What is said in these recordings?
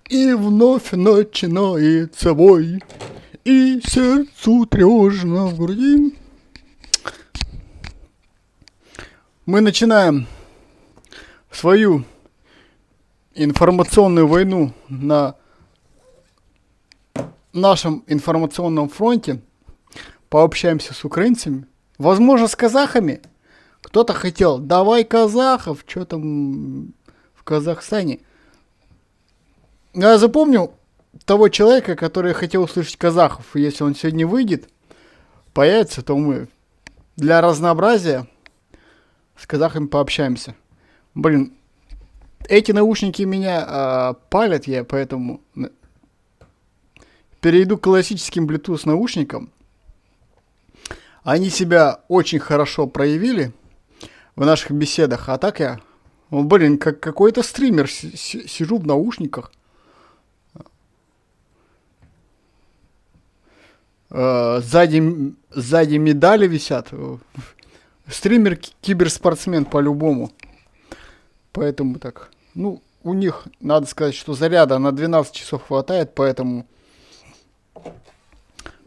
И вновь начинается бой, и сердцу тревожно в груди. Мы начинаем свою информационную войну на нашем информационном фронте. Пообщаемся с украинцами, возможно, с казахами. Кто-то хотел, давай казахов, что там в Казахстане. Я запомнил того человека, который хотел услышать казахов. Если он сегодня выйдет, появится, то мы для разнообразия с казахами пообщаемся. Блин, эти наушники меня палят, я поэтому перейду к классическим Bluetooth наушникам. Они себя очень хорошо проявили в наших беседах. А так я, блин, как какой-то стример, сижу в наушниках. Сзади медали висят. Стример, киберспортсмен по-любому. Поэтому так. Ну, у них, надо сказать, что заряда на 12 часов хватает, поэтому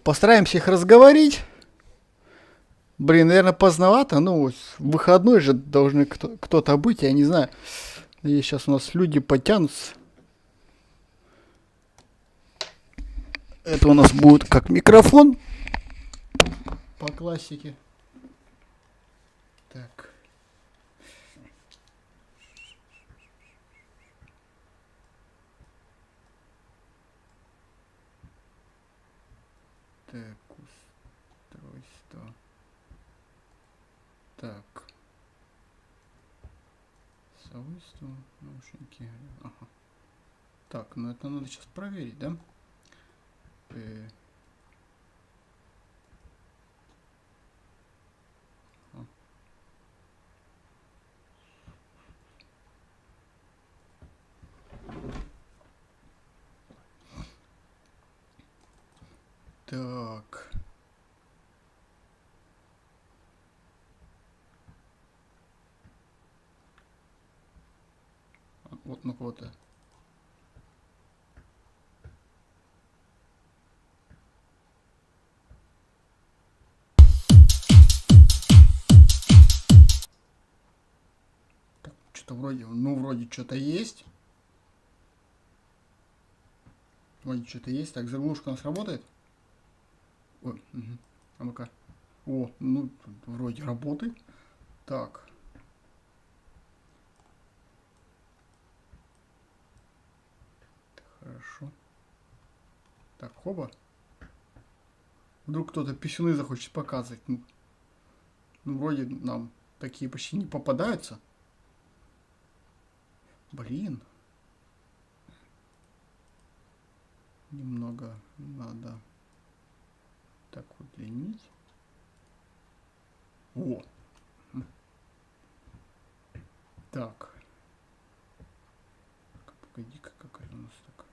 постараемся их разговорить. Блин, наверное, поздновато. Ну, в выходной же должны кто-то быть, я не знаю. И сейчас у нас люди подтянутся. Это у нас будет как микрофон. По классике. Так. Так, устройство. Так. Свойства, наушники. Ага. Так, ну это надо сейчас проверить, да? Так. Вот, ну вот. Так, что-то вроде, ну вроде что-то есть. Вроде что-то есть. Так, заглушка у нас работает? Ой, угу. А ну-ка. О, ну, вроде работает. Так. Хорошо. Так, хоба. Вдруг кто-то писюны захочет показывать. Ну, вроде нам такие почти не попадаются. Блин. Немного надо так удлинить. О! Так. Погоди-ка, какая у нас так.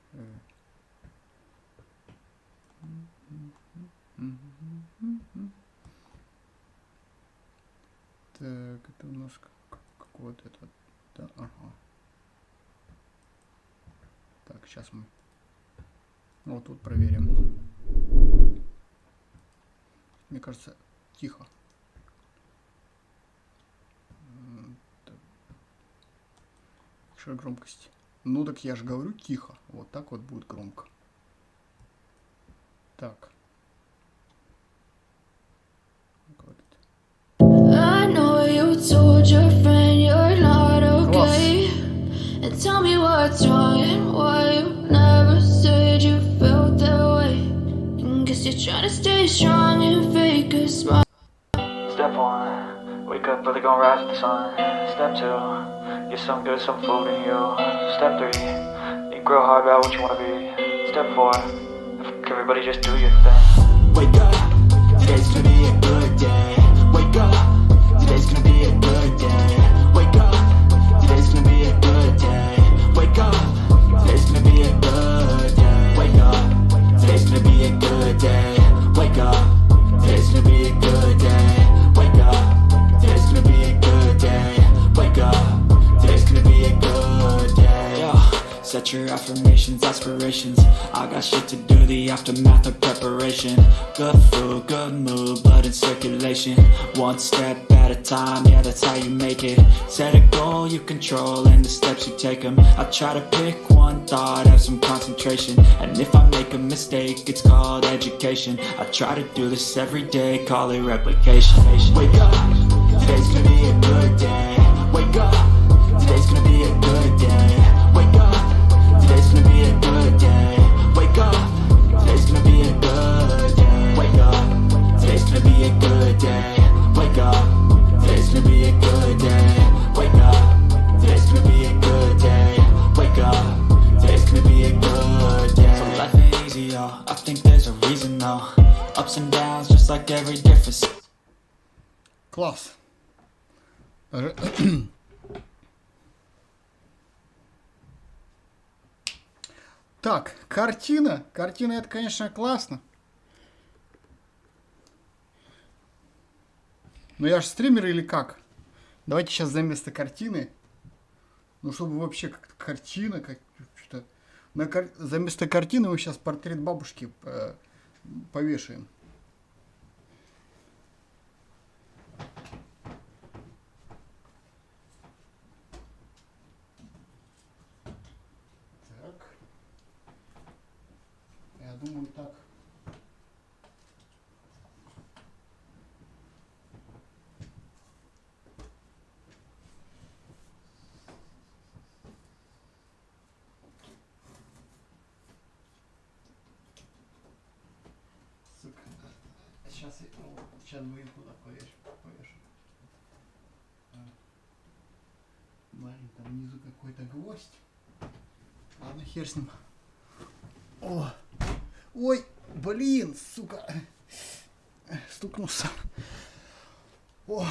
Так, это у нас как вот это. Да, ага. Так, сейчас мы вот тут проверим. Мне кажется, тихо. Что громкость? Ну так я же говорю тихо. Вот так вот будет громко. Так. I know you told your friend you're not okay. And tell me what's wrong and why you never said you felt that way. And guess you're trying to stay strong and fake a smile. Step 1, wake up early, gonna rise with the sun. Step 2, get some good, some food in you. Step 3, think real hard about what you wanna be. Step 4, everybody just do your thing. Wake up, today's gonna be a good day. Wake up, today's gonna be a good day. Wake up, today's gonna be a good day. Wake up, today's gonna be a good day. Wake up, today's gonna be a good day. Wake up, today's gonna be a good day. Wake up, today's gonna be a good day. Wake up, today's gonna be a good day. Set your affirmations, aspirations. I got shit to do, the aftermath of preparation. Good food, good mood, blood in circulation. One step at a time, yeah, that's how you make it. Set a goal you control and the steps you take them. I try to pick one thought, have some concentration. And if I make a mistake, it's called education. I try to do this every day, call it replication. Wake up, today's gonna be a good day. Wake up, today's gonna be a good day. Wake up, today's gonna be a good day. Wake up, today's gonna be a good day. Wake up, today's gonna be a good day. Wake up, today's gonna be a good day. Wake up, today's gonna be a good day. Wake up, today's gonna be a good day. So life ain't easy, y'all. I think there's a reason though. Ups and downs, just like every difference. Класс. Так, картина. Картина это, конечно, классно. Но я же стример или как? Давайте сейчас за место картины. Ну, чтобы вообще как-то картина, как что-то. За место картины мы сейчас портрет бабушки повешаем. Так. Я думаю, так. Сука. Сейчас мы куда повешу. Блин, там внизу какой-то гвоздь. Ладно, хер с ним. О! Ой, блин, сука. Стукнулся. О.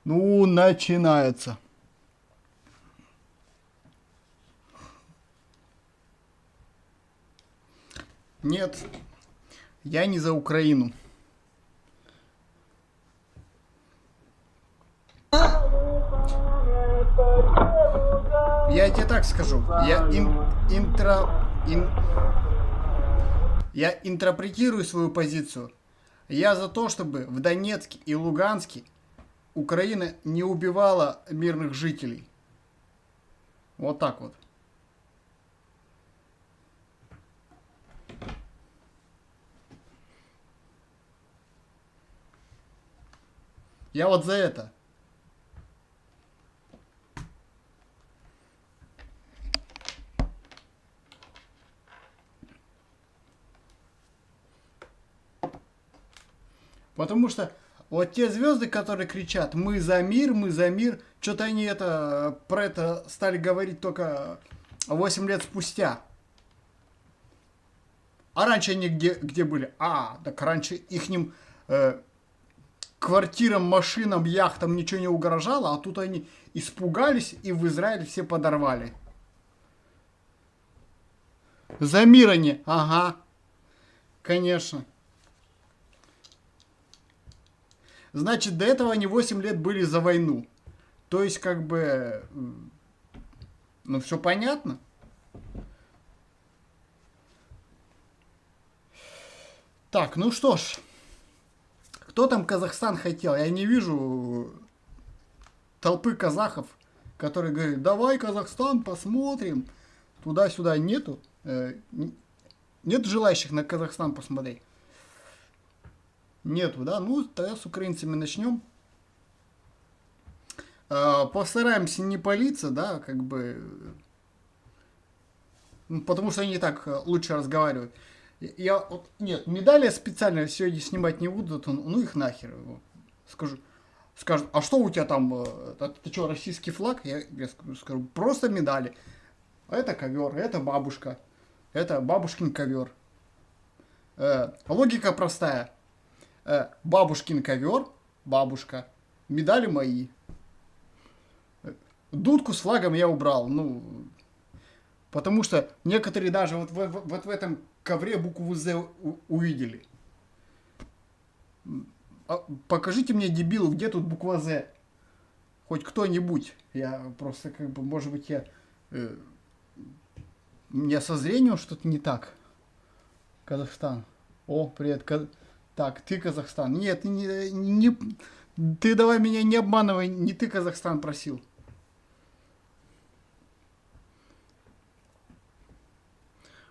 Ну, начинается. Нет, я не за Украину. Я тебе так скажу. Я интерпретирую свою позицию. Я за то, чтобы в Донецке и Луганске Украина не убивала мирных жителей. Вот так вот. Я вот за это. Потому что вот те звезды, которые кричат мы за мир, что-то они про это стали говорить только 8 лет спустя. А раньше они где были? Так раньше ихним квартирам, машинам, яхтам ничего не угрожало, а тут они испугались и в Израиль все подорвали. За мир они, ага, конечно. Значит, до этого они 8 лет были за войну. То есть, как бы, ну, все понятно. Так, ну что ж. Кто там Казахстан хотел? Я не вижу толпы казахов, которые говорят, давай Казахстан посмотрим. Туда-сюда нету. Нет желающих на Казахстан посмотреть. Нету, да? Ну, тогда с украинцами начнем. Постараемся не палиться, да, как бы. Ну, потому что они так лучше разговаривают. Нет, медали я специально сегодня снимать не буду, ну их нахер. Скажут, а что у тебя там, ты что, российский флаг? Я скажу, просто медали. Это ковер, это бабушка. Это бабушкин ковер. Логика простая. Бабушкин ковер, бабушка. Медали мои. Дудку с флагом я убрал, ну... Потому что некоторые даже вот в этом ковре букву «З» увидели. Покажите мне, дебилу, где тут буква «З». хоть кто-нибудь. Я просто как бы, может быть, у меня со зрением что-то не так. Казахстан. О, привет. Так, ты Казахстан. Нет, ты давай меня не обманывай, не ты Казахстан просил.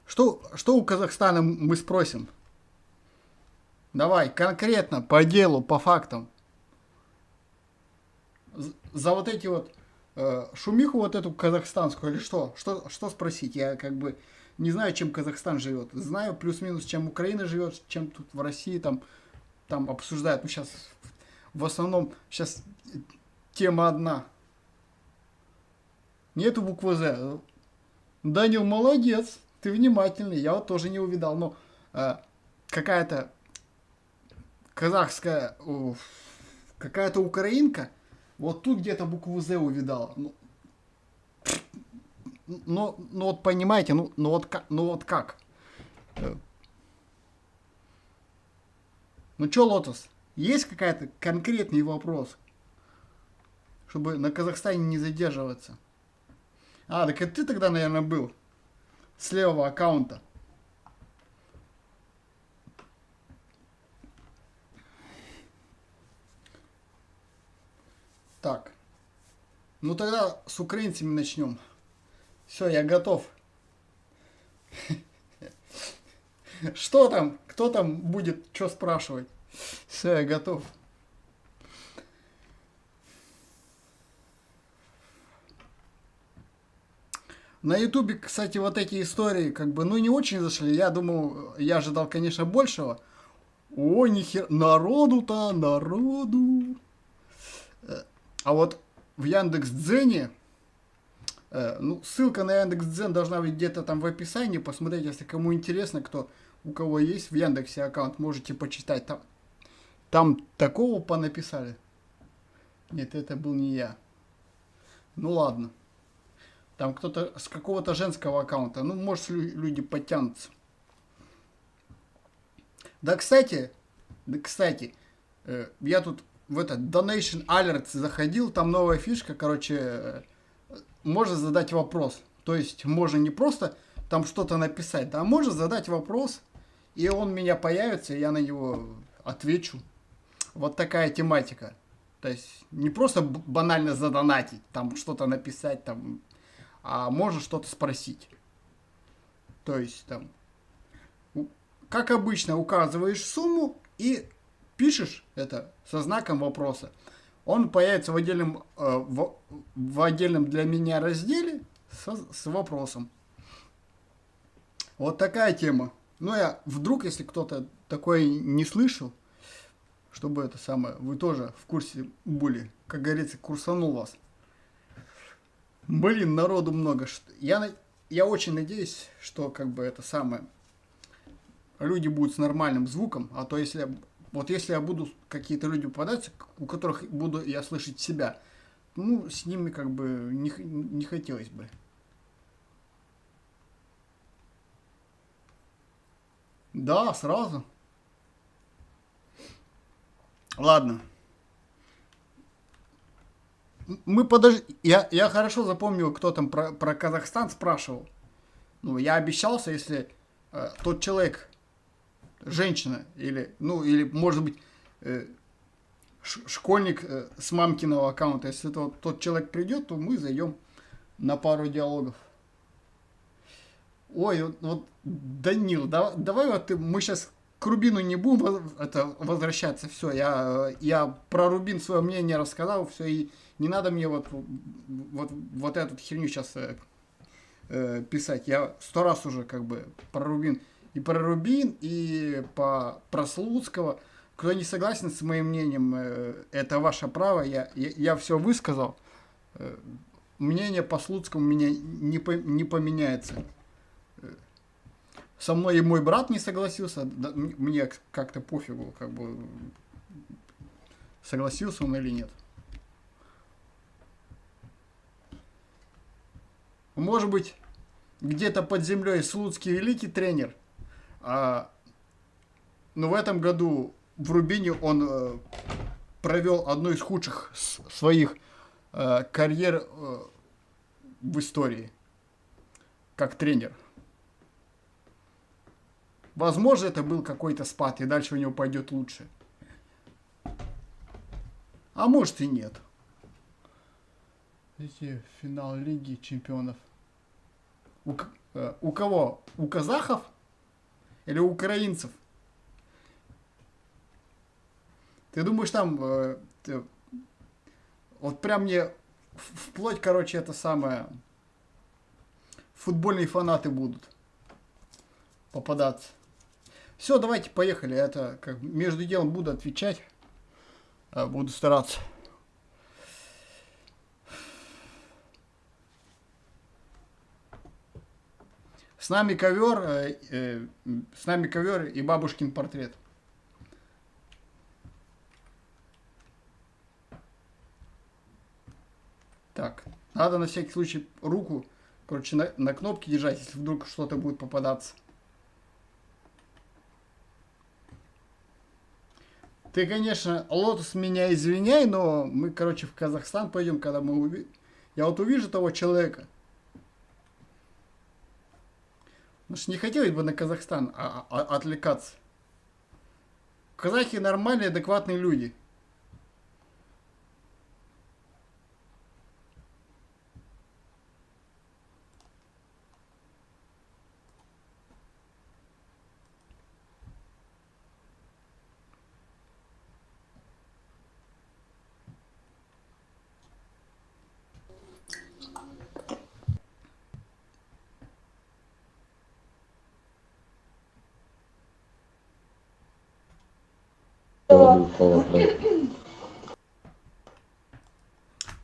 Что у Казахстана мы спросим? Давай, конкретно, по делу, по фактам. За вот эти вот шумиху вот эту казахстанскую или что? Что спросить? Я как бы не знаю, чем Казахстан живет. Знаю плюс-минус, чем Украина живет, чем тут в России там обсуждают. Ну, сейчас в основном сейчас тема одна. Нету буквы З. Данил, молодец. Ты внимательный. Я вот тоже не увидал. Но какая-то казахская, какая-то украинка вот тут где-то букву З увидала. Ну вот понимаете, ну вот как? Ну чё, Лотос, есть какая-то конкретный вопрос, чтобы на Казахстане не задерживаться? А, так это ты тогда, наверное, был с левого аккаунта. Так, ну тогда с украинцами начнем. Все, я готов. Что там? Кто там будет что спрашивать? Все, я готов. На ютубе, кстати, вот эти истории, как бы, ну, не очень зашли. Я думал, я ожидал, конечно, большего. О, нихер, народу. А вот в Яндекс.Дзене, ну, ссылка на Яндекс.Дзен должна быть где-то там в описании. Посмотрите, если кому интересно, у кого есть в Яндексе аккаунт, можете почитать. Там такого понаписали. Нет, это был не я. Ну ладно. Там кто-то с какого-то женского аккаунта. Ну, может, люди подтянутся. Да, кстати, я тут в этот Donation Alerts заходил, там новая фишка, короче, можно задать вопрос. То есть, можно не просто там что-то написать, да, а можно задать вопрос, и он у меня появится, и я на него отвечу. Вот такая тематика. То есть, не просто банально задонатить, там что-то написать, там, а можно что-то спросить. То есть, там, как обычно, указываешь сумму и пишешь это со знаком вопроса. Он появится в отдельном, в отдельном для меня разделе с вопросом. Вот такая тема. Ну, я вдруг, если кто-то такой не слышал, чтобы это самое, вы тоже в курсе были, как говорится, курсанул вас. Блин, народу много. Я очень надеюсь, что как бы это самое, люди будут с нормальным звуком, а то если я буду какие-то люди попадаться, у которых буду я слышать себя, ну, с ними как бы не хотелось бы. Да, сразу. Ладно. Я хорошо запомнил, кто там про Казахстан спрашивал. Ну, я обещался, если тот человек, женщина, или может быть, школьник с мамкиного аккаунта, если тот человек придет, то мы зайдем на пару диалогов. Ой, вот Данил, давай мы сейчас к Рубину не будем возвращаться, все, я про Рубин свое мнение рассказал, все, и не надо мне вот эту херню сейчас писать. Я 100 раз уже как бы про Рубин, и про Слуцкого. Кто не согласен с моим мнением, это ваше право, я все высказал. Мнение по Слуцкому у меня не поменяется. Со мной и мой брат не согласился, да, мне как-то пофигу, как бы, согласился он или нет. Может быть, где-то под землей Слуцкий великий тренер, но в этом году в Рубине он провел одну из худших своих карьер в истории как тренер. Возможно, это был какой-то спад, и дальше у него пойдет лучше. А может и нет. Видите, финал Лиги Чемпионов. У кого? У казахов? Или у украинцев? Ты думаешь, там... вот прям мне вплоть, короче, это самое... Футбольные фанаты будут попадаться. Все, давайте, поехали. Это как между делом буду отвечать. Буду стараться. С нами ковер и бабушкин портрет. Так, надо на всякий случай руку, короче, на кнопке держать, если вдруг что-то будет попадаться. Ты, конечно, Лотос, меня извиняй, но мы, короче, в Казахстан пойдем, когда я вот увижу того человека. Ну что не хотелось бы на Казахстан отвлекаться. Казахи нормальные, адекватные люди.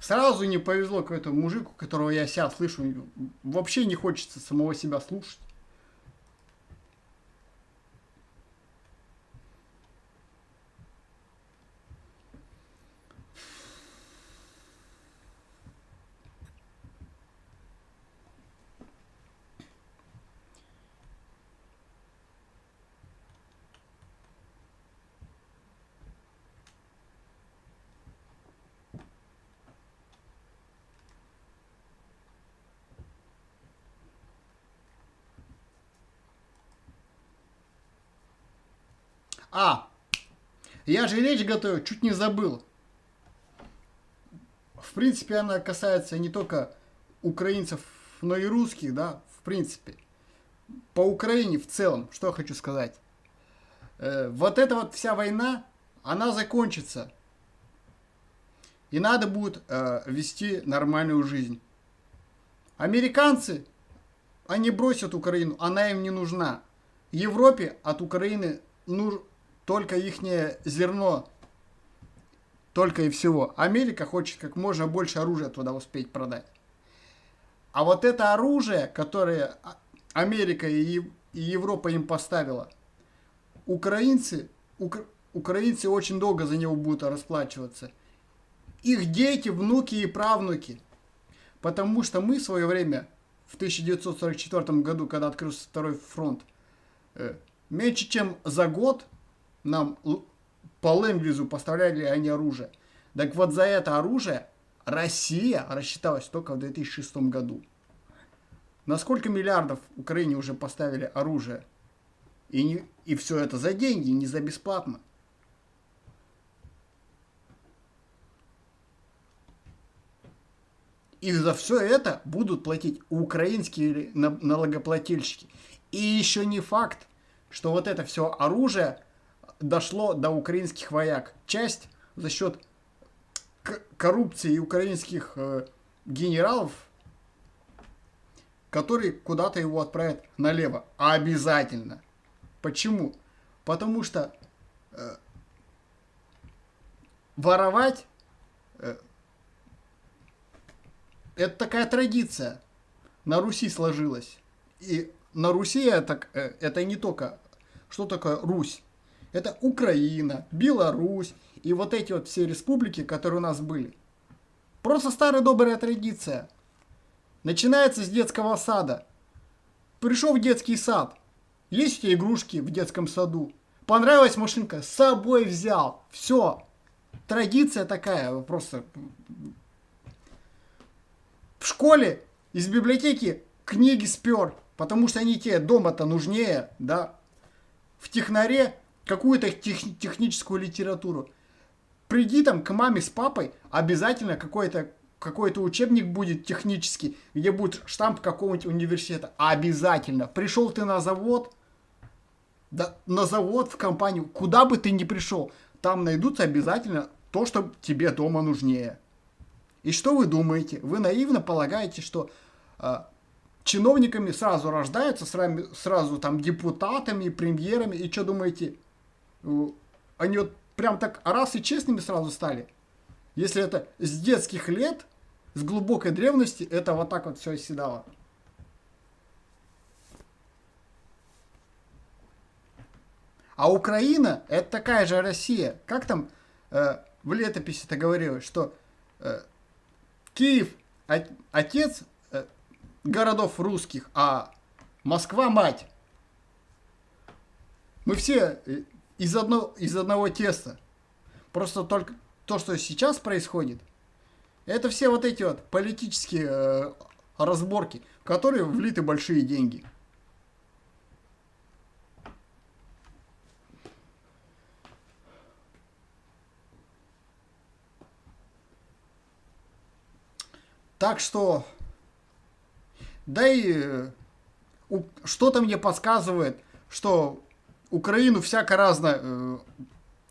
Сразу не повезло какому-то мужику, которого я себя слышу. Вообще не хочется самого себя слушать. Я же речь готовил, чуть не забыл. В принципе, она касается не только украинцев, но и русских, да, в принципе. По Украине в целом, что я хочу сказать. Вот эта вот вся война, она закончится. И надо будет вести нормальную жизнь. Американцы, они бросят Украину, она им не нужна. Европе от Украины нужно только ихнее зерно, только и всего. Америка хочет как можно больше оружия туда успеть продать. А вот это оружие, которое Америка и Европа им поставила, украинцы очень долго за него будут расплачиваться. Их дети, внуки и правнуки. Потому что мы в свое время, в 1944 году, когда открылся второй фронт, меньше чем за год нам по ленд-лизу поставляли они оружие. Так вот за это оружие Россия рассчиталась только в 2006 году. На сколько миллиардов Украине уже поставили оружие? И все это за деньги, не за бесплатно. И за все это будут платить украинские налогоплательщики. И еще не факт, что вот это все оружие дошло до украинских вояк. Часть за счет коррупции украинских генералов, которые куда-то его отправят налево. Обязательно. Почему? Потому что воровать это такая традиция. На Руси сложилась. И на Руси это не только... Что такое Русь? Это Украина, Беларусь и вот эти вот все республики, которые у нас были. Просто старая добрая традиция. Начинается с детского сада. Пришел в детский сад. Есть у тебя игрушки в детском саду. Понравилась машинка, с собой взял. Все. Традиция такая, просто В школе из библиотеки книги спер, потому что они тебе дома-то нужнее, да. В технаре какую-то техническую литературу. Приди там к маме с папой, обязательно какой-то учебник будет технический, где будет штамп какого-нибудь университета. Обязательно. Пришел ты на завод, да, на завод, в компанию, куда бы ты ни пришел, там найдутся обязательно то, что тебе дома нужнее. И что вы думаете? Вы наивно полагаете, что чиновниками сразу рождаются, сразу там депутатами, премьерами, и что думаете? Они вот прям так раз и честными сразу стали? Если это с детских лет, с глубокой древности, это вот так вот все оседало. А Украина — это такая же Россия. Как там в летописи-то говорилось, что Киев отец городов русских, а Москва мать. Мы все из одного теста. Просто только то, что сейчас происходит, это все вот эти вот политические разборки, в которые влиты большие деньги. Так что, да и что-то мне подсказывает, что Украину всяко разно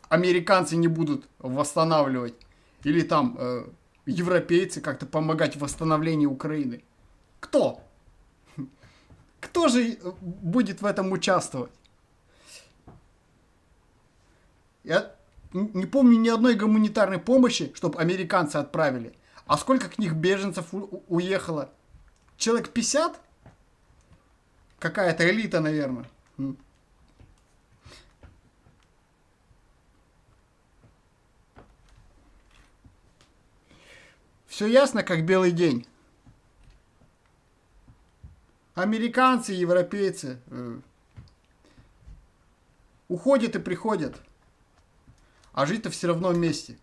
американцы не будут восстанавливать. Или там европейцы как-то помогать в восстановлении Украины. Кто? Кто же будет в этом участвовать? Я не помню ни одной гуманитарной помощи, чтобы американцы отправили. А сколько к них беженцев уехало? Человек 50? Какая-то элита, наверное. Все ясно, как белый день. Американцы, европейцы уходят и приходят. А жить-то все равно вместе.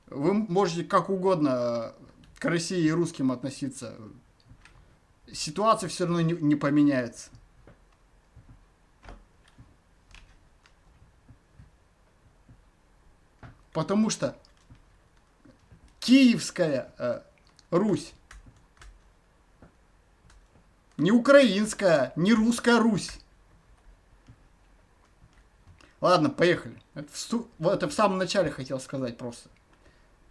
Вы можете как угодно к России и русским относиться. Ситуация все равно не поменяется. Потому что Киевская Русь, не украинская, не русская Русь. Ладно, поехали. Это в самом начале хотел сказать просто.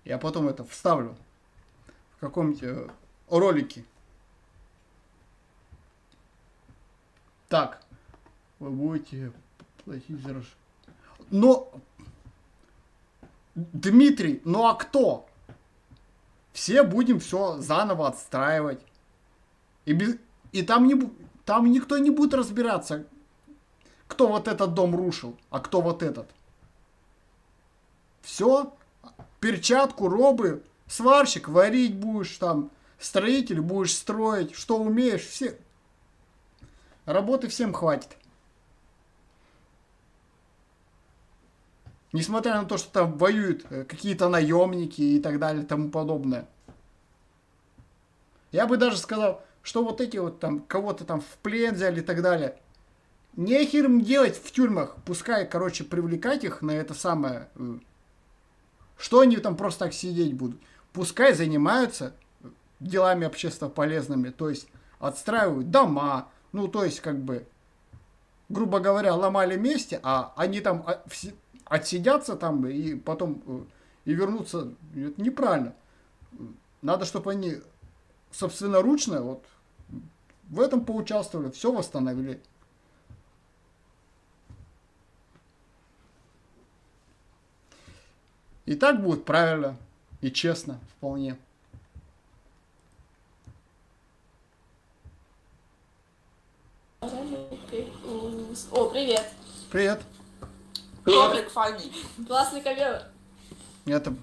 Я потом это вставлю в каком-нибудь ролике. Так, вы будете платить за расширение. Но, Дмитрий, ну а кто? Все будем все заново отстраивать. И там никто не будет разбираться, кто вот этот дом рушил, а кто вот этот. Все. Перчатку, робы, сварщик, варить будешь там, строитель будешь строить, что умеешь, все. Работы всем хватит. Несмотря на то, что там воюют какие-то наемники и так далее, и тому подобное. Я бы даже сказал, что вот эти вот там, кого-то там в плен взяли и так далее. Нехер им делать в тюрьмах. Пускай, короче, привлекать их на это самое... Что они там просто так сидеть будут? Пускай занимаются делами общественно полезными, то есть отстраивают дома, ну то есть как бы, грубо говоря, ломали вместе, а они там отсидятся там и потом и вернутся. Это неправильно. Надо, чтобы они собственноручно вот в этом поучаствовали, все восстановили. И так будет правильно и честно вполне. О, привет. Привет. Коврик файный. Классный ковер. Это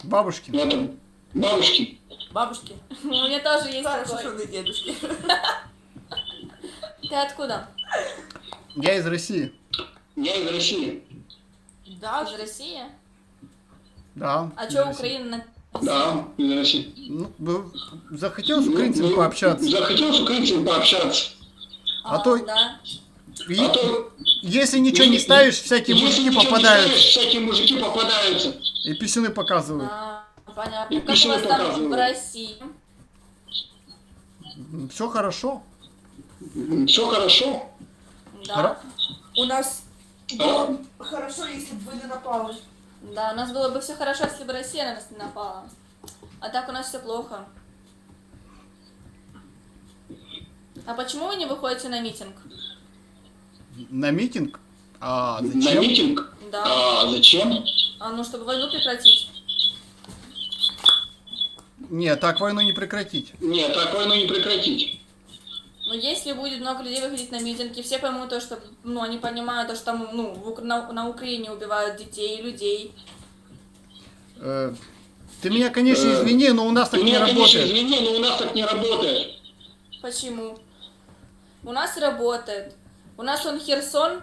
бабушкин. Бабушки. Бабушки. У меня тоже есть такой. Старшие дедушки. Ты откуда? Я из России. Я из России. Да, Из России? Да. А из что России. Украина Да, из России. Ну, захотел с украинцами пообщаться. Захотел с украинцами пообщаться. А то, Да. и- А то, если ничего не ставишь, всякие если мужики ничего не попадают ставишь, всякие мужики попадаются. и писюны показывают. Понятно. И Как у писюны вас там в показывают. России? Все хорошо. Все хорошо. Да. У нас А? было бы хорошо, если бы вы не напали. Да, у нас было бы все хорошо, если бы Россия на нас не напала. А так у нас все плохо. А почему вы не выходите на митинг? На митинг? А На зачем? митинг? Да. А зачем? Ну, чтобы войну прекратить. Нет, так войну не прекратить. Нет, так войну не прекратить. Но если будет много людей выходить на митинги, все поймут то, что, они понимают то, что там, на Украине убивают детей и людей. Ты меня, конечно, извини, но у нас так Ты не меня, конечно, работает. извини, но у нас так не работает. Почему? У нас работает. У нас он Херсон,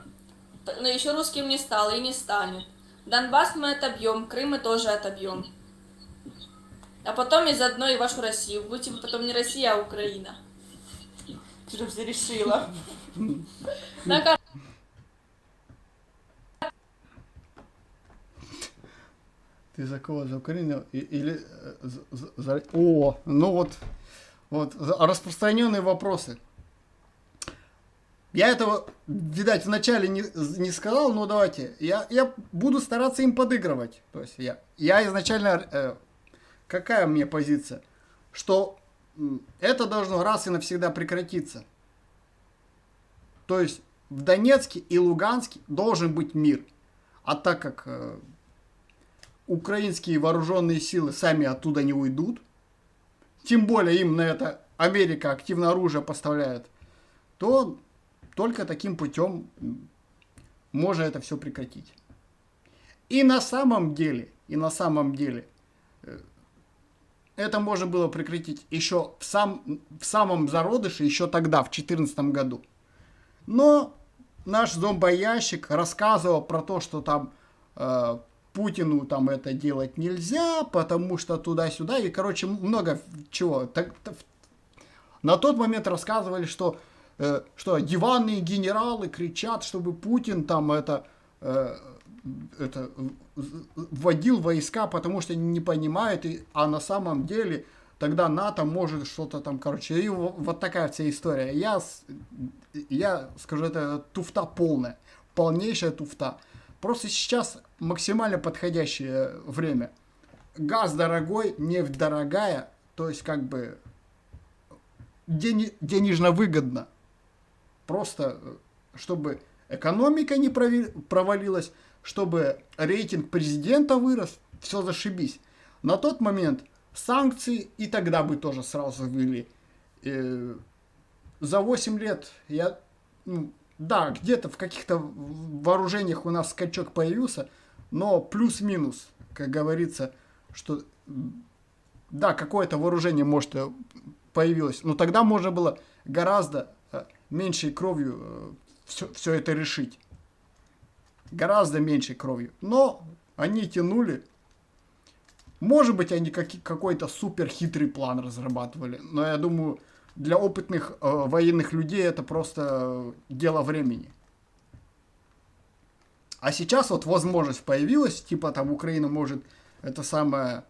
но еще русским не стал и не станет. Донбасс мы отобьем, Крым мы тоже отобьем. А потом из одной и вашу Россию. Будете вы потом не Россия, а Украина. Что все решила. На кар- Ты за кого? За Украину? Или за... О, ну вот, распространенные вопросы. Я этого, видать, вначале не сказал, но давайте. Я буду стараться им подыгрывать. То есть я изначально... какая у меня позиция? Что это должно раз и навсегда прекратиться. То есть в Донецке и Луганске должен быть мир. А так как украинские вооруженные силы сами оттуда не уйдут, тем более им на это Америка активно оружие поставляет, то только таким путем можно это все прекратить. И на самом деле, это можно было прекратить еще в самом зародыше, еще тогда, в 2014 году. Но наш зомбоящик рассказывал про то, что там Путину там это делать нельзя, потому что туда-сюда, и, короче, много чего. На тот момент рассказывали, что диванные генералы кричат, чтобы Путин там вводил войска, потому что не понимает, а на самом деле тогда НАТО может что-то там, короче, и вот такая вся история. Я скажу, это туфта полная, полнейшая туфта. Просто сейчас максимально подходящее время. Газ дорогой, нефть дорогая, то есть как бы денежно выгодно. Просто чтобы экономика не провалилась, чтобы рейтинг президента вырос, все зашибись. На тот момент санкции и тогда бы тоже сразу ввели. За 8 лет да, где-то в каких-то вооружениях у нас скачок появился, но плюс-минус, как говорится, что да, какое-то вооружение, может, появилось, но тогда можно было гораздо меньшей кровью все это решить. Гораздо меньшей кровью. Но они тянули. Может быть, они какой-то супер хитрый план разрабатывали. Но я думаю, для опытных военных людей это просто дело времени. А сейчас вот возможность появилась, типа там Украина может это самое,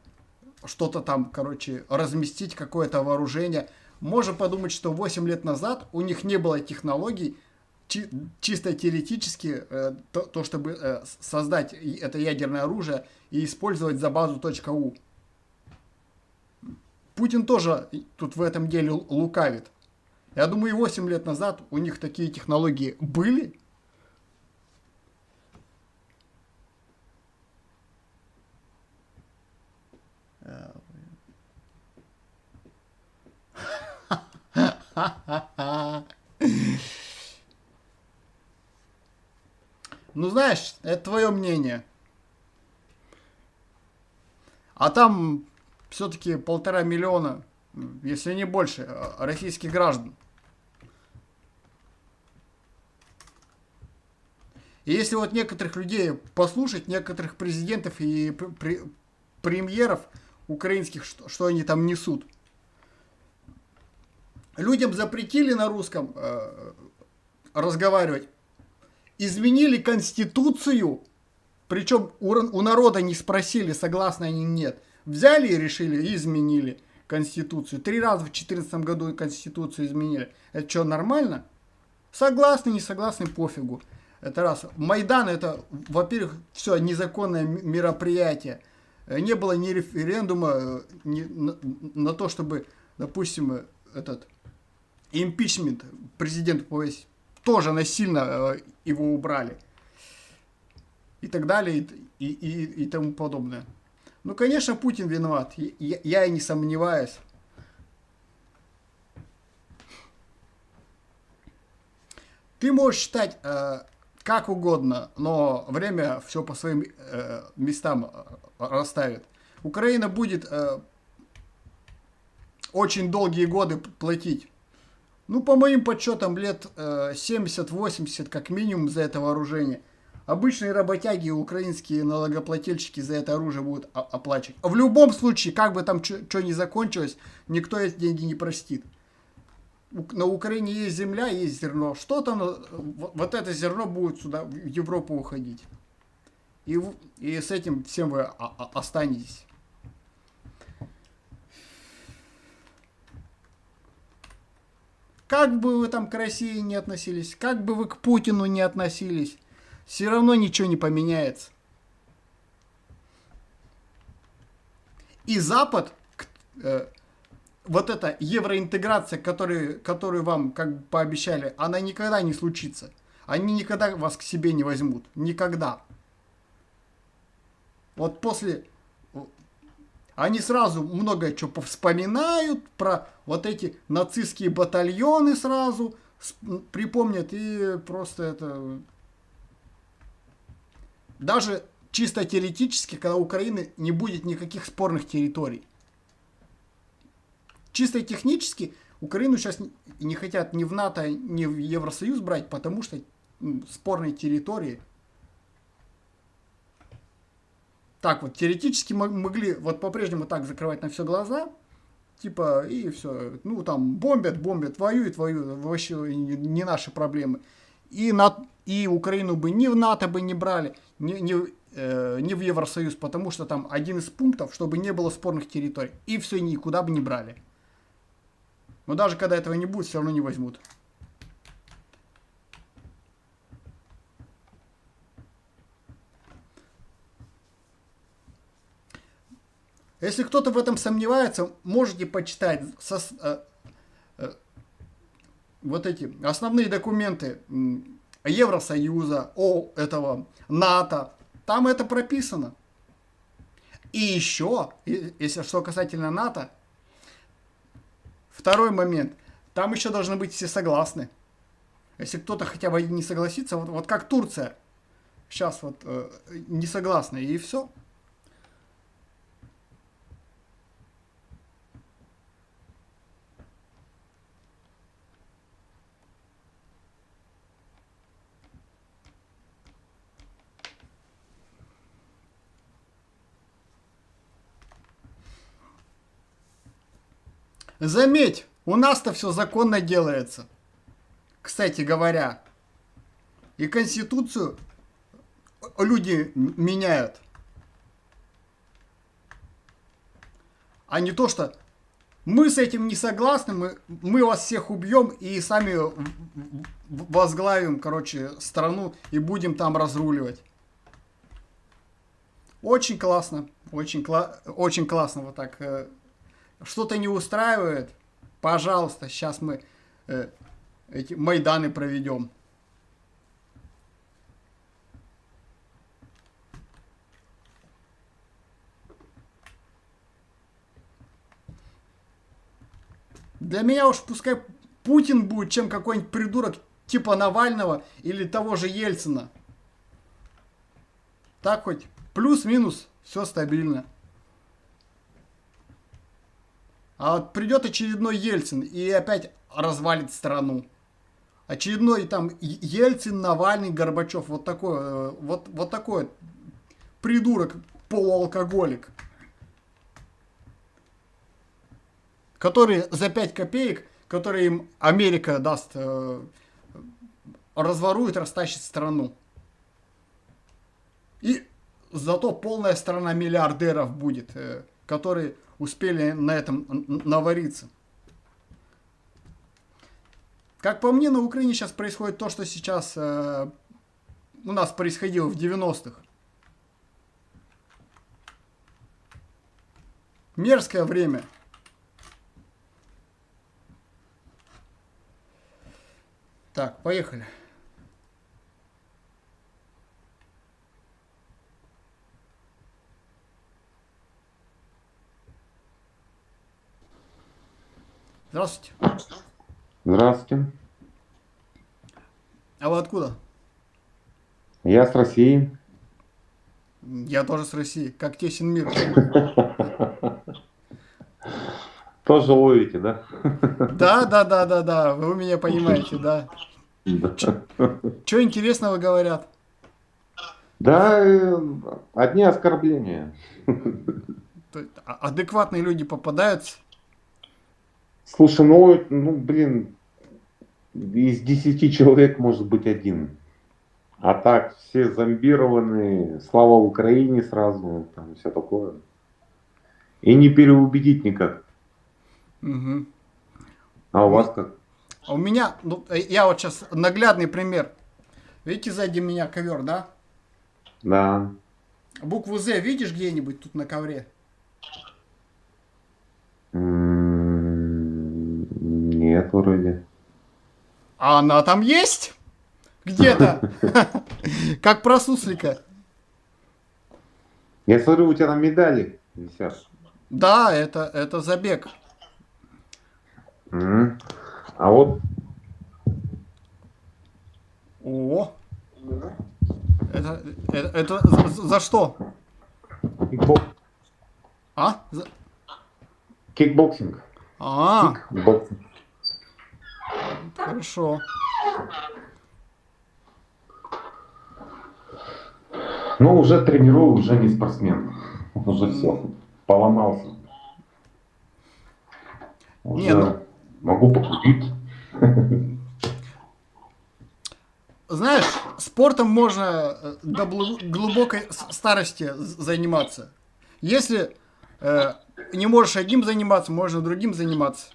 что-то там, короче, разместить, какое-то вооружение. Можно подумать, что 8 лет назад у них не было технологий, чисто теоретически, то, чтобы создать это ядерное оружие и использовать за базу .у. Путин тоже тут в этом деле лукавит. Я думаю, и 8 лет назад у них такие технологии были. Ну, знаешь, это твое мнение. А там все-таки 1,5 миллиона, если не больше, российских граждан. И если вот некоторых людей послушать, некоторых президентов и премьеров, украинских, что они там несут. Людям запретили на русском разговаривать. Изменили конституцию, причем у народа не спросили, согласны они нет. Взяли и решили, и изменили конституцию. 3 раза в 2014 году конституцию изменили. Это что, нормально? Согласны, не согласны, пофигу. Это раз. Майдан это, во-первых, все незаконное мероприятие. Не было ни референдума на то, чтобы, допустим, этот импичмент президенту повесить. Тоже насильно его убрали. И так далее, и тому подобное. Ну, конечно, Путин виноват. Я и не сомневаюсь. Ты можешь считать как угодно, но время все по своим местам расставит. Украина будет очень долгие годы платить. Ну, по моим подсчетам, лет 70-80 как минимум за это вооружение. Обычные работяги и украинские налогоплательщики за это оружие будут оплачивать. В любом случае, как бы там что ни закончилось, никто эти деньги не простит. На Украине есть земля, есть зерно. Что там, вот это зерно будет сюда, в Европу уходить. И с этим всем вы останетесь. Как бы вы там к России не относились, как бы вы к Путину не относились, все равно ничего не поменяется. И Запад, вот эта евроинтеграция, которую вам как бы пообещали, она никогда не случится. Они никогда вас к себе не возьмут. Никогда. Вот после... Они сразу много чего вспоминают про вот эти нацистские батальоны сразу припомнят и просто это... Даже чисто теоретически, когда у Украины не будет никаких спорных территорий. Чисто технически Украину сейчас не хотят ни в НАТО, ни в Евросоюз брать, потому что спорные территории. Так вот, теоретически могли вот по-прежнему так закрывать на все глаза, типа, и все, ну там бомбят, воюют, вообще не наши проблемы. И Украину бы ни в НАТО бы не брали, ни в Евросоюз, потому что там один из пунктов, чтобы не было спорных территорий. И все, никуда бы не брали. Но даже когда этого не будет, все равно не возьмут. Если кто-то в этом сомневается, можете почитать вот эти основные документы Евросоюза, этого НАТО. Там это прописано. И еще, если что касательно НАТО, второй момент. Там еще должны быть все согласны. Если кто-то хотя бы не согласится, вот как Турция. Сейчас вот не согласна, и все. Заметь, у нас-то все законно делается. Кстати говоря, и Конституцию люди меняют. А не то, что мы с этим не согласны, мы вас всех убьем и сами возглавим, страну и будем там разруливать. Очень классно, очень классно вот так. Что-то не устраивает, пожалуйста, сейчас мы эти майданы проведем. Для меня уж пускай Путин будет, чем какой-нибудь придурок типа Навального или того же Ельцина. Так хоть плюс-минус все стабильно. А вот придет очередной Ельцин и опять развалит страну. Очередной там Ельцин, Навальный, Горбачев. Вот такой придурок, полуалкоголик. которые за 5 копеек, которые им Америка даст, разворует, растащит страну. И зато полная страна миллиардеров будет, которые успели на этом навариться. Как по мне, на Украине сейчас происходит то, что сейчас у нас происходило в 90-х. Мерзкое время. Так, поехали. Здравствуйте. Здравствуйте. А вы откуда? Я с России. Я тоже с России. Как тесен мир. Тоже ловите, да? Да. Вы меня понимаете, да. Что интересного говорят? Да, одни оскорбления. Адекватные люди попадаются. Слушай, ну, блин, из 10 человек может быть один. А так, все зомбированы, слава Украине сразу, там все такое. И не переубедить никак. Угу. А у вас как? А у меня, ну, я вот сейчас наглядный пример. Видите, сзади меня ковер, да? Да. Букву З видишь где-нибудь тут на ковре? Нет, вроде. А она там есть? Где-то. Как про суслика. Я смотрю, у тебя там медали висят. Да, это забег. А вот О. Это за что? А? кикбоксинг. А, Кикбоксинг. хорошо. Ну, уже тренирую, уже не спортсмен. Уже все. Поломался. Уже Не, ну- могу похудеть. Знаешь, спортом можно до глубокой старости заниматься. Если не можешь одним заниматься, можно другим заниматься.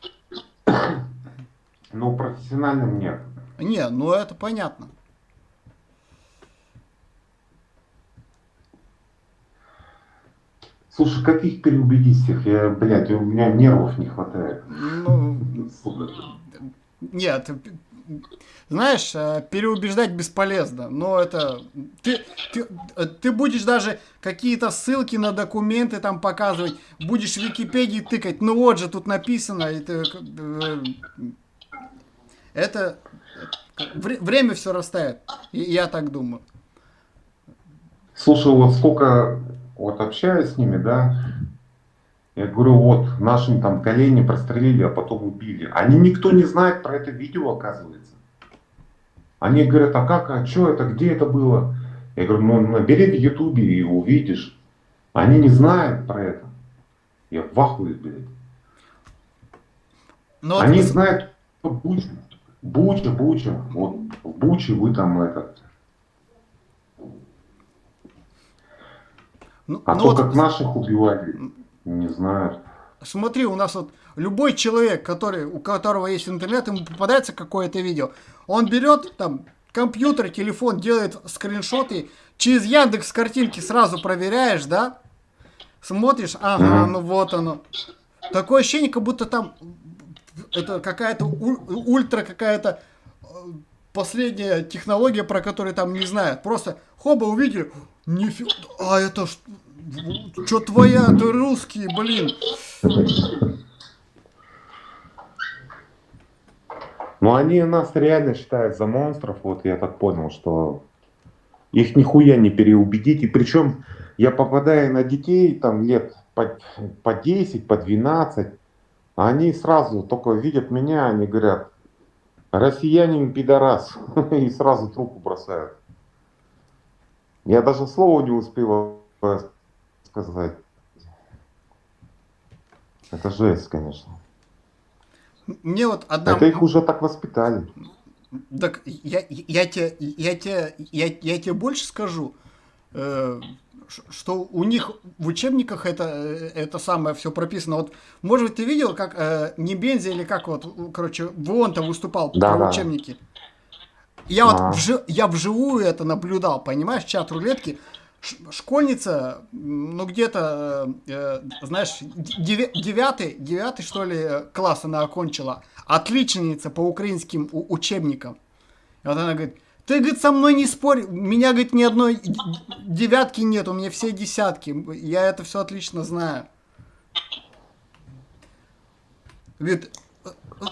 Но профессиональным нет. Не, ну это понятно. Слушай, каких переубедить всех? Блядь, у меня нервов не хватает. Ну, Сука. нет, знаешь, переубеждать бесполезно, но это... Ты будешь даже какие-то ссылки на документы там показывать, будешь в Википедии тыкать, ну вот же тут написано, это время все растает, я так думаю. Слушай, вот сколько вот общаюсь с ними, да, я говорю, вот нашим там колени прострелили, а потом убили. Никто не знает про это видео, оказывается. Они говорят, а как, а что это, где это было? Я говорю, ну набери в Ютубе и увидишь. Они не знают про это. Я в ахуе, блядь. Но Они вот, знают Бучу. Буча. Вот в Буче вы там этот. ну, А ну то, вот как наших убивали, не знают. смотри, у нас вот любой человек, у которого есть интернет, ему попадается какое-то видео, он берет там компьютер, телефон, делает скриншоты, через Яндекс картинки сразу проверяешь, да? Смотришь, ага, ну вот оно. Такое ощущение, как будто там это какая-то ультра какая-то последняя технология, про которую там не знают. Просто хоба увидели, нифига, а это что твоя, ты русский, блин. Ну, они нас реально считают за монстров, вот я так понял, что их нихуя не переубедить. И причем я попадаю на детей там лет по 10, по 12, а они сразу только видят меня, они говорят, россиянин пидорас, и сразу трубку бросают. Я даже слова не успела сказать. Это жесть, конечно. Мне вот одна... Это их уже так воспитали. Так я тебе больше скажу, что у них в учебниках это самое все прописано. Вот, может, ты видел, как Небензи или как вот, короче, Вон-то выступал Да, про да. учебники? Я вот А. я вживую это наблюдал, понимаешь, чат рулетки. Школьница, ну где-то, знаешь, девятый, что ли, класс она окончила. Отличница по украинским учебникам. И вот она говорит, ты, говорит, со мной не спорь, у меня, говорит, ни одной девятки нет, у меня все десятки. Я это все отлично знаю. Говорит,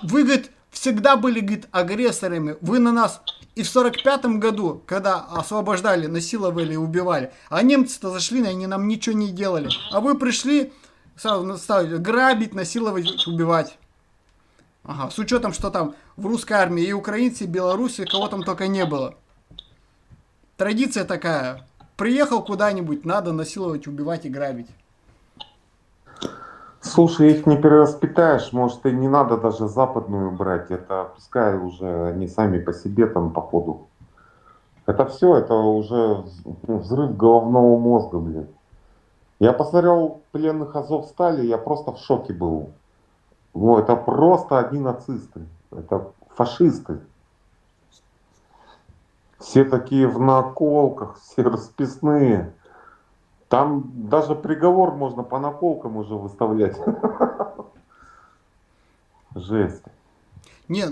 вы, говорит, всегда были, говорит, агрессорами. Вы на нас и в 45-м году, когда освобождали, насиловали и убивали, а немцы-то зашли, они нам ничего не делали. А вы пришли сразу стали грабить, насиловать, убивать. Ага, с учетом, что там в русской армии и украинцы, и белорусы, кого там только не было. Традиция такая. Приехал куда-нибудь, надо насиловать, убивать и грабить. Слушай, их не перевоспитаешь, может и не надо даже западную брать, это пускай уже они сами по себе там по ходу. Это все, это уже взрыв головного мозга, блин. Я посмотрел пленных Азовстали, я просто в шоке был. Вот, это просто одни нацисты, это фашисты. Все такие в наколках, все расписные. Там даже приговор можно по наколкам уже выставлять. Жесть. Не,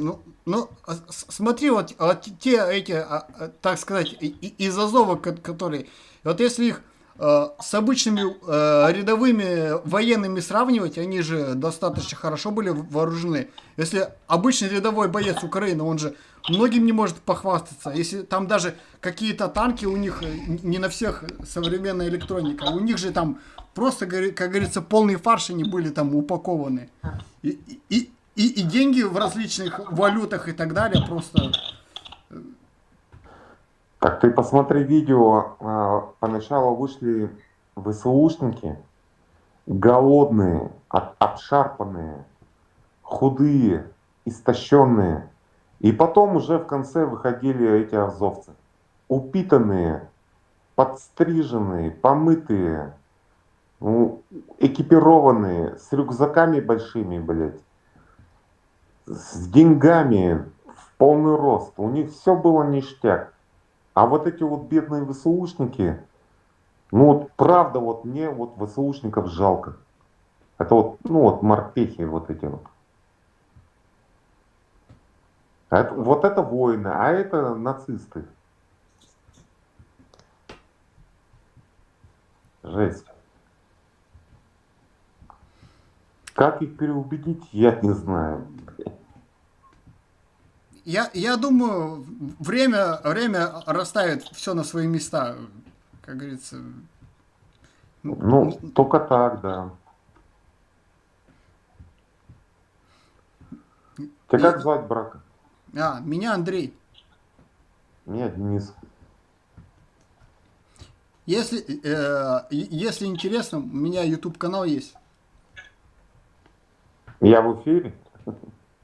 смотри, вот те эти, так сказать, из Азова, которые, вот если их с обычными рядовыми военными сравнивать, они же достаточно хорошо были вооружены. Если обычный рядовой боец Украины, он же многим не может похвастаться. Если там даже какие-то танки у них, не на всех современная электроника, у них же там просто, как говорится, полный фарш они были там упакованы. И деньги в различных валютах и так далее просто... Так ты посмотри видео, поначалу вышли ВСУшники, голодные, обшарпанные, худые, истощенные. И потом уже в конце выходили эти азовцы. Упитанные, подстриженные, помытые, экипированные, с рюкзаками большими, блядь, с деньгами в полный рост. У них все было ништяк. А вот эти вот бедные ВСУшники, ну вот правда, вот мне вот ВСУшников жалко. Это вот, ну вот морпехи вот эти вот. Вот это воины, а это нацисты. Жесть. Как их переубедить, я не знаю. Я думаю, время расставит все на свои места, как говорится. Ну, только так, да. Тебя как звать, брака? Меня Андрей. Меня Денис. Если интересно, у меня YouTube канал есть. Я в эфире.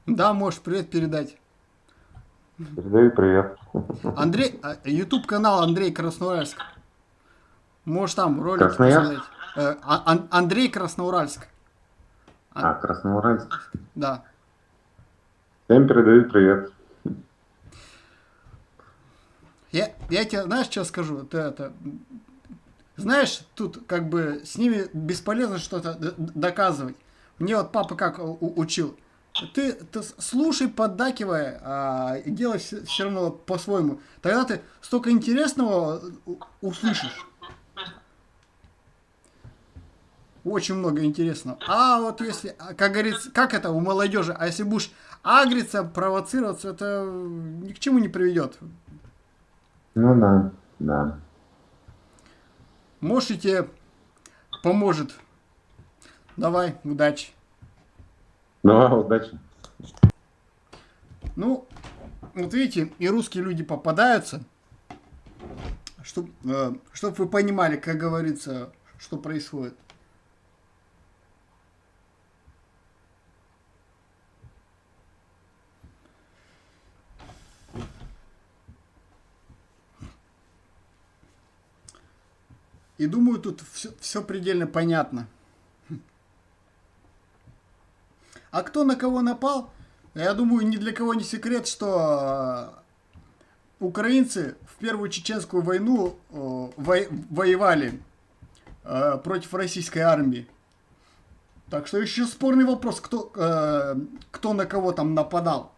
Да, можешь привет передать. Передаю привет. YouTube канал Андрей Красноуральск. Можешь там ролики Красноярск? посмотреть. Андрей Красноуральск. Красноуральск. Да. Всем передаю привет. Я тебе, знаешь, что скажу? Знаешь, тут как бы с ними бесполезно что-то доказывать. Мне вот папа как учил. Ты слушай, поддакивай, и делай все равно по-своему. Тогда ты столько интересного услышишь. Очень много интересного. А вот если, как говорится, как это у молодежи, а если будешь агриться, провоцироваться, это ни к чему не приведет. Ну да, да. Может, и тебе поможет. Давай, удачи. Давай, удачи. Ну, вот видите, и русские люди попадаются, чтоб вы понимали, как говорится, что происходит. И думаю, тут все предельно понятно. А кто на кого напал? Я думаю, ни для кого не секрет, что украинцы в Первую Чеченскую войну воевали против российской армии. Так что еще спорный вопрос, кто на кого там нападал.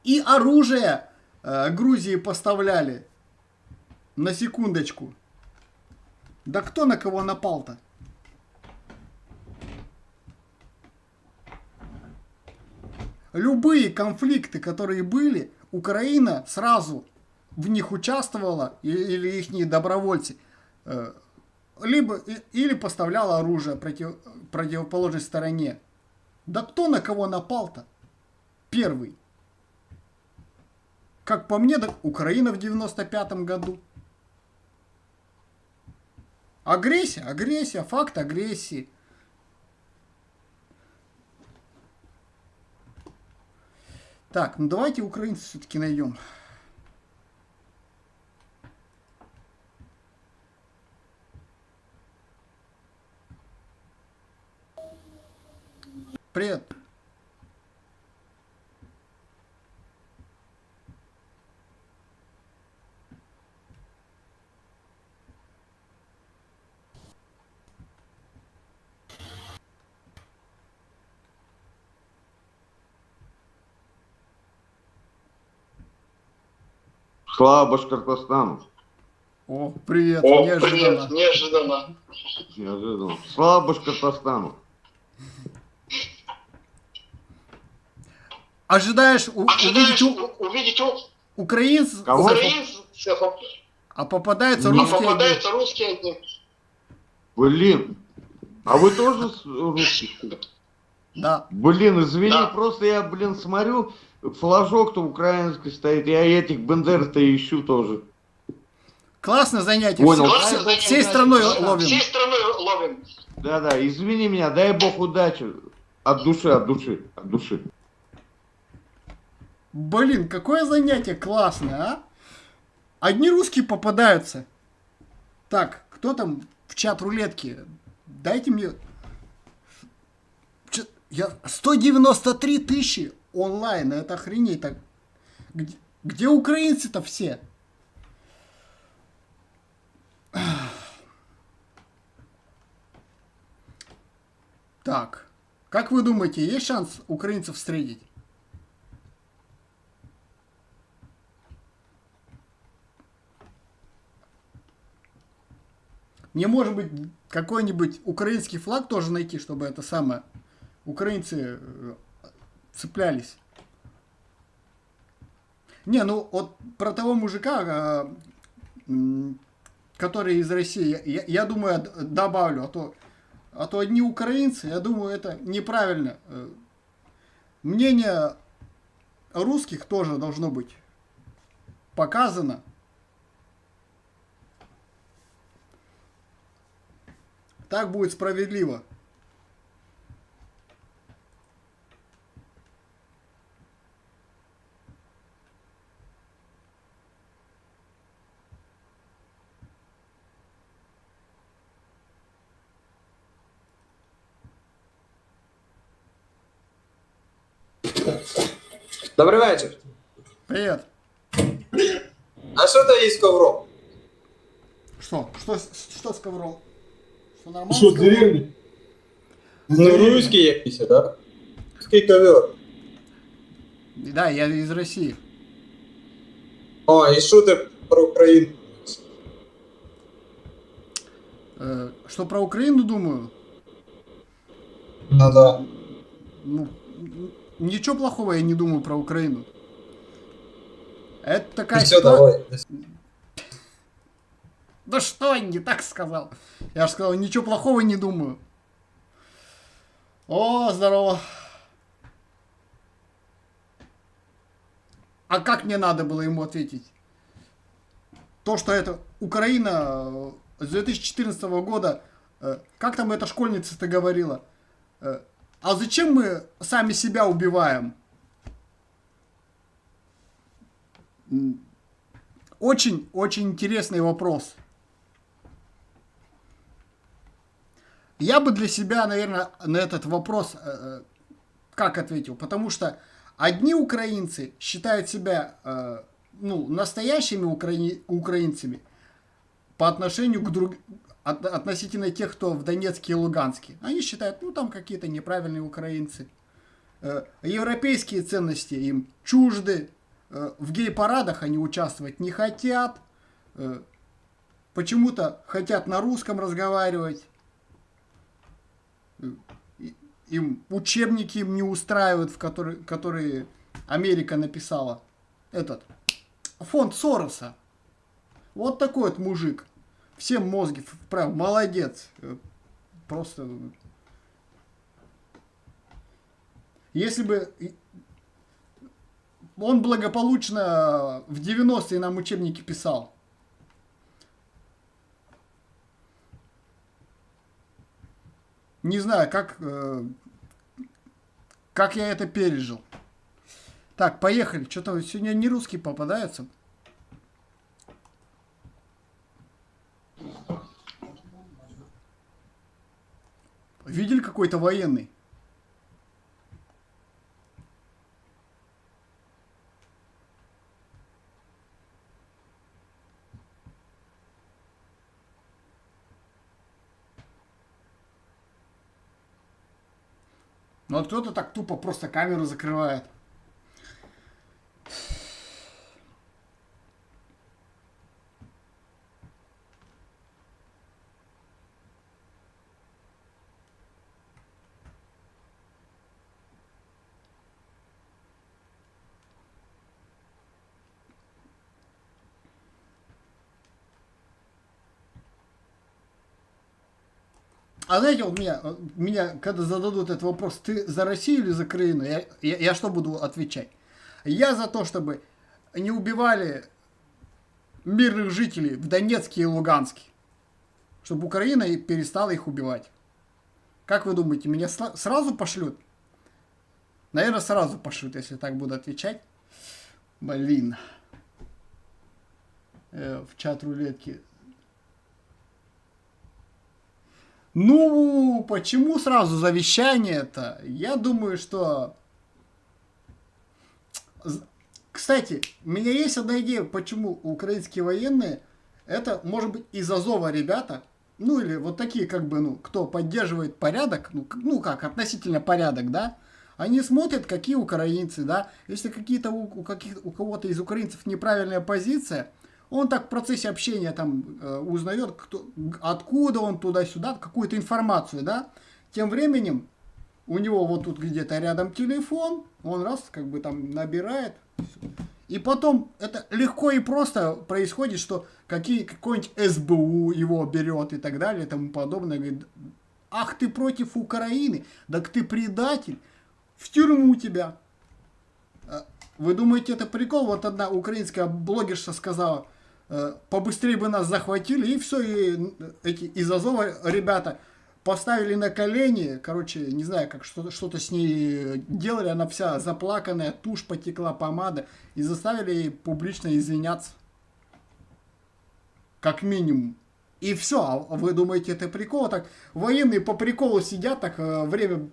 И оружие Грузии поставляли. На секундочку. Да кто на кого напал-то? Любые конфликты, которые были, Украина сразу в них участвовала, или их добровольцы, или поставляла оружие противоположной стороне. Да кто на кого напал-то? Первый. Как по мне, так Украина в 95-м году. Агрессия, факт агрессии. Так, ну давайте украинцев все-таки найдем. Привет. Слава Башкортостану. О, привет, О, неожиданно. привет, неожиданно. Неожиданно. Слава Башкортостану. Ожидаешь Ожидаешь увидеть увидеть украинцев, Кого? украинцев, а попадаются а русские. попадаются русские одни. Блин. А вы тоже русских? Да. Блин, извини, Да. просто я, смотрю, флажок-то украинский стоит, я этих бендер-то ищу тоже. Классное занятие. Понял. Классное Всей занятие. страной Да, ловим. Всей страной ловим. Да-да, извини меня, дай бог удачи. От души, от души, от души. Блин, какое занятие классное, а? Одни русские попадаются. Так, кто там в чат рулетки? Дайте мне... Я... 193 тысячи онлайн, это охренеть. Так... Где украинцы-то все? Так, как вы думаете, есть шанс украинцев встретить? Мне, может быть, какой-нибудь украинский флаг тоже найти, чтобы это самое... Украинцы цеплялись. Не, ну вот про того мужика, который из России, я думаю, добавлю, а то одни украинцы, я думаю, это неправильно. Мнение русских тоже должно быть показано. Так будет справедливо. Добрий вечір. Привет. А що то є з ковром? Что с ковром? Что нормально? Що, с ковром? деревні? Ну, руський якийсь, да? Руський ковер. Да, я из России. О, і що ти про Україну? Что про Украину думаю? Ну да. Ну, ничего плохого я не думаю про Украину. Это такая Ну все, ситуация... давай. Да что я не так сказал? Я же сказал, ничего плохого не думаю. О, здорово. А как мне надо было ему ответить? То, что это Украина с 2014 года, как там эта школьница-то говорила? А зачем мы сами себя убиваем? Очень интересный вопрос. Я бы для себя, наверное, на этот вопрос как ответил? Потому что одни украинцы считают себя настоящими украинцами по отношению к относительно тех, кто в Донецке и Луганске. Они считают, там какие-то неправильные украинцы. Европейские ценности им чужды. В гей-парадах они участвовать не хотят. Почему-то хотят на русском разговаривать. Им учебники им не устраивают, которые Америка написала. Фонд Сороса. Вот такой вот мужик. Всем мозги вправо. Молодец. Просто... Если бы он благополучно в 90-е нам учебники писал. Не знаю, как я это пережил. Так, поехали. Что-то сегодня не русские попадаются. Видели какой-то военный? Ну, кто-то так тупо просто камеру закрывает. А знаете, вот меня, когда зададут этот вопрос, ты за Россию или за Украину, я что буду отвечать? Я за то, чтобы не убивали мирных жителей в Донецке и Луганске. Чтобы Украина перестала их убивать. Как вы думаете, меня сразу пошлют? Наверное, сразу пошлют, если так буду отвечать. Блин. В чат рулетки. Ну, почему сразу завещание-то? Я думаю, что... Кстати, у меня есть одна идея, почему украинские военные, это, может быть, из Азова ребята, ну, или вот такие, как бы, кто поддерживает порядок, относительно порядок, да, они смотрят, какие украинцы, да, если какие-то у кого-то из украинцев неправильная позиция, он так в процессе общения там узнает, откуда он туда-сюда, какую-то информацию, да. Тем временем у него вот тут где-то рядом телефон, он раз как бы там набирает. И потом это легко и просто происходит, что какой-нибудь СБУ его берет и так далее и тому подобное. Говорит, ах, ты против Украины, так ты предатель, в тюрьму тебя. Вы думаете, это прикол? Вот одна украинская блогерша сказала, побыстрее бы нас захватили, и все, и эти из Азова ребята поставили на колени, короче, не знаю, как что-то с ней делали, она вся заплаканная, тушь потекла, помада, и заставили ей публично извиняться. Как минимум. И все, а вы думаете, это прикол? Так военные по приколу сидят, так время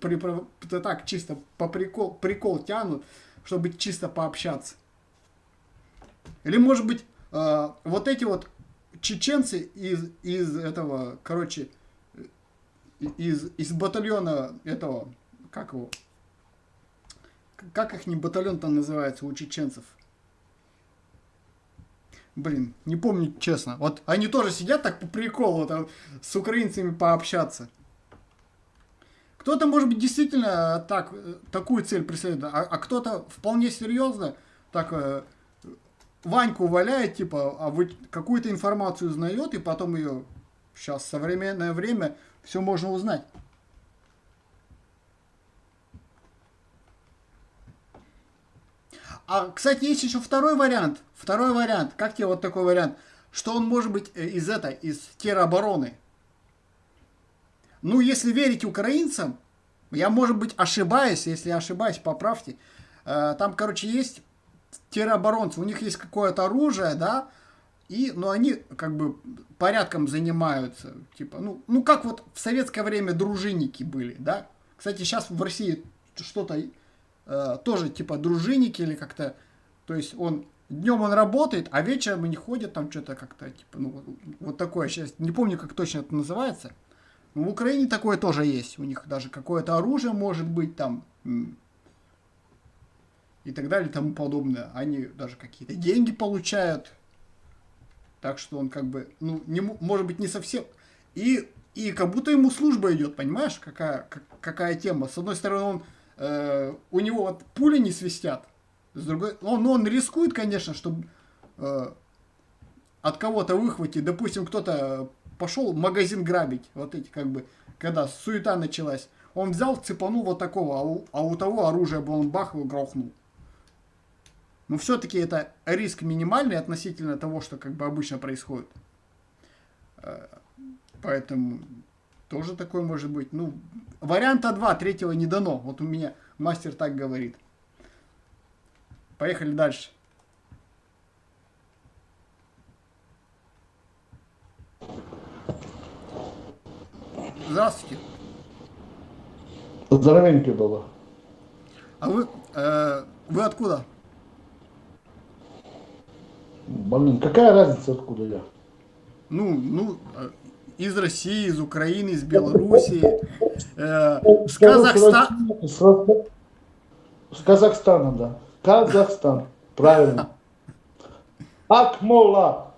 так чисто по прикол тянут, чтобы чисто пообщаться. Или может быть вот эти вот чеченцы из этого, короче, из батальона этого, как их не батальон-то называется у чеченцев? Блин, не помню честно. Вот они тоже сидят так по приколу там, с украинцами пообщаться. Кто-то, может быть, действительно такую цель преследует, а кто-то вполне серьезно так Ваньку валяет, типа, а вы какую-то информацию узнает, и потом ее сейчас в современное время все можно узнать. А, кстати, есть еще второй вариант. Как тебе вот такой вариант? Что он может быть из теробороны. Ну, если верить украинцам, я, может быть, ошибаюсь. Если я ошибаюсь, поправьте. Там, короче, есть тероборонцы, у них есть какое-то оружие, да, но они как бы порядком занимаются, типа, как вот в советское время дружинники были, да. Кстати, сейчас в России что-то тоже типа дружинники или как-то, то есть днем он работает, а вечером они ходят там что-то как-то, типа, вот такое, сейчас не помню, как точно это называется. Но в Украине такое тоже есть, у них даже какое-то оружие может быть там, и так далее и тому подобное. Они даже какие-то деньги получают. Так что он как бы, может быть, не совсем... И как будто ему служба идет, понимаешь, какая тема. С одной стороны, у него вот пули не свистят. С другой... Он рискует, конечно, чтобы от кого-то выхватить. Допустим, кто-то пошел магазин грабить. Вот эти как бы, когда суета началась. Он взял, цепанул вот такого, а у того оружие было, он бах, его грохнул. Но все-таки это риск минимальный относительно того, что как бы обычно происходит. Поэтому тоже такое может быть. Варианта 2, третьего не дано. Вот у меня мастер так говорит. Поехали дальше. Здравствуйте. Здоровенький было. А вы откуда? Блин, какая разница, откуда я? Из России, из Украины, из Белоруссии, с Казахстана. С Казахстана, да. Казахстан, правильно. Акмола.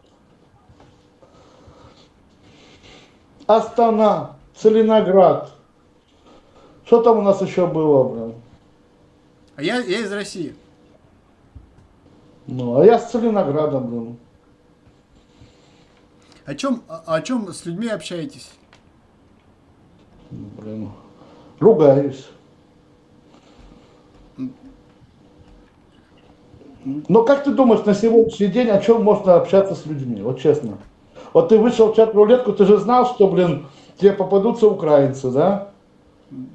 Астана, Целиноград. Что там у нас еще было, блин? А я из России. А я с Целинограда, блин. О чем с людьми общаетесь? Блин. Ругаюсь. Но как ты думаешь, на сегодняшний день о чем можно общаться с людьми? Вот честно. Вот ты вышел в чат-рулетку, ты же знал, что, блин, тебе попадутся украинцы, да?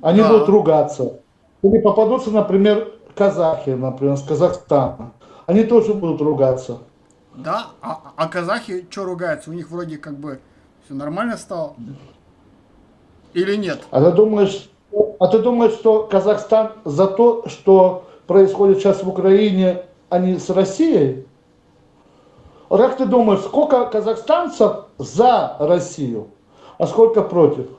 Они будут ругаться. Или попадутся, например, казахи, например, с Казахстана. Они тоже будут ругаться. Да? А казахи что ругаются? У них вроде как бы все нормально стало? Или нет? А ты думаешь, что Казахстан за то, что происходит сейчас в Украине, а не с Россией? А как ты думаешь, сколько казахстанцев за Россию, а сколько против?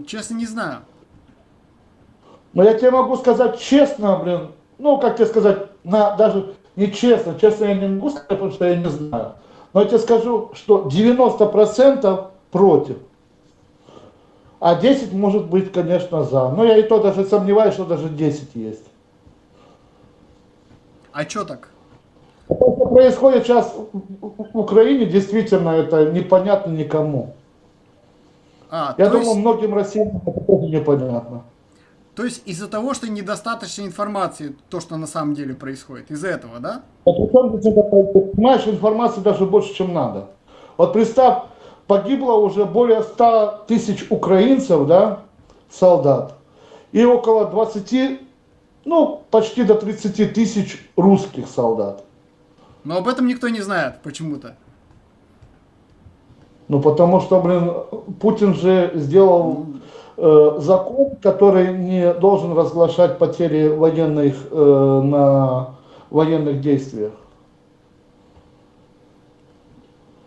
Честно, не знаю. Но я тебе могу сказать честно, блин, как тебе сказать, даже не честно я не могу сказать, потому что я не знаю. Но я тебе скажу, что 90% против. А 10 может быть, конечно, за. Но я и то даже сомневаюсь, что даже 10 есть. А что так? То, что происходит сейчас в Украине, действительно, это непонятно никому. Я думаю, многим россиянам это тоже непонятно. То есть из-за того, что недостаточно информации, то, что на самом деле происходит, из-за этого, да? Понимаешь, информации даже больше, чем надо. Вот представь, погибло уже более 100 тысяч украинцев, да, солдат, и около 20, почти до 30 тысяч русских солдат. Но об этом никто не знает почему-то. Потому что, блин, Путин же сделал закон, который не должен разглашать потери военных на военных действиях.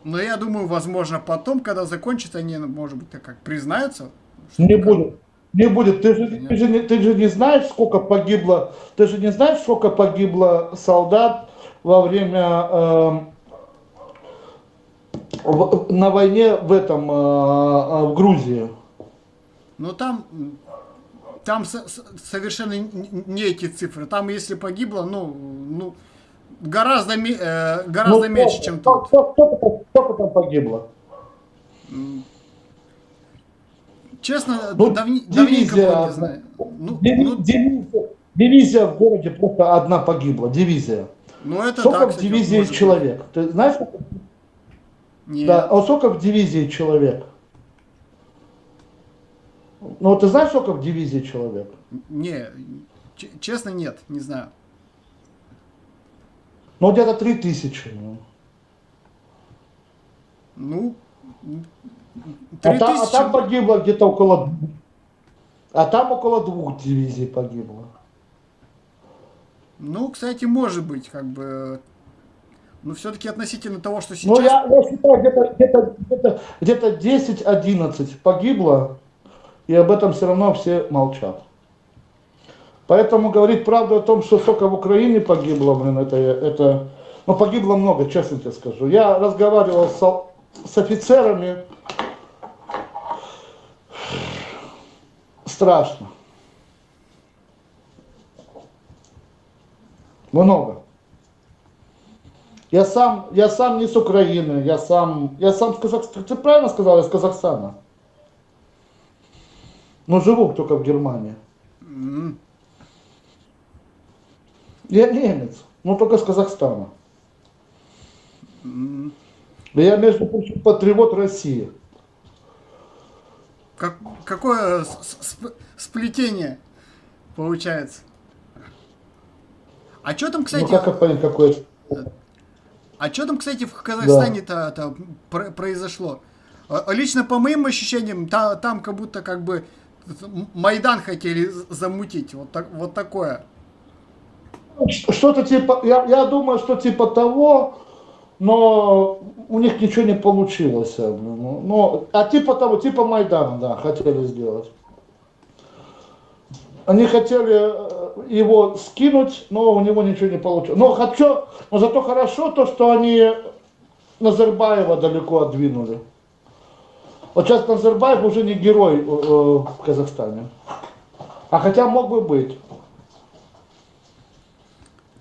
Но я думаю, возможно, потом, когда закончится, они, может быть, так как признаются. Не будет. Не будет. Ты же не знаешь, сколько погибло. Ты же не знаешь, сколько погибло солдат во время на войне в Грузии. Но там совершенно не эти цифры. Там, если погибло, гораздо меньше, чем тут. Сколько там погибло? Честно, давненько было, не знаю. Дивизия в городе просто одна погибла. Дивизия. Это сколько так, в дивизии человек? Ты знаешь? Нет. Да, а сколько в дивизии человек? Ты знаешь, сколько в дивизии человек? Не, честно, нет, не знаю. Ну, где-то 3000. Ну. Ну, А 3000. там погибло где-то около... А там около 2 дивизий погибло. Ну, кстати, может быть, как бы... Но все-таки относительно того, что Ну, сейчас... я считаю, где-то 10-11 погибло, и об этом все равно все молчат. Поэтому говорить правду о том, что столько в Украине погибло, блин, это... Ну, погибло много, честно тебе скажу. Я разговаривал с офицерами. Страшно. Много. Я сам не с Украины, я сам с Казахстана. Ты правильно сказал, я с Казахстана. Но живу только в Германии. М. Я немец, но только с Казахстана. М. Я, между прочим, патриот России. Какое сплетение получается? А что там, Ну, кстати... как понять, какое... А что там, кстати, в Казахстане-то произошло? Лично по моим ощущениям, там как будто как бы Майдан хотели замутить. Вот такое. Что-то типа, я думаю, что типа того, но у них ничего не получилось. Ну, а типа того, типа Майдана, да, хотели сделать. Они хотели его скинуть, но у него ничего не получилось. Но зато хорошо то, что они Назарбаева далеко отдвинули. Вот сейчас Назарбаев уже не герой в Казахстане. А хотя мог бы быть.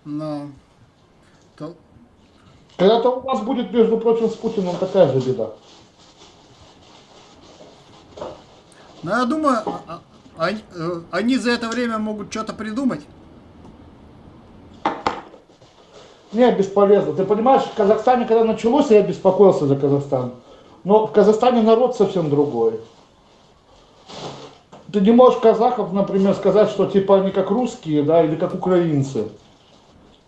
Но... Когда-то у нас будет, между прочим, с Путиным такая же беда. Но я думаю, они за это время могут что-то придумать. Не, бесполезно. Ты понимаешь, в Казахстане, когда началось, я беспокоился за Казахстан. Но в Казахстане народ совсем другой. Ты не можешь казахов, например, сказать, что типа они как русские, да, или как украинцы.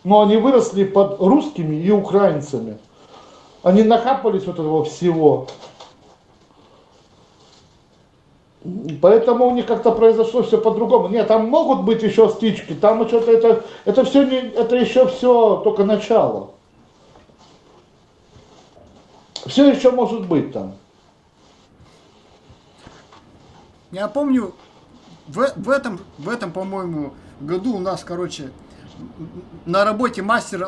Но они выросли под русскими и украинцами. Они нахапались вот этого всего. Поэтому у них как-то произошло все по-другому. Нет, там могут быть еще стычки, там что-то это все не, это еще все только начало. Все еще может быть там. Я помню, в этом, по-моему, году у нас, короче, на работе мастер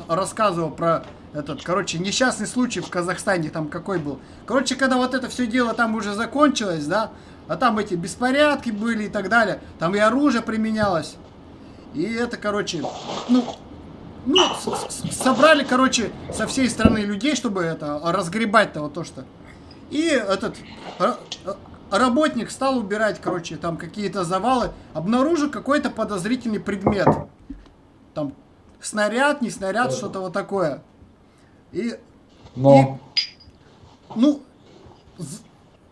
рассказывал про этот, короче, несчастный случай в Казахстане, там какой был. Короче, когда вот это все дело там уже закончилось, да, а там эти беспорядки были и так далее, там и оружие применялось. И это, короче, собрали, короче, со всей страны людей, чтобы это разгребать-то вот то, что. И этот работник стал убирать, короче, там какие-то завалы, обнаружил какой-то подозрительный предмет. Там снаряд, не снаряд, что-то вот такое.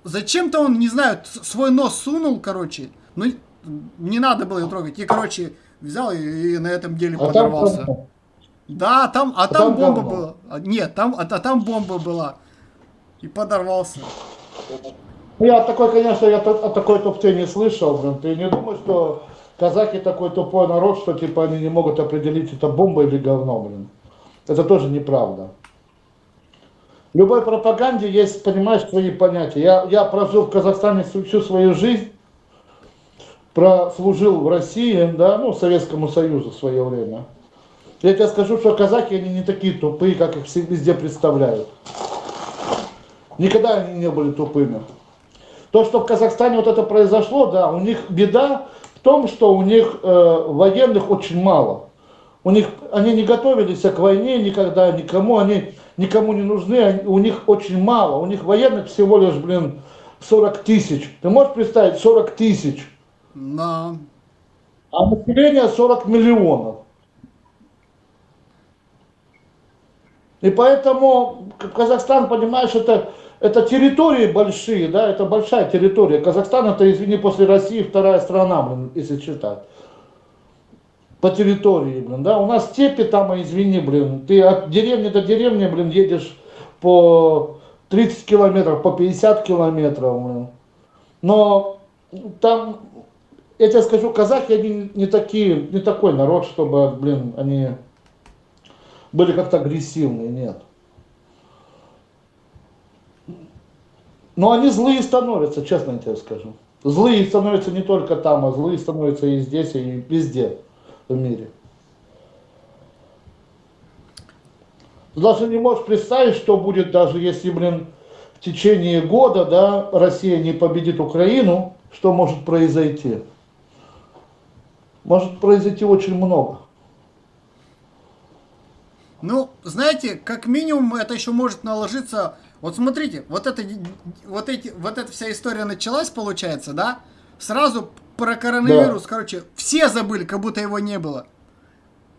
Зачем-то он, не знаю, свой нос сунул, короче, ну, не надо было его трогать. И, короче, взял и на этом деле подорвался. Да, там бомба была. Нет, там бомба была. И подорвался. Я такой, конечно, я о такой тупце не слышал, блин. Ты не думаешь, что казахи такой тупой народ, что типа они не могут определить, это бомба или говно, блин. Это тоже неправда. В любой пропаганде есть, понимаешь, свои понятия. Я прожил в Казахстане всю свою жизнь, прослужил в России, да, ну, Советскому Союзу в свое время. Я тебе скажу, что казахи, они не такие тупые, как их все везде представляют. Никогда они не были тупыми. То, что в Казахстане вот это произошло, да, у них беда в том, что у них военных очень мало. Они не готовились к войне никогда, никому не нужны, у них очень мало. У них военных всего лишь, 40 тысяч. Ты можешь представить, 40 тысяч? Да. А население 40 миллионов. И поэтому Казахстан, понимаешь, это территории большие, да, это большая территория. Казахстан это, извини, после России вторая страна, если считать. по территории, блин, да, у нас степи там, извини, блин, ты от деревни до деревни, блин, едешь по 30 километров, по 50 километров, блин. Но там, я тебе скажу, казахи, они не такие, не такой народ, чтобы, блин, они были как-то агрессивные, нет. Но они злые становятся, честно я тебе скажу. Злые становятся не только там, а злые становятся и здесь, и везде в мире. Ты даже не можешь представить, что будет, даже если, блин, в течение года, да, Россия не победит Украину, что может произойти? Может произойти очень много. Ну, знаете, как минимум это еще может наложиться. Вот смотрите, вот эта вся история началась, получается, да? Сразу про коронавирус, короче, все забыли, как будто его не было.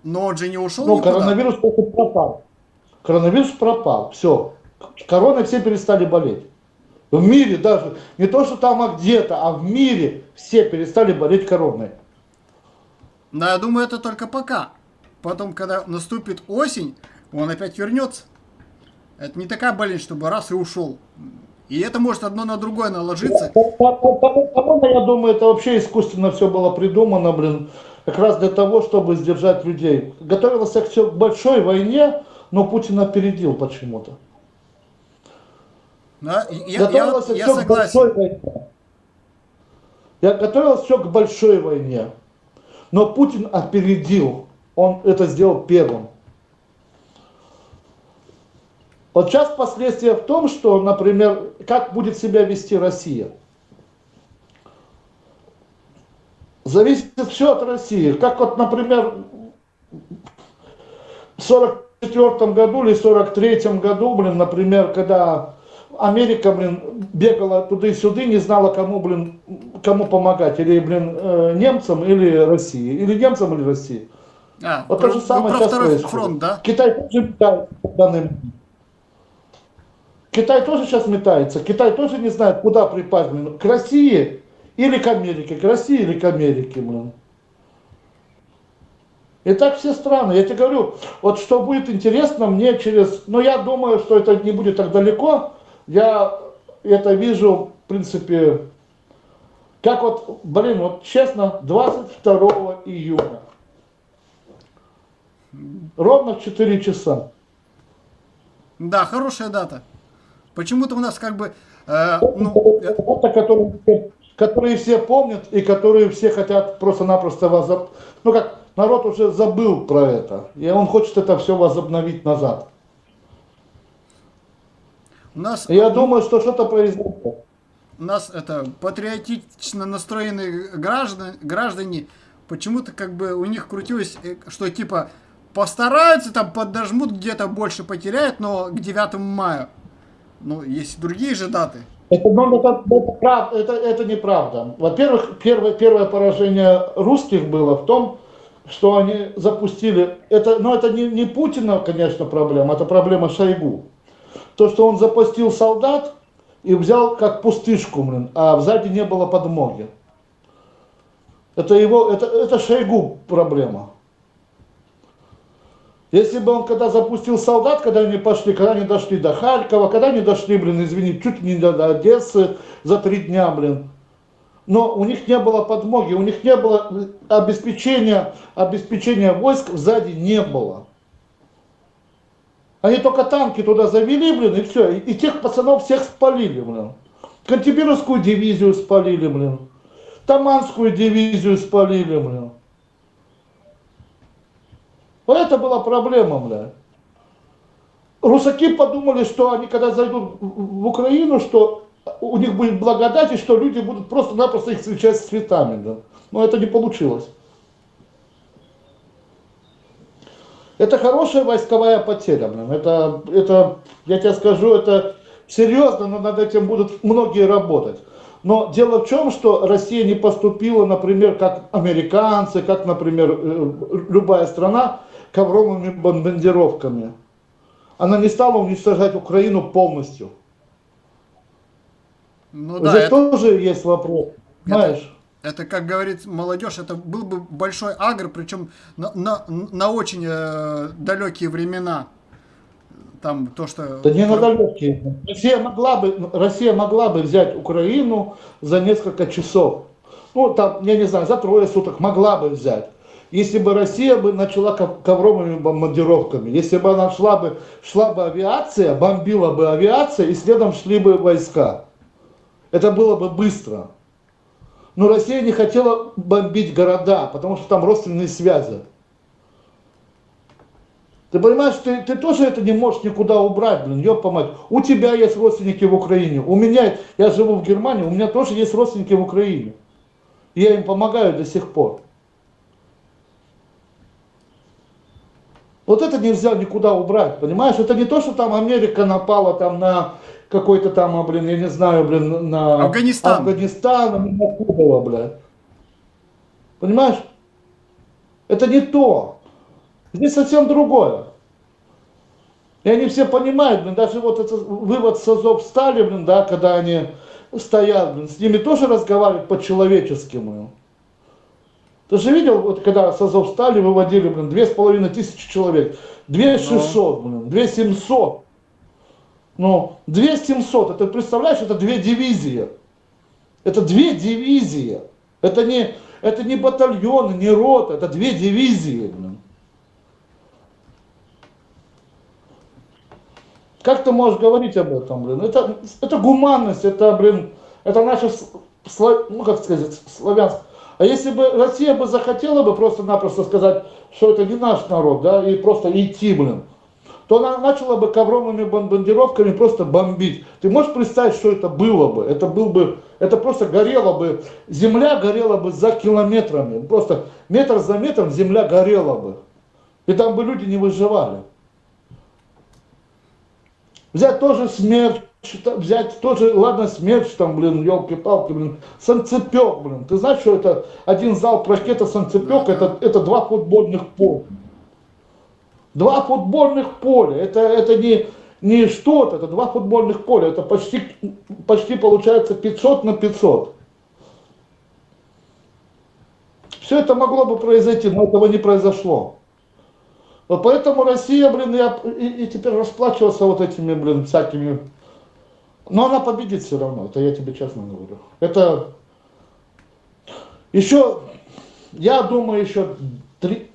Но он же не ушел Ну, никуда. коронавирус просто пропал. Коронавирус пропал, все. Короной все перестали болеть. В мире даже, не то, что там, а где-то, а в мире все перестали болеть короной. Но я думаю, это только пока. Потом, когда наступит осень, он опять вернется. Это не такая болезнь, чтобы раз и ушел. И это может одно на другое наложиться. По-моему, я думаю, это вообще искусственно все было придумано, блин, как раз для того, чтобы сдержать людей. Готовилось все к большой войне, но Путин опередил почему-то. Да, Готовилось я все к большой согласен. войне. Готовилось все к большой войне. Но Путин опередил. Он это сделал первым. Вот сейчас последствия в том, что, например, как будет себя вести Россия. Зависит все от России. Как вот, например, в 1944 году или 1943 году, блин, например, когда Америка, блин, бегала туда и сюда, не знала, кому помогать. Или, блин, немцам, или России. Или немцам, или России. Вот то же самое про сейчас второй происходит. фронт, да? Китай тоже метается. Китай тоже сейчас метается. Китай тоже не знает, куда припасть, блин. К России или к Америке. К России или к Америке, блин. И так все страны. Я тебе говорю, вот что будет интересно мне через... Ну, я думаю, что это не будет так далеко. Я это вижу, в принципе, как вот, блин, вот честно, 22 июня. Ровно в 4 часа. Да, хорошая дата. Почему-то у нас как бы... Дата, которые все помнят и которые все хотят просто-напросто Ну как, народ уже забыл про это. И он хочет это все возобновить назад. Я думаю, что что-то произойдет. У нас это патриотично настроенные граждане почему-то как бы у них крутилось, что типа постараются, там подожмут, где-то больше потеряют, но к 9 мая. Ну, есть другие же даты. Это неправда. Во-первых, первое поражение русских было в том, что они запустили... Это не Путина, конечно, проблема, это проблема Шойгу. То, что он запустил солдат и взял как пустышку, блин, а сзади не было подмоги. Это Шойгу проблема. Если бы он когда запустил солдат, когда они дошли до Харькова, когда они дошли, блин, извини, чуть не до Одессы за 3 дня, блин. Но у них не было подмоги, у них не было обеспечения войск сзади не было. Они только танки туда завели, блин, и все. И тех пацанов всех спалили, блин. Кантемировскую дивизию спалили, блин. Таманскую дивизию спалили, блин. Вот это была проблема, бля. Русаки подумали, что они когда зайдут в Украину, что у них будет благодать, и что люди будут просто-напросто их встречать с цветами, бля. Но это не получилось. Это хорошая войсковая потеря, блин. Это, я тебе скажу, это серьезно, но над этим будут многие работать. Но дело в чем, что Россия не поступила, например, как американцы, как, например, любая страна, ковровыми бомбардировками. Она не стала уничтожать Украину полностью. Ну, да, Здесь тоже есть вопрос, знаешь. Это, как говорит молодежь, это был бы большой агр, причем на очень далекие времена. Там то, что... Да не на далекие. Россия могла бы взять Украину за несколько часов. Ну, там, я не знаю, за 3 суток могла бы взять. Если бы Россия бы начала ковровыми бомбардировками, если бы она шла бы авиация, бомбила бы авиация, и следом шли бы войска. Это было бы быстро. Но Россия не хотела бомбить города, потому что там родственные связи. Ты понимаешь, ты тоже это не можешь никуда убрать, блин, ёпта мать. У тебя есть родственники в Украине, у меня, я живу в Германии, у меня тоже есть родственники в Украине. И я им помогаю до сих пор. Вот это нельзя никуда убрать, понимаешь? Это не то, что там Америка напала там на какой-то там, блин, я не знаю, блин, на Афганистан, на Кубу, блядь. Понимаешь? Это не то. Здесь совсем другое. И они все понимают, блин, даже вот этот вывод с Азовстали, блин, да, когда они стоят, блин, с ними тоже разговаривают по-человечески, блин. Ты же видел, вот когда с Азовстали выводили, блин, 2500 человек, 2600, блин, 2700. Ну, 2700, это, представляешь, это 2 дивизии. Это 2 дивизии. Это не батальоны, не рота, это 2 дивизии, блин. Как ты можешь говорить об этом, блин? Это гуманность, это, блин, это наша, ну, как сказать, славянская. А если бы Россия бы захотела бы просто-напросто сказать, что это не наш народ, да, и просто идти, блин, то она начала бы ковровыми бомбардировками просто бомбить. Ты можешь представить, что это было бы? Это просто горело бы, земля горела бы за километрами. Просто метр за метром земля горела бы. И там бы люди не выживали. Взять тоже смерть, взять тоже, ладно, смерть, там, блин, елки-палки, блин, санцепек, блин. Ты знаешь, что это один залп ракета санцепек, это 2 футбольных поля. 2 футбольных поля, это не что-то, это 2 футбольных поля, это почти получается 500 на 500. Все это могло бы произойти, но этого не произошло. Вот поэтому Россия, блин, и теперь расплачиваться вот этими, блин, всякими. Но она победит все равно, это я тебе честно говорю. Это еще, я думаю, еще 3,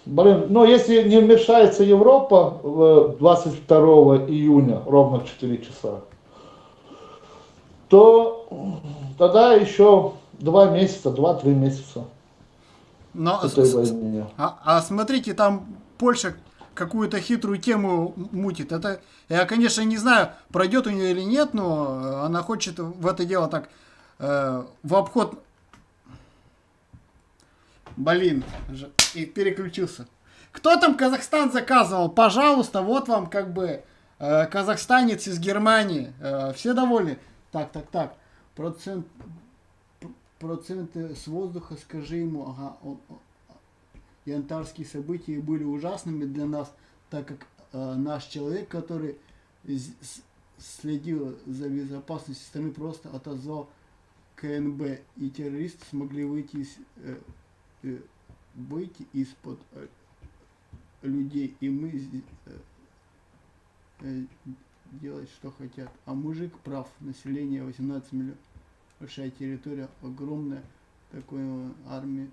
блин, но если не вмешается Европа 22 июня, ровно в 4 часа, то тогда еще 2 месяца, 2-3 месяца. Но, этой войне. А смотрите, там Польша какую-то хитрую тему мутит. Это, я, конечно, не знаю, пройдет у нее или нет, но она хочет в это дело так в обход. Блин, и переключился. Кто там Казахстан заказывал? Пожалуйста, вот вам как бы казахстанец из Германии. Все довольны? Так. Проценты с воздуха, скажи ему, ага, янтарские события были ужасными для нас, так как наш человек, который следил за безопасностью страны, просто отозвал КНБ, и террористы смогли выйти из-под людей, и мы делать, что хотят. А мужик прав, население 18 миллионов, большая территория, огромная, такой армия.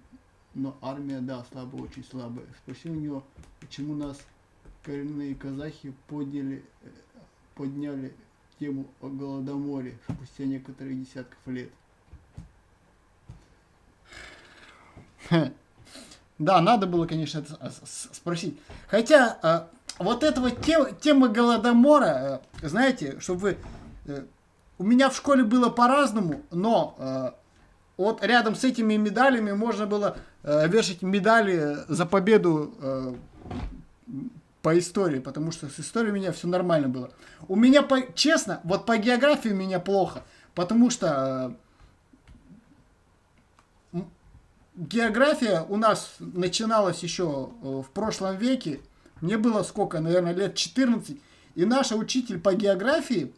Но армия, да, слабая, очень слабая. Спроси у него, почему нас коренные казахи подняли тему о Голодоморе спустя некоторых десятков лет. Да, надо было, конечно, это спросить. Хотя, вот этого темы Голодомора, знаете, чтобы вы... У меня в школе было по-разному, но... Вот рядом с этими медалями можно было вешать медали за победу по истории, потому что с историей у меня все нормально было. У меня, честно, вот по географии у меня плохо, потому что география у нас начиналась еще в прошлом веке. Мне было сколько, наверное, лет 14, и наша учитель по географии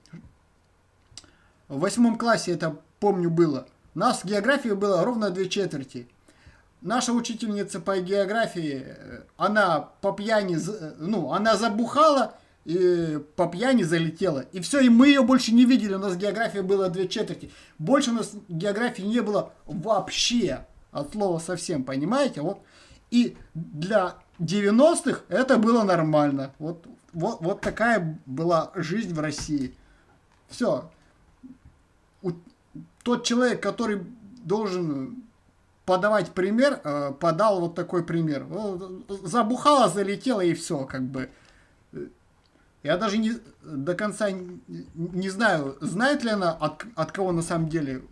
в 8 классе, это помню было, У нас географии было ровно 2/4. Наша учительница по географии, она по пьяни, она забухала и по пьяни залетела. И все, и мы ее больше не видели. У нас география была 2/4. Больше у нас географии не было вообще. От слова совсем, понимаете? Вот. И для 90-х это было нормально. Вот такая была жизнь в России. Все. Тот человек, который должен подавать пример, подал вот такой пример. Забухала, залетела и все, как бы. Я даже до конца не знаю, знает ли она, от кого на самом деле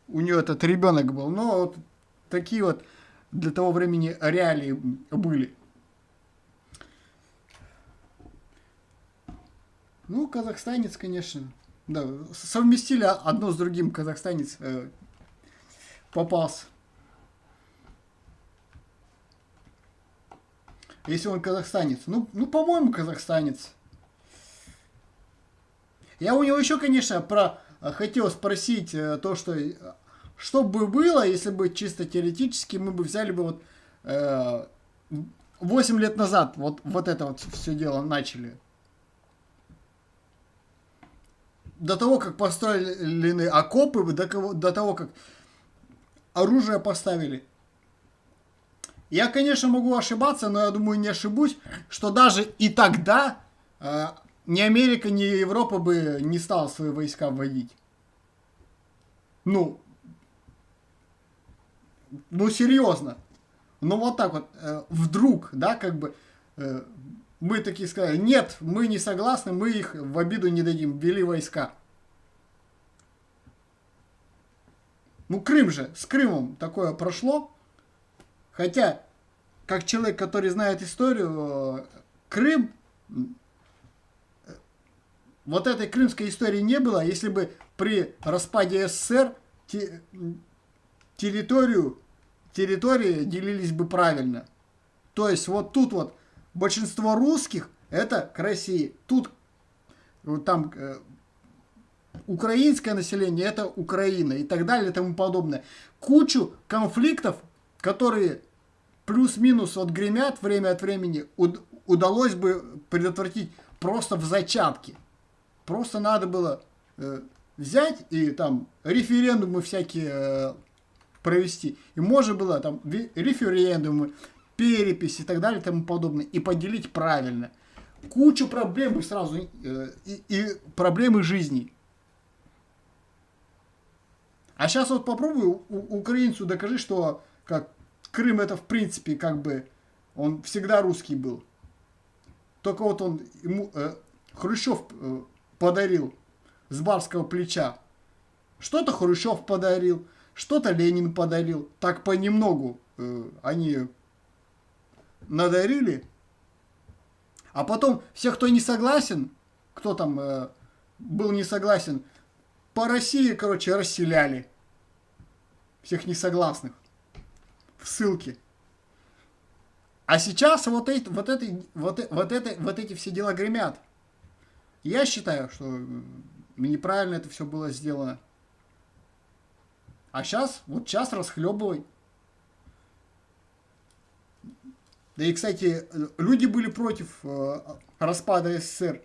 у нее этот ребенок был. Но вот такие вот для того времени реалии были. Ну, казахстанец, конечно. Да, совместили одно с другим, казахстанец попался. Если он казахстанец. Ну, по-моему, казахстанец. Я у него еще, конечно, хотел спросить то, что бы было, если бы чисто теоретически мы бы взяли бы 8 лет назад вот это вот все дело начали. До того, как построили окопы, до того, как оружие поставили. Я, конечно, могу ошибаться, но я думаю, не ошибусь, что даже и тогда ни Америка, ни Европа бы не стала свои войска вводить. Ну, серьезно. Ну, вот так вот, вдруг, да, как бы, мы такие сказали, нет, мы не согласны, мы их в обиду не дадим, ввели войска. Ну, Крым же, с Крымом такое прошло. Хотя, как человек, который знает историю, Крым, вот этой крымской истории не было, если бы при распаде СССР территории делились бы правильно. То есть, вот тут вот большинство русских это к России. Тут вот там украинское население это Украина и так далее и тому подобное. Кучу конфликтов, которые плюс-минус вот гремят время от времени, удалось бы предотвратить просто в зачатке. Просто надо было взять и там референдумы всякие провести. И можно было там референдумы, переписи и так далее и тому подобное. И поделить правильно. Кучу проблем и сразу и проблемы жизни. А сейчас вот попробуй украинцу докажи, что как Крым это в принципе как бы он всегда русский был. Только вот он ему Хрущев подарил с барского плеча. Что-то Хрущев подарил, что-то Ленин подарил. Так понемногу они надарили. А потом всех, кто не согласен, кто там был не согласен, по России, короче, расселяли. Всех несогласных. В ссылке. А сейчас вот эти все дела гремят. Я считаю, что неправильно это все было сделано. А сейчас, вот сейчас расхлебывай. Да и, кстати, люди были против распада СССР.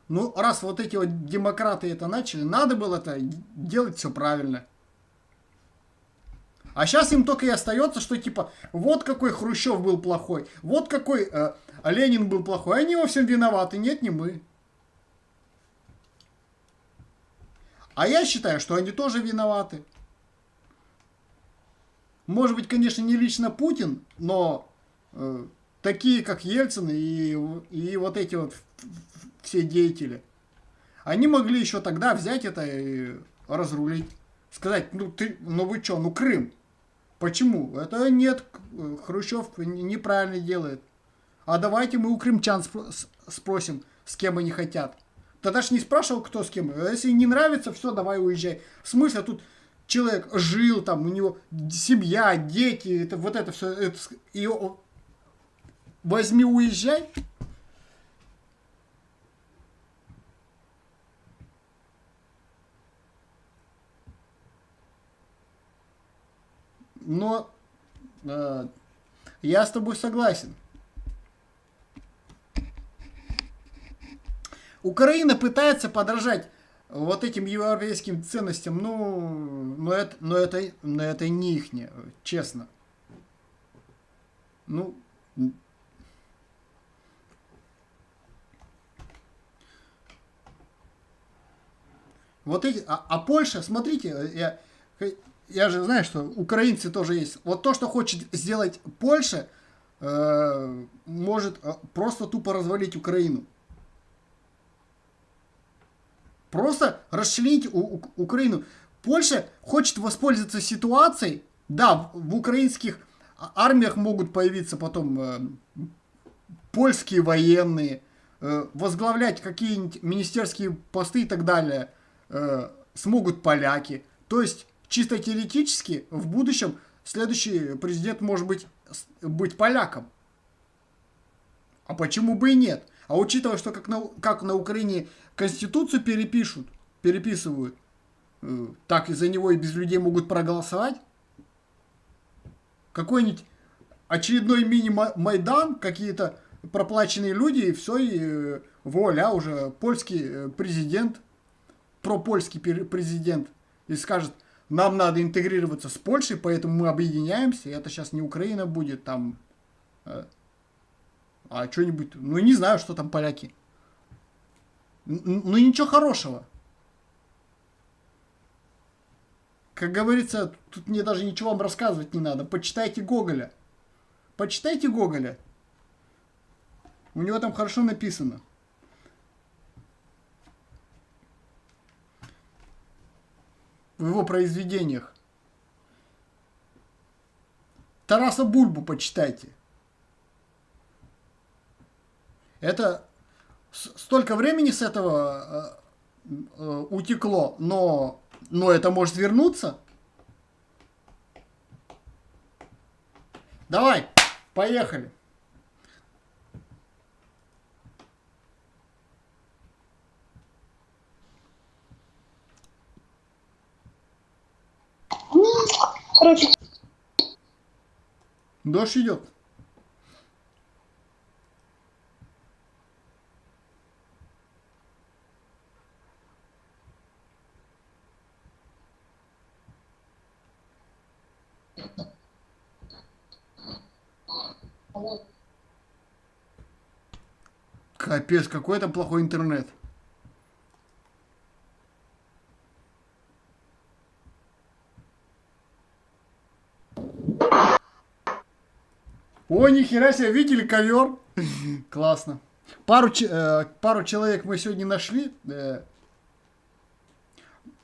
Ну, раз вот эти вот демократы это начали, надо было это делать все правильно. А сейчас им только и остается, что типа, вот какой Хрущев был плохой, вот какой Ленин был плохой, они во всем виноваты, нет, не мы. А я считаю, что они тоже виноваты. Может быть, конечно, не лично Путин, но такие, как Ельцин и вот эти вот все деятели, они могли еще тогда взять это и разрулить. Сказать, ну вы что, ну Крым. Почему? Это нет, Хрущев неправильно делает. А давайте мы у крымчан спросим, с кем они хотят. Тогда ж не спрашивал, кто с кем. Если не нравится, все, давай уезжай. В смысле, тут человек жил, там, у него семья, дети, это, вот это все. И возьми, уезжай. но я с тобой согласен. Украина пытается подражать вот этим европейским ценностям, но это не ихнее, честно. Ну, вот эти, а Польша, смотрите, я же знаю, что украинцы тоже есть. Вот то, что хочет сделать Польша, может просто тупо развалить Украину. Просто расчленить Украину. Польша хочет воспользоваться ситуацией. Да, в украинских армиях могут появиться потом польские военные, возглавлять какие-нибудь министерские посты и так далее смогут поляки. То есть, чисто теоретически, в будущем следующий президент может быть поляком. А почему бы и нет? А учитывая, что как на Украине Конституцию переписывают, так и за него и без людей могут проголосовать. Какой-нибудь очередной мини-майдан, какие-то проплаченные люди, и все, и вуаля, уже польский президент, пропольский президент, и скажет, нам надо интегрироваться с Польшей, поэтому мы объединяемся, и это сейчас не Украина будет, там, а что-нибудь, ну не знаю, что там поляки. Ну ничего хорошего. Как говорится, тут мне даже ничего вам рассказывать не надо. Почитайте Гоголя. Почитайте Гоголя. У него там хорошо написано. В его произведениях. Тараса Бульбу почитайте. Это столько времени с этого утекло, но это может вернуться. Давай, поехали. Короче, Дождь идет. Капец, какой там плохой интернет. О, нихера себе, видели ковер? Классно. Пару человек мы сегодня нашли.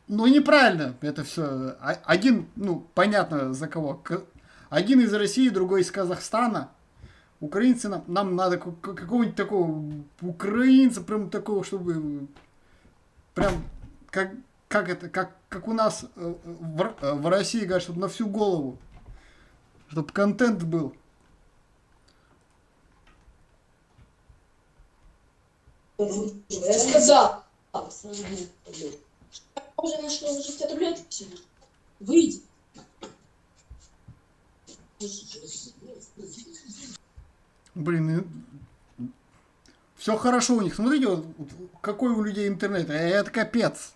Ну, неправильно это все. Один, ну, понятно за кого. Один из России, другой из Казахстана. Украинцы, нам надо какого-нибудь такого украинца, прям такого, чтобы прям как у нас в России, говорят, чтобы на всю голову. Чтобы контент был. Я сказал. Уже нашли уже 60 рублей. Выйди. Блин, все хорошо у них. Смотрите, вот, какой у людей интернет. Это капец.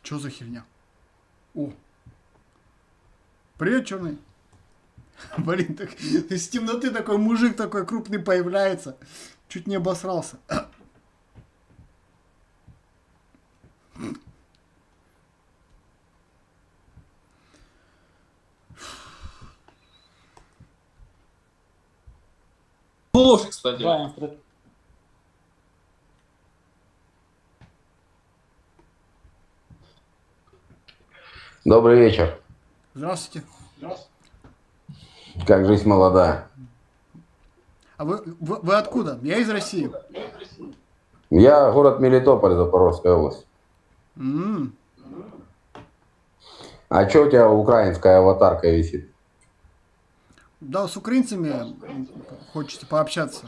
Что за херня? О. Привет, черный. Блин, так, из темноты такой мужик такой крупный появляется. Чуть не обосрался. Ложь, кстати. Добрый вечер. Здравствуйте. Как жизнь молодая? А вы откуда? Я из России. Я город Мелитополь, Запорожская область. А что у тебя украинская аватарка висит? Да, с украинцами хочется пообщаться.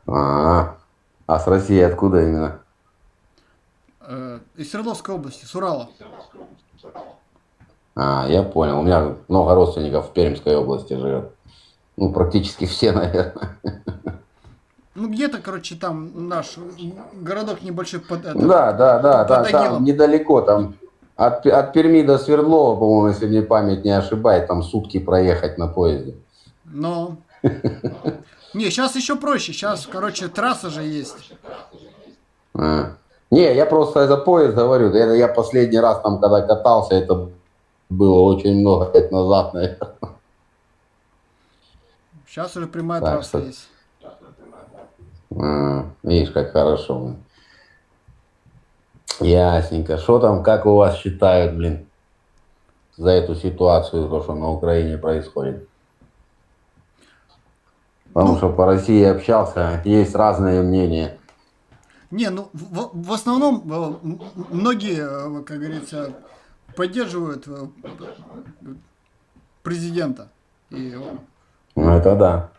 А-а-а. А с России откуда именно? Из Свердловской области, с Урала. А, я понял. У меня много родственников в Пермской области живет. Ну, практически все, наверное. Ну, где-то, короче, там наш городок небольшой под это, Да, под там Тагилом. недалеко, там от Перми до Свердлова, по-моему, если мне память не ошибает, там сутки проехать на поезде. Но... Не, сейчас еще проще. Сейчас, короче, трасса же есть. А. Не, я просто за поезд говорю. Это я последний раз там, когда катался, это было очень много лет назад, наверное. Сейчас уже прямая Так трасса что- есть. Видишь, как хорошо. Ясненько. Что там, как у вас считают, блин, за эту ситуацию, то, что на Украине происходит? Потому что по России общался, есть разные мнения. Не, ну, в основном многие, как говорится, поддерживают президента. И, Ну, это да.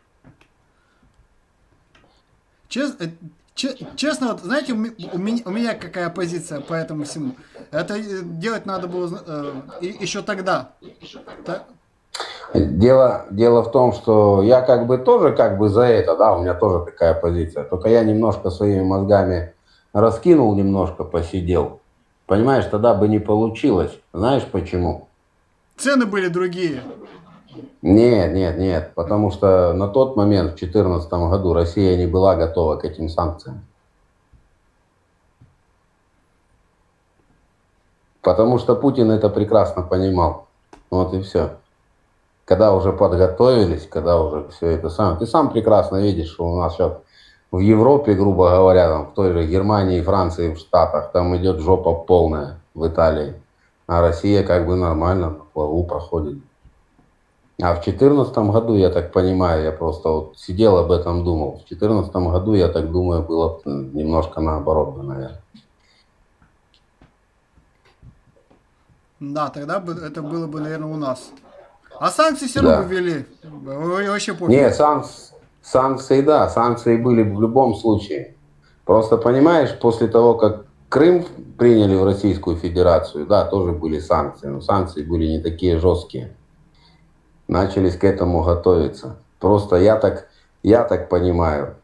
честно, вот, знаете, у меня какая позиция по этому всему? Это делать надо было еще тогда. Дело в том, что я как бы тоже как бы за это, да, у меня тоже такая позиция. Только я немножко своими мозгами раскинул, немножко посидел. Понимаешь, тогда бы не получилось. Знаешь почему? Цены были другие. Нет. Потому что на тот момент, в 2014 году, Россия не была готова к этим санкциям. Потому что Путин это прекрасно понимал. Вот и все. Когда уже подготовились, когда уже все это самое. Ты сам прекрасно видишь, что у нас сейчас в Европе, грубо говоря, там, в той же Германии, Франции, в Штатах, там идет жопа полная в Италии. А Россия как бы нормально на плаву проходит. А в 2014 году, я так понимаю, я просто вот сидел об этом думал. В 2014 году, я так думаю, было немножко наоборот, наверное. Да, тогда бы это было бы, наверное, у нас. А санкции все равно бы ввели. Вообще пофиг. Не, санкции, да, санкции были в любом случае. Просто, понимаешь, после того, как Крым приняли в Российскую Федерацию, да, тоже были санкции, но санкции были не такие жесткие. Начались к этому готовиться. Просто я так понимаю,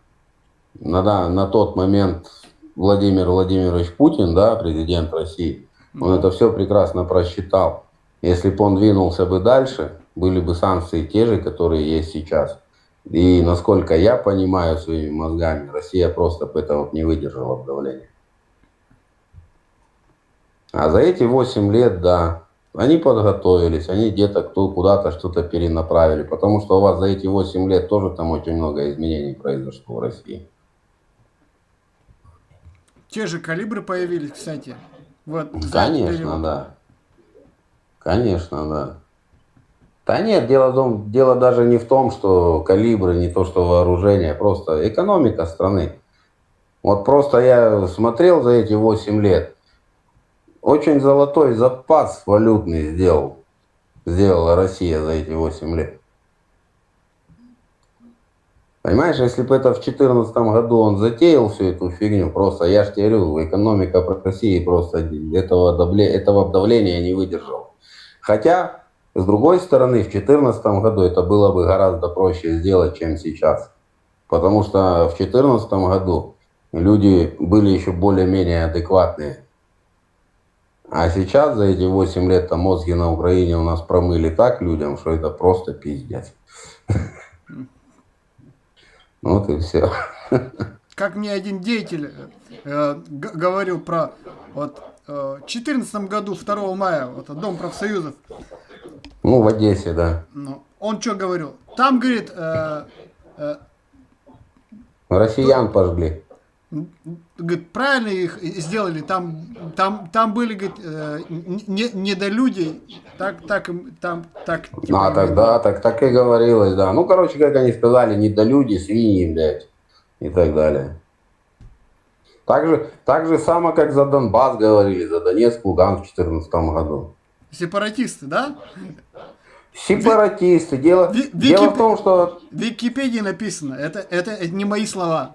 на тот момент Владимир Владимирович Путин, да, президент России, он это все прекрасно просчитал. Если бы он двинулся бы дальше, были бы санкции те же, которые есть сейчас. И насколько я понимаю своими мозгами, Россия просто бы этого не выдержала в давлении. А за эти 8 лет, да, они подготовились, они где-то куда-то что-то перенаправили. Потому что у вас за эти 8 лет тоже там очень много изменений произошло в России. Те же калибры появились, кстати. Вот, Конечно, да. Конечно, да. Да нет, дело даже не в том, что калибры, не то, что вооружение, просто экономика страны. Вот просто я смотрел за эти 8 лет, очень золотой запас валютный сделала Россия за эти 8 лет. Понимаешь, если бы это в 2014 году он затеял всю эту фигню, просто, я ж тебе говорю, экономика России просто этого давления не выдержала. Хотя, с другой стороны, в 2014 году это было бы гораздо проще сделать, чем сейчас. Потому что в 2014 году люди были еще более-менее адекватные. А сейчас за эти 8 лет мозги на Украине у нас промыли так людям, что это просто пиздец. Вот и все. Как мне один деятель говорил про вот, в 2014 году, 2 мая, вот, Дом профсоюзов. Ну, в Одессе, да. Ну, он что говорил? Там, говорит, Россиян пожгли. говорит, правильно их сделали, там были, говорит, недолюди, так. Типа, Тогда так и говорилось, да. Ну, короче, как они сказали, недолюди, свиньи, блядь, и так далее. Так же само, как за Донбасс говорили, за Донецк, Луганск в 2014 году. Сепаратисты, да? Сепаратисты. Дело в том, что... В Википедии написано, это не мои слова.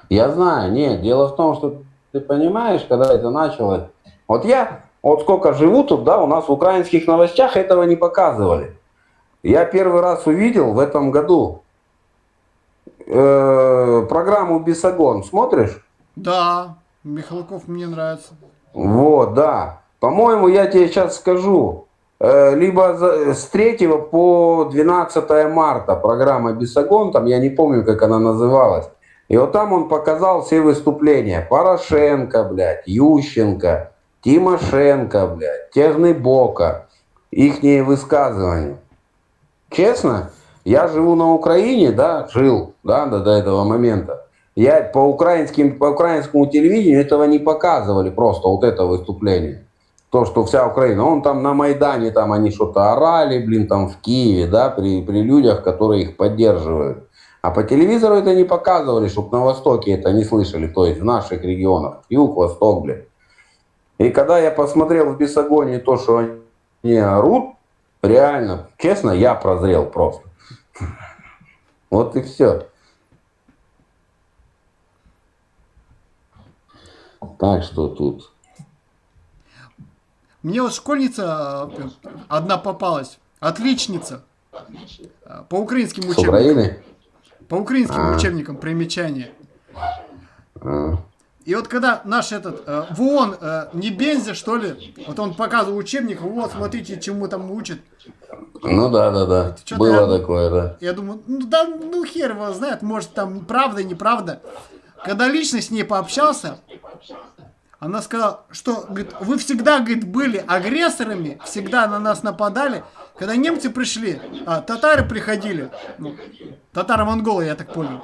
Я знаю, нет, дело в том, что ты понимаешь, когда это началось. Вот я, вот сколько живу тут, да, у нас в украинских новостях этого не показывали. Я первый раз увидел в этом году программу «Бесогон». Смотришь? Да, Михалков мне нравится. Вот, да. По-моему, я тебе сейчас скажу. Либо с 3 по 12 марта программа «Бесогон», там я не помню, как она называлась. И вот там он показал все выступления. Порошенко, блядь, Ющенко, Тимошенко, блядь, Терныбока. Ихние высказывания. Честно, я живу на Украине, да, жил, да, до этого момента. Я по украинскому телевидению этого не показывали, просто вот это выступление. То, что вся Украина, он там на Майдане, там они что-то орали, блин, там в Киеве, да, при людях, которые их поддерживают. А по телевизору это не показывали, чтобы на Востоке это не слышали, то есть в наших регионах, Юг, Восток, блин. И когда я посмотрел в Бесогоне то, что они орут, реально, честно, я прозрел просто. Вот и все. Так что тут. Мне вот школьница одна попалась, отличница, по украинским С учебникам. Украины? По украинским учебникам примечания. И вот когда наш этот, в ООН, не Бензя, что ли, вот он показывал учебник, вот, смотрите, чему там учат. Ну да. Было такое, да. Я думаю, ну да, ну хер его знает, может там правда, неправда. Когда лично с ней пообщался, она сказала, что, говорит, вы всегда, говорит, были агрессорами, всегда на нас нападали. Когда немцы пришли, татары приходили, ну, татаро-монголы, я так понял,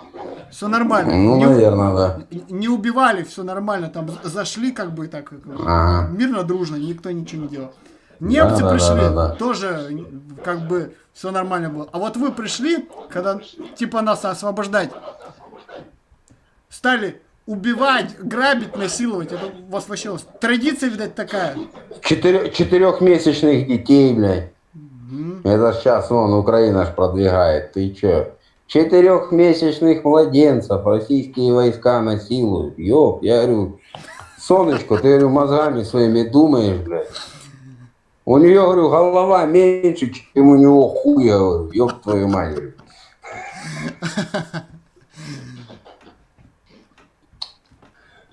все нормально. Ну, наверное, да. Не убивали, все нормально, там зашли как бы так, мирно, дружно, никто ничего не делал. Немцы пришли, тоже как бы все нормально было. А вот вы пришли, когда типа нас освобождать, стали убивать, грабить, насиловать. Это у вас вообще традиция, видать, такая. 4-месячных детей, блядь. Это сейчас вон Украина ж продвигает. Ты чё? 4-месячных младенцев российские войска насилуют. Ёп, я говорю, сонечко, ты, говорю, мозгами своими думаешь, блядь. У нее, говорю, голова меньше, чем у него хуя, говорю. Ёп твою мать, говорю.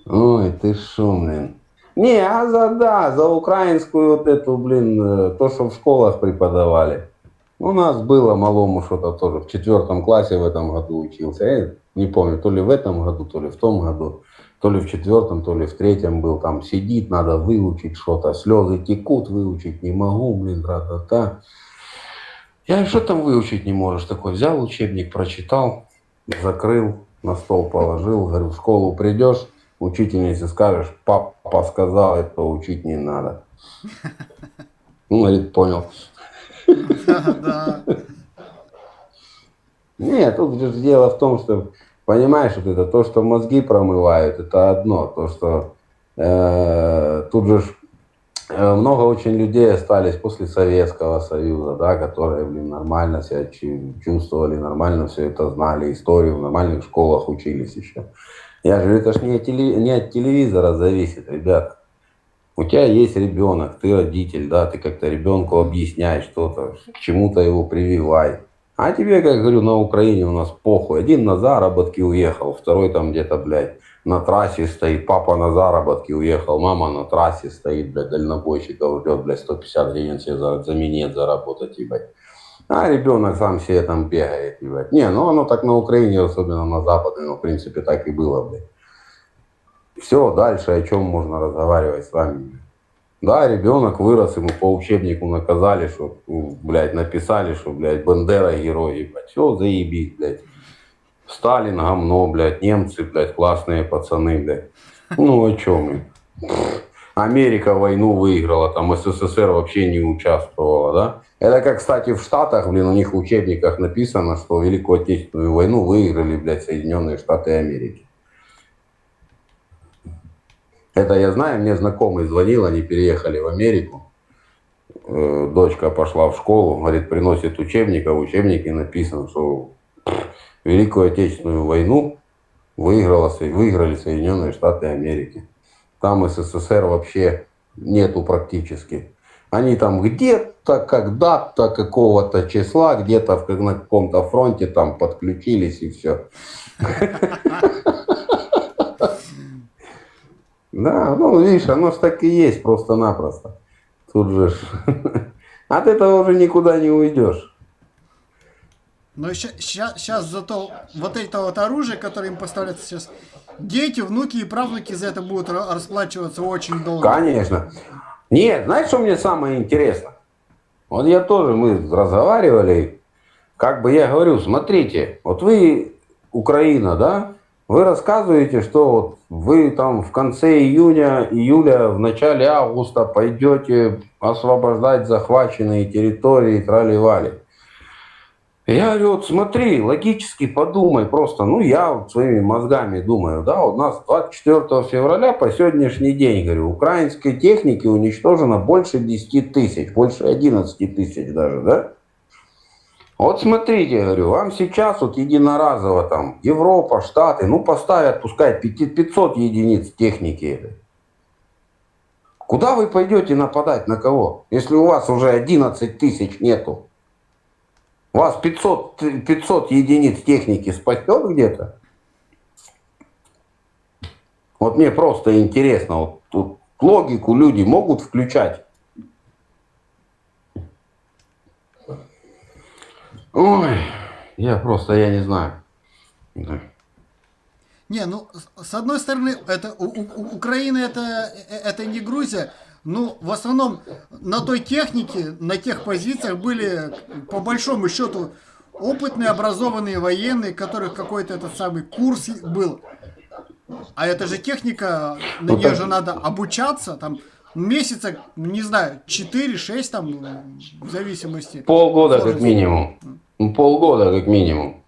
Ой, ты шо, блин. Не, за украинскую вот эту, блин, то, что в школах преподавали. У нас было малому что-то тоже. В 4 классе в этом году учился. Я не помню, то ли в этом году, то ли в том году. То ли в 4, то ли в 3 был. Там сидит, надо выучить что-то. Слезы текут, выучить не могу, блин, та-та-та. Я что там выучить не можешь такой? Взял учебник, прочитал, закрыл, на стол положил. Говорю, в школу придешь, учительнице скажешь, папа сказал, это учить не надо. Ну, говорит, понял. Да. Нет, тут же дело в том, что, понимаешь, вот это то, что мозги промывают, это одно. То, что тут же много очень людей остались после Советского Союза, да, которые, блин, нормально себя чувствовали, нормально все это знали, историю в нормальных школах учились еще. Я же, это ж не от телевизора зависит, ребята. У тебя есть ребенок, ты родитель, да, ты как-то ребенку объясняй что-то, к чему-то его прививай. А тебе, как говорю, на Украине у нас похуй. Один на заработки уехал, второй там где-то, блядь, на трассе стоит. Папа на заработки уехал, мама на трассе стоит, блядь, дальнобойщиков ждет, блядь, 150 гривен себе за минет заработать, ебать. А ребенок сам себе там бегает, ебать. Не, ну оно так на Украине, особенно на Западе, ну, в принципе, так и было, блядь. Все, дальше о чем можно разговаривать с вами? Да, ребенок вырос, ему по учебнику наказали, что, блядь, написали, что, блядь, Бандера герой, ебать. Все, заебись, блядь. Сталин говно, блядь, немцы, блядь, классные пацаны, блядь. Ну, о чем мы? Америка войну выиграла, там СССР вообще не участвовала, да? Это как, кстати, в Штатах, блин, у них в учебниках написано, что Великую Отечественную войну выиграли, блядь, Соединенные Штаты Америки. Это я знаю, мне знакомый звонил, они переехали в Америку. Дочка пошла в школу, говорит, приносит учебник, а в учебнике написано, что Великую Отечественную войну выиграли Соединенные Штаты Америки. Там СССР вообще нету практически. Они там где-то, когда-то, какого-то числа, где-то на каком-то фронте там подключились и все. Да, ну видишь, оно ж так и есть просто-напросто. Тут же от этого уже никуда не уйдешь. Но сейчас зато вот это вот оружие, которое им поставляется сейчас, дети, внуки и правнуки за это будут расплачиваться очень долго. Конечно. Нет, знаешь, что мне самое интересное? Вот мы разговаривали, как бы я говорю, смотрите, вот вы, Украина, да, вы рассказываете, что вот вы там в конце июля, в начале августа пойдете освобождать захваченные территории, трали-вали. Я говорю, вот смотри, логически подумай просто, я вот своими мозгами думаю, да, у нас 24 февраля по сегодняшний день, говорю, украинской техники уничтожено больше 10 тысяч, больше 11 тысяч даже, да? Вот смотрите, говорю, вам сейчас вот единоразово там Европа, Штаты, поставят, пускай 500 единиц техники этой. Куда вы пойдете нападать, на кого, если у вас уже 11 тысяч нету? У вас 500 единиц техники спасет где-то? Вот мне просто интересно, вот тут логику люди могут включать? Ой, я не знаю. Не, с одной стороны, это Украина это не Грузия. В основном на той технике, на тех позициях были, по большому счету, опытные, образованные военные, которых какой-то этот самый курс был. А это же техника, на нее же надо обучаться, там, месяца, не знаю, 4-6 там, в зависимости. Полгода как минимум. Полгода как минимум.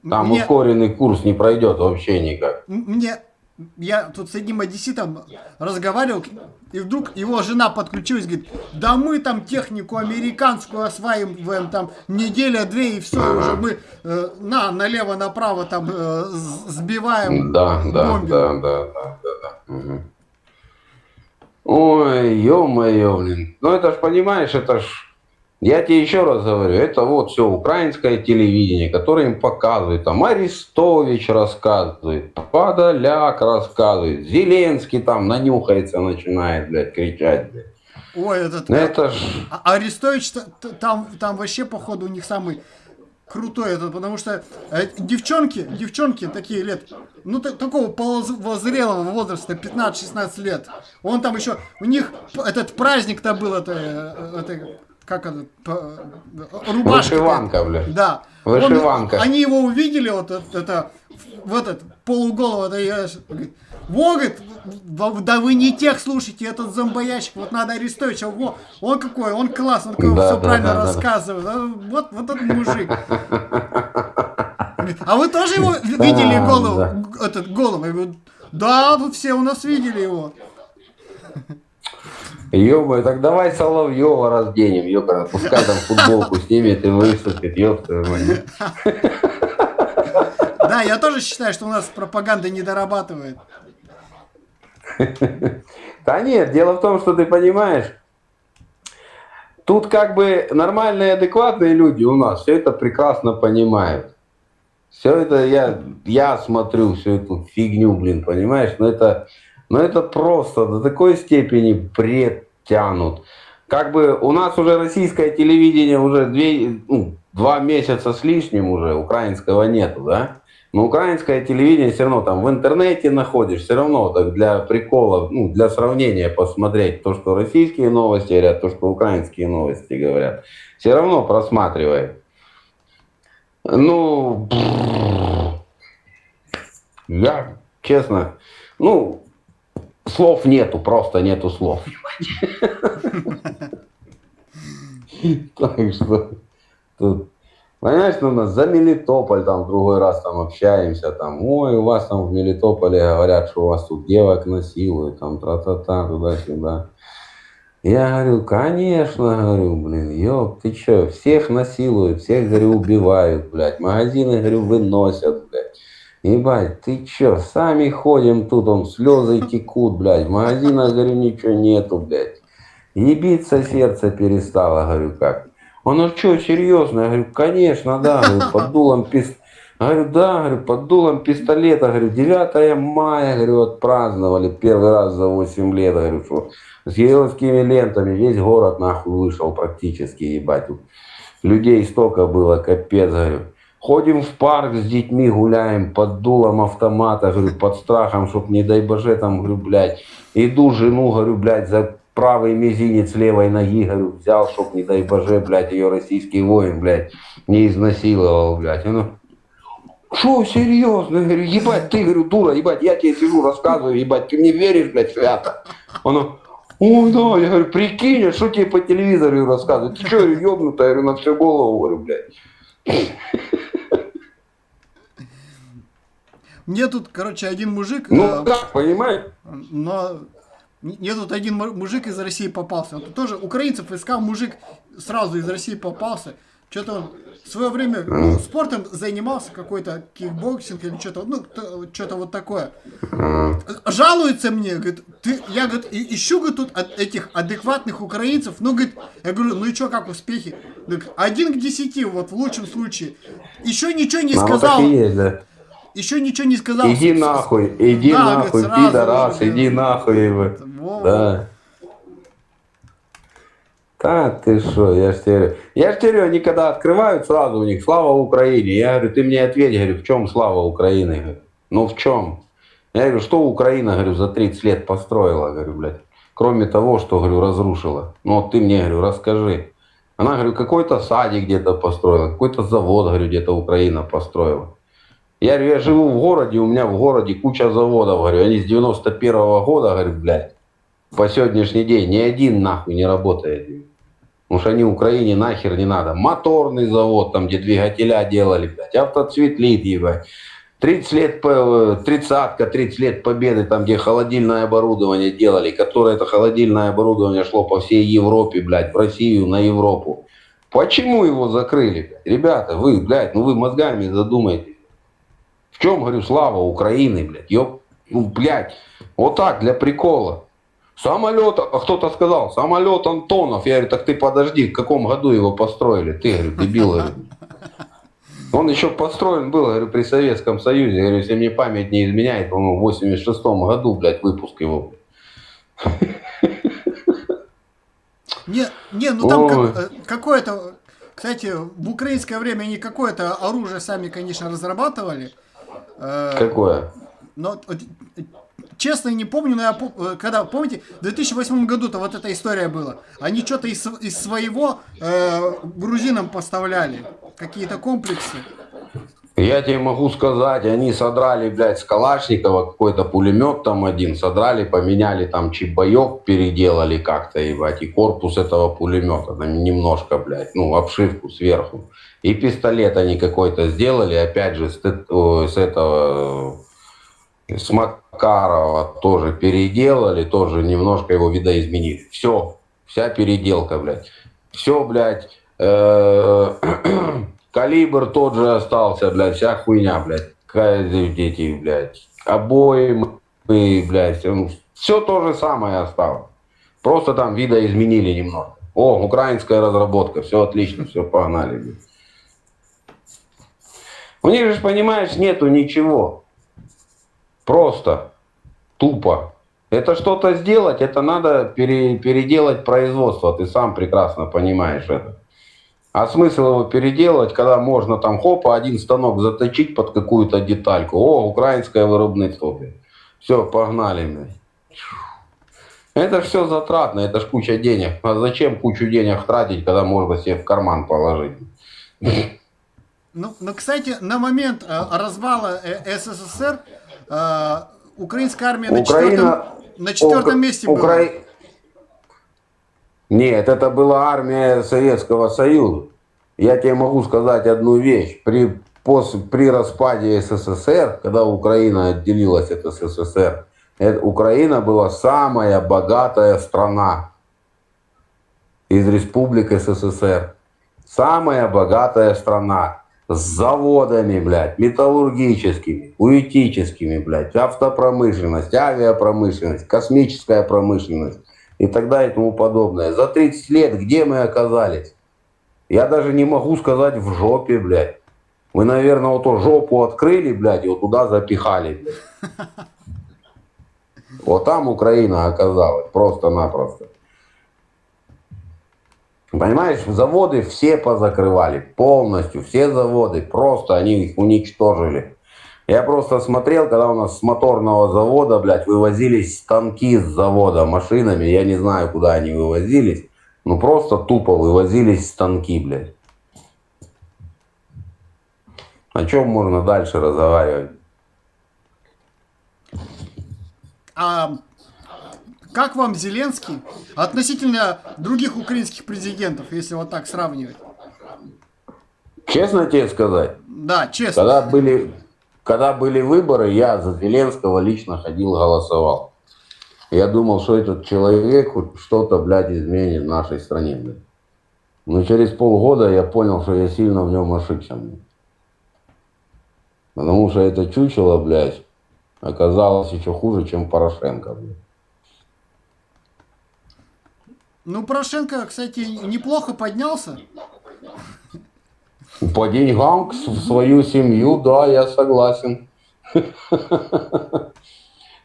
Там ускоренный курс не пройдет вообще никак. Я тут с одним одесситом разговаривал, и вдруг его жена подключилась, говорит, да мы там технику американскую осваиваем, там неделя-две, и все, уже мы налево-направо там сбиваем. Да. Угу. Ой, ё-моё, блин. Это ж, понимаешь, я тебе еще раз говорю, это вот все украинское телевидение, которое им показывает, там Арестович рассказывает, Подоляк рассказывает, Зеленский там нанюхается, начинает, блядь, кричать, блядь. Ой, это ж... Арестович там вообще, походу, у них самый крутой потому что девчонки такие лет, такого полузрелого возраста, 15-16 лет, он там еще, у них этот праздник-то был, как это, рубашка. Вышиванка, блядь. Да. Вышиванка. Они его увидели, в этот полуголого, говорит, да вы не тех слушаете, этот зомбоящик, вот надо Арестовича, он какой, он классный, он все правильно рассказывает. Вот этот мужик. А вы тоже его видели голову? Я говорю, да, тут все у нас видели его. Ёбай, так давай Соловьева разденем, ёпта, пускай там футболку снимет и выступит, ёпта. Да, я тоже считаю, что у нас пропаганда не дорабатывает. Да нет, дело в том, что ты понимаешь, тут как бы нормальные, адекватные люди у нас все это прекрасно понимают. Все это я смотрю, всю эту фигню, блин, понимаешь, но это просто до такой степени бред тянут. Как бы у нас уже российское телевидение уже 2 месяца с лишним уже, украинского нету, да? Но украинское телевидение все равно там в интернете находишь, все равно так для прикола, для сравнения посмотреть то, что российские новости говорят, то, что украинские новости говорят. Все равно просматривай. Я, честно, слов нету, просто нету слов. Так что тут, понимаешь, у нас за Мелитополь там в другой раз там общаемся, там, ой, у вас там в Мелитополе говорят, что у вас тут девок насилуют, там, тра-та-та, туда-сюда. Я говорю, конечно, говорю, блин, ёп, ты чё, всех насилуют, всех, говорю, убивают, блядь, магазины, говорю, выносят, блядь. Ебать, ты чё, сами ходим тут, он слезы текут, блядь, в магазинах, говорю, ничего нету, блядь. И биться сердце перестало, говорю, как. Он, ну что, серьезно? Я говорю, конечно, да, говорю, под дулом Говорю, да, говорю, под дулом пистолета, говорю, 9 мая, говорю, отпраздновали первый раз за 8 лет, говорю, что с георгиевскими лентами весь город нахуй вышел практически, ебать. Людей столько было, капец, говорю. Ходим в парк с детьми, гуляем под дулом автомата, говорю, под страхом, чтоб не дай боже там, говорю, блядь. Иду жену, говорю, блядь, за правый мизинец левой ноги, говорю, взял, чтоб не дай боже, блядь, ее российский воин, блядь, не изнасиловал, блядь. Шо, серьезно? Я говорю, ебать, ты, говорю, дура, ебать, я тебе сижу, рассказываю, ебать, ты мне веришь, блядь, свято? Она, ой, да, я говорю, прикинь, а что тебе по телевизору рассказывают? Ты что, ёбнутая, я говорю, на всю голову, говорю, блядь. Мне тут, короче, один мужик... Ну, так, понимаешь? Но мне тут один мужик из России попался. Он тут тоже украинцев искал, мужик сразу из России попался. Что-то он в свое время спортом занимался, какой-то кикбоксинг или что-то, ну, что-то вот такое. Жалуется мне, говорит, я, говорит, ищу, говорит, тут этих адекватных украинцев, ну, говорит, я говорю, ну и что, как успехи? Говорит, 1 к 10, вот в лучшем случае. Еще ничего не сказал. Вот есть, да. Еще ничего не сказал. Иди нахуй, иди да, нахуй, говорит, пидорас, уже, иди нахуй. Да. Да, ты что, я ж тебе говорю, они когда открывают сразу у них «Слава Украине», я говорю, ты мне ответь, говорю, в чем слава Украины? Говорю, ну в чем? Я говорю, что Украина, говорю, за 30 лет построила, говорю, блядь, кроме того, что, говорю, разрушила. Ну вот ты мне, говорю, расскажи. Она, говорю, какой-то садик где-то построила, какой-то завод, говорю, где-то Украина построила. Я говорю, я живу в городе, у меня в городе куча заводов, говорю, они с 91-го года, говорю, блядь, по сегодняшний день ни один нахуй не работает. Потому что они Украине нахер не надо. Моторный завод, там, где двигателя делали, блядь, автоцветлит, ебать. 30 лет, 30 лет победы, там, где холодильное оборудование делали, которое это холодильное оборудование шло по всей Европе, блядь, в Россию, на Европу. Почему его закрыли, блядь? Ребята, вы, блядь, ну вы мозгами задумайтесь. В чем, говорю, слава Украины, блядь, ёп, ну, блядь, вот так, для прикола. Самолет, а кто-то сказал, самолет Антонов. Я говорю, так ты подожди, в каком году его построили? Ты, говорю, дебил, говорю. Он еще построен был, говорю, при Советском Союзе. Я говорю, если мне память не изменяет, по-моему, в 86-м году, блядь, выпуск его. Не, ну там какое-то... Кстати, в украинское время они какое-то оружие сами, конечно, разрабатывали. Какое? Но честно не помню, но я когда, помните, в 2008 году-то вот эта история была. Они что-то из своего грузинам поставляли. Какие-то комплексы. Я тебе могу сказать, они содрали, блядь, с Калашникова какой-то пулемет там один, содрали, поменяли там чипбоек, переделали как-то, ебать, и корпус этого пулемета, там немножко, блядь, ну, обшивку сверху. И пистолет они какой-то сделали, опять же, с Макарова тоже переделали, тоже немножко его видоизменили. Все, вся переделка, блядь. Все, блядь, калибр тот же остался, блядь, вся хуйня, блядь. Эти, блядь, обои, блядь, все то же самое осталось. Просто там видоизменили немного. О, украинская разработка, все отлично, все, погнали, блядь. У них же, понимаешь, нету ничего. Просто, тупо. Это что-то сделать, это надо переделать производство, ты сам прекрасно понимаешь это. А смысл его переделать, когда можно там хопа, один станок заточить под какую-то детальку. О, украинское виробництво. Все, погнали. Блядь. Это все затратно, это ж куча денег. А зачем кучу денег тратить, когда можно себе в карман положить? Ну, кстати, на момент развала СССР украинская армия на четвертом месте была. Нет, это была армия Советского Союза. Я тебе могу сказать одну вещь. При распаде СССР, когда Украина отделилась от СССР, Украина была самая богатая страна из республик СССР. Самая богатая страна. с заводами, блядь, металлургическими, уютическими, блядь, автопромышленность, авиапромышленность, космическая промышленность и так далее и тому подобное. За 30 лет где мы оказались? Я даже не могу сказать в жопе, блядь. Вы, наверное, вот эту жопу открыли, блядь, и вот туда запихали, блядь. Вот там Украина оказалась, просто-напросто. Понимаешь, заводы все позакрывали, полностью, все заводы, просто они их уничтожили. Я просто смотрел, когда у нас с моторного завода, блядь, вывозились станки с завода машинами, я не знаю, куда они вывозились, ну просто тупо вывозились станки, блядь. О чем можно дальше разговаривать? А как вам Зеленский относительно других украинских президентов, если вот так сравнивать? Честно тебе сказать? Да, честно. Когда были выборы, я за Зеленского лично ходил, голосовал. Я думал, что этот человек хоть что-то, блядь, изменит в нашей стране, блядь. Но через полгода я понял, что я сильно в нем ошибся, блядь. Потому что это чучело, блядь, оказалось еще хуже, чем Порошенко, блядь. Ну, Порошенко, кстати, неплохо поднялся. По деньгам в свою семью, да, я согласен.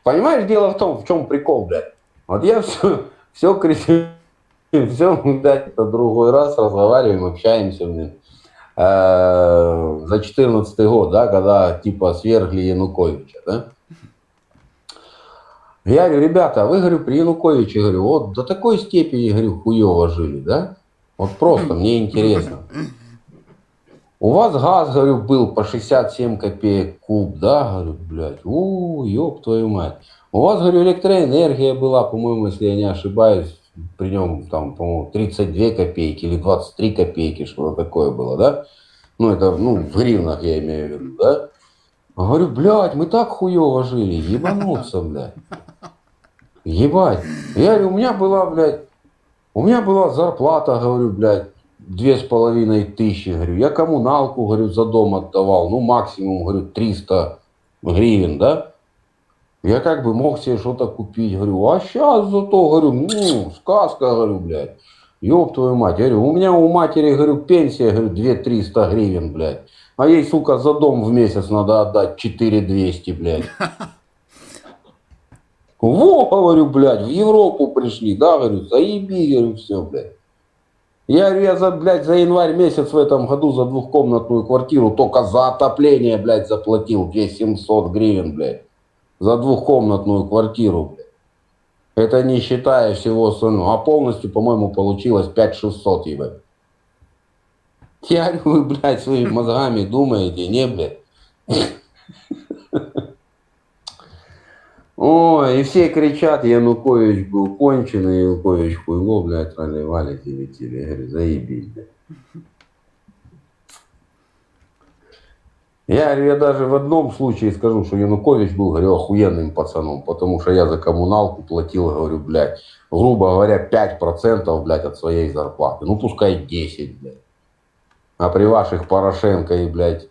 Понимаешь, дело в том, в чем прикол, блядь. Вот я все кричу, все, блядь, это другой раз разговариваем, общаемся, блядь. За 2014 год, да, когда типа свергли Януковича, да. Я говорю, ребята, вы, говорю, при Януковиче, говорю, вот до такой степени, говорю, хуево жили, да? Вот просто, мне интересно. У вас газ, говорю, был по 67 копеек куб, да, говорю, блядь, ёб твою мать. У вас, говорю, электроэнергия была, по-моему, если я не ошибаюсь, при нем там, по-моему, 32 копейки или 23 копейки, что-то такое было, да? Ну, это, ну, в гривнах я имею в виду, да? Говорю, блядь, мы так хуево жили, ебануться, блядь. Ебать. Я говорю, у меня была зарплата, говорю, блядь, 2500, говорю, я коммуналку, говорю, за дом отдавал, ну, максимум, говорю, 300 гривен, да? Я как бы мог себе что-то купить, говорю, а сейчас зато, говорю, сказка, говорю, блядь, ёб твою мать, я говорю, у меня у матери, говорю, пенсия, говорю, 2300 гривен, блядь, а ей, сука, за дом в месяц надо отдать 4200, блядь. Во, говорю, блядь, в Европу пришли, да, говорю, заеби, говорю, все, блядь. Я говорю, блядь, за январь месяц в этом году за двухкомнатную квартиру только за отопление, блядь, заплатил 2700 гривен, блядь. За двухкомнатную квартиру, блядь. Это не считая всего остального. А полностью, по-моему, получилось 5600, ебать. Я говорю, вы, блядь, своими мозгами думаете, не, блядь? Ой, и все кричат, Янукович был конченый, Янукович хуйло, блядь, тролливали, телетели. Я говорю, заебись, блядь. Я даже в одном случае скажу, что Янукович был, говорю, охуенным пацаном, потому что я за коммуналку платил, говорю, блядь, грубо говоря, 5%, блядь, от своей зарплаты. Ну, пускай 10, блядь. А при ваших Порошенко и, блядь,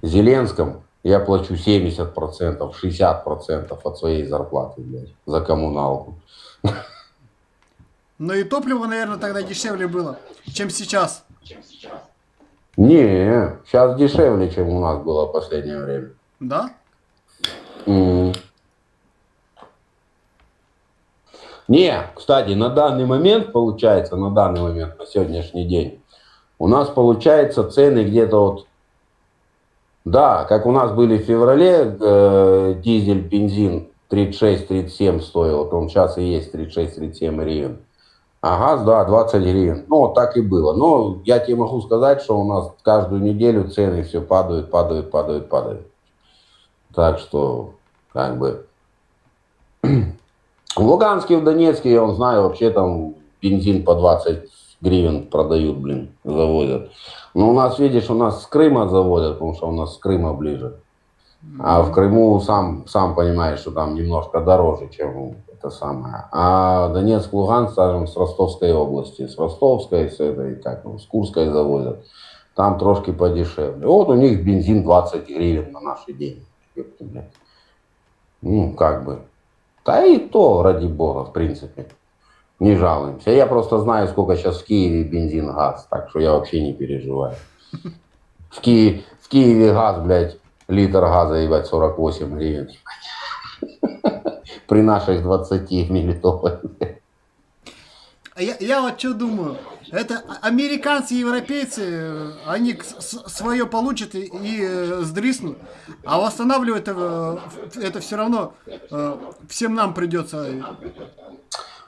Зеленском я плачу 70%, 60% от своей зарплаты, блядь, за коммуналку. Ну и топливо, наверное, тогда дешевле было, чем сейчас. Не, сейчас дешевле, чем у нас было в последнее время. Да? Не, кстати, на данный момент, получается, на сегодняшний день, у нас, получается, цены где-то вот, да, как у нас были в феврале, дизель, бензин 36-37 стоил, вот он сейчас и есть 36-37 гривен. А газ, да, 20 гривен. Ну, вот так и было. Но я тебе могу сказать, что у нас каждую неделю цены все падают. Так что, как бы... В Луганске, в Донецке, я знаю, вообще там бензин по 20 гривен продают, блин, завозят. Но у нас, видишь, у нас с Крыма завозят, потому что у нас с Крыма ближе. А в Крыму, сам понимаешь, что там немножко дороже, чем это самое. А Донецк, Луганск, скажем, с Ростовской области. С Ростовской, с этой, как с Курской завозят. там трошки подешевле. Вот у них бензин 20 гривен на наши деньги. Ёпта, блядь. Ну, как бы. Да и то, ради бога, в принципе. Не жалуемся. Я просто знаю, сколько сейчас в Киеве бензин, газ, так что я вообще не переживаю. В Киеве газ, блядь, литр газа, ебать, 48 гривен. При наших 20 в Мелитополе. А я вот что думаю, это американцы и европейцы, они свое получат и сдриснут, а восстанавливать это все равно всем нам придется.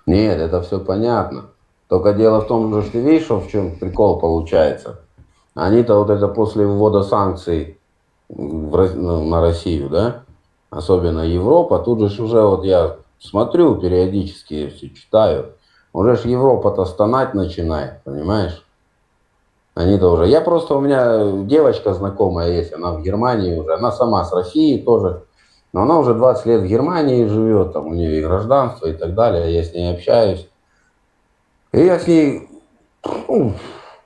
Нет, это все понятно. Только дело в том, что ты видишь, что в чем прикол получается. Они-то вот это после ввода санкций на Россию, да, особенно Европа, тут же уже вот я смотрю периодически, все читаю, уже ж Европа-то стонать начинает, понимаешь? Они-то уже... у меня девочка знакомая есть, она в Германии уже, она сама с России тоже, но она уже 20 лет в Германии живет, там у нее и гражданство и так далее, я с ней общаюсь. И я с ней 2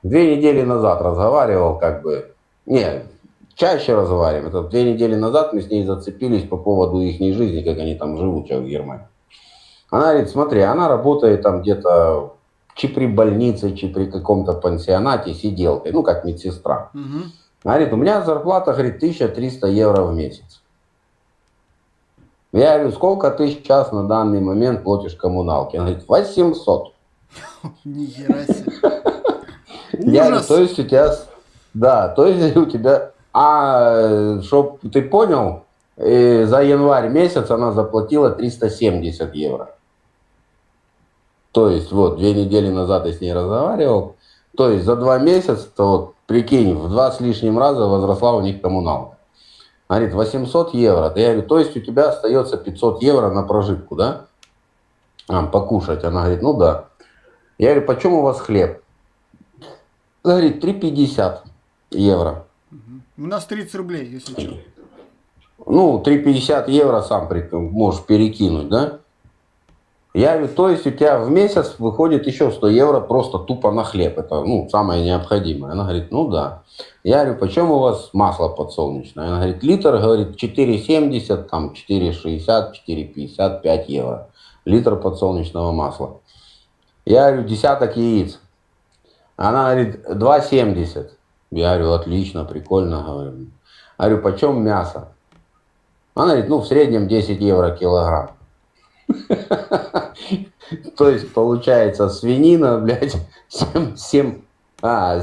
недели назад разговаривал, как бы, не, чаще разговариваем. Это 2 недели назад мы с ней зацепились по поводу их жизни, как они там живут сейчас в Германии. Она говорит, смотри, она работает там где-то чи при больнице, чи при каком-то пансионате сиделкой, ну, как медсестра. Угу. Она говорит, у меня зарплата, говорит, 1300 евро в месяц. Я говорю, сколько ты сейчас на данный момент платишь коммуналки? Она говорит, 800. Нихера себе. Я говорю, то есть у тебя... Да, то есть у тебя... чтоб ты понял, за январь месяц она заплатила 370 евро. То есть, вот, 2 недели назад я с ней разговаривал. То есть, за 2 месяца, то вот, прикинь, в 2 с лишним раза возросла у них коммуналка. Она говорит, 800 евро. Я говорю, то есть, у тебя остается 500 евро на прожитку, да? Покушать. Она говорит, ну да. Я говорю, почем у вас хлеб? Она говорит, 3,50 евро. У нас 30 рублей, если что. Ну, 3,50 евро сам можешь перекинуть, да? Я говорю, то есть у тебя в месяц выходит еще 100 евро просто тупо на хлеб. Это, ну, самое необходимое. Она говорит, ну да. Я говорю, почем у вас масло подсолнечное? Она говорит, литр, говорит, 4,70, там 4,60, 4,50, 5 евро. Литр подсолнечного масла. Я говорю, десяток яиц. Она говорит, 2,70. Я говорю, отлично, прикольно, говорю. Я говорю, почем мясо? Она говорит, ну, в среднем 10 евро килограмм. То есть, получается, свинина, блядь, 7,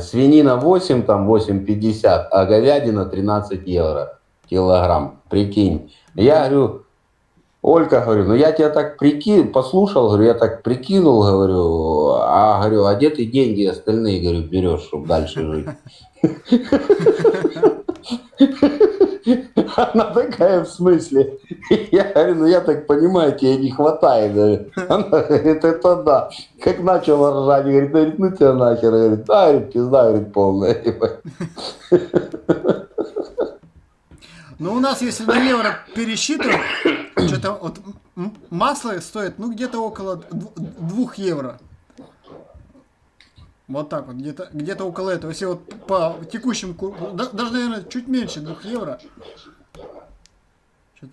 свинина 8, там 8,50, а говядина 13 евро килограмм. Прикинь. Я говорю, Ольга, говорю, ну я тебя так послушал, говорю, я так прикинул, говорю, а где ты деньги остальные, говорю, берешь, чтобы дальше жить? Она такая, в смысле? Я говорю, ну я так понимаю, тебе не хватает. Говорю. Она говорит, это да. Как начала ржать, говорит, ну тебя нахер. Говорит, да, говорит, пизда, говорит, полная. Ну, у нас, если на евро пересчитывать, что-то вот масло стоит, ну, где-то около 2 евро. Вот так вот, где-то около этого. Если вот по текущему курсу, даже, наверное, чуть меньше 2 евро.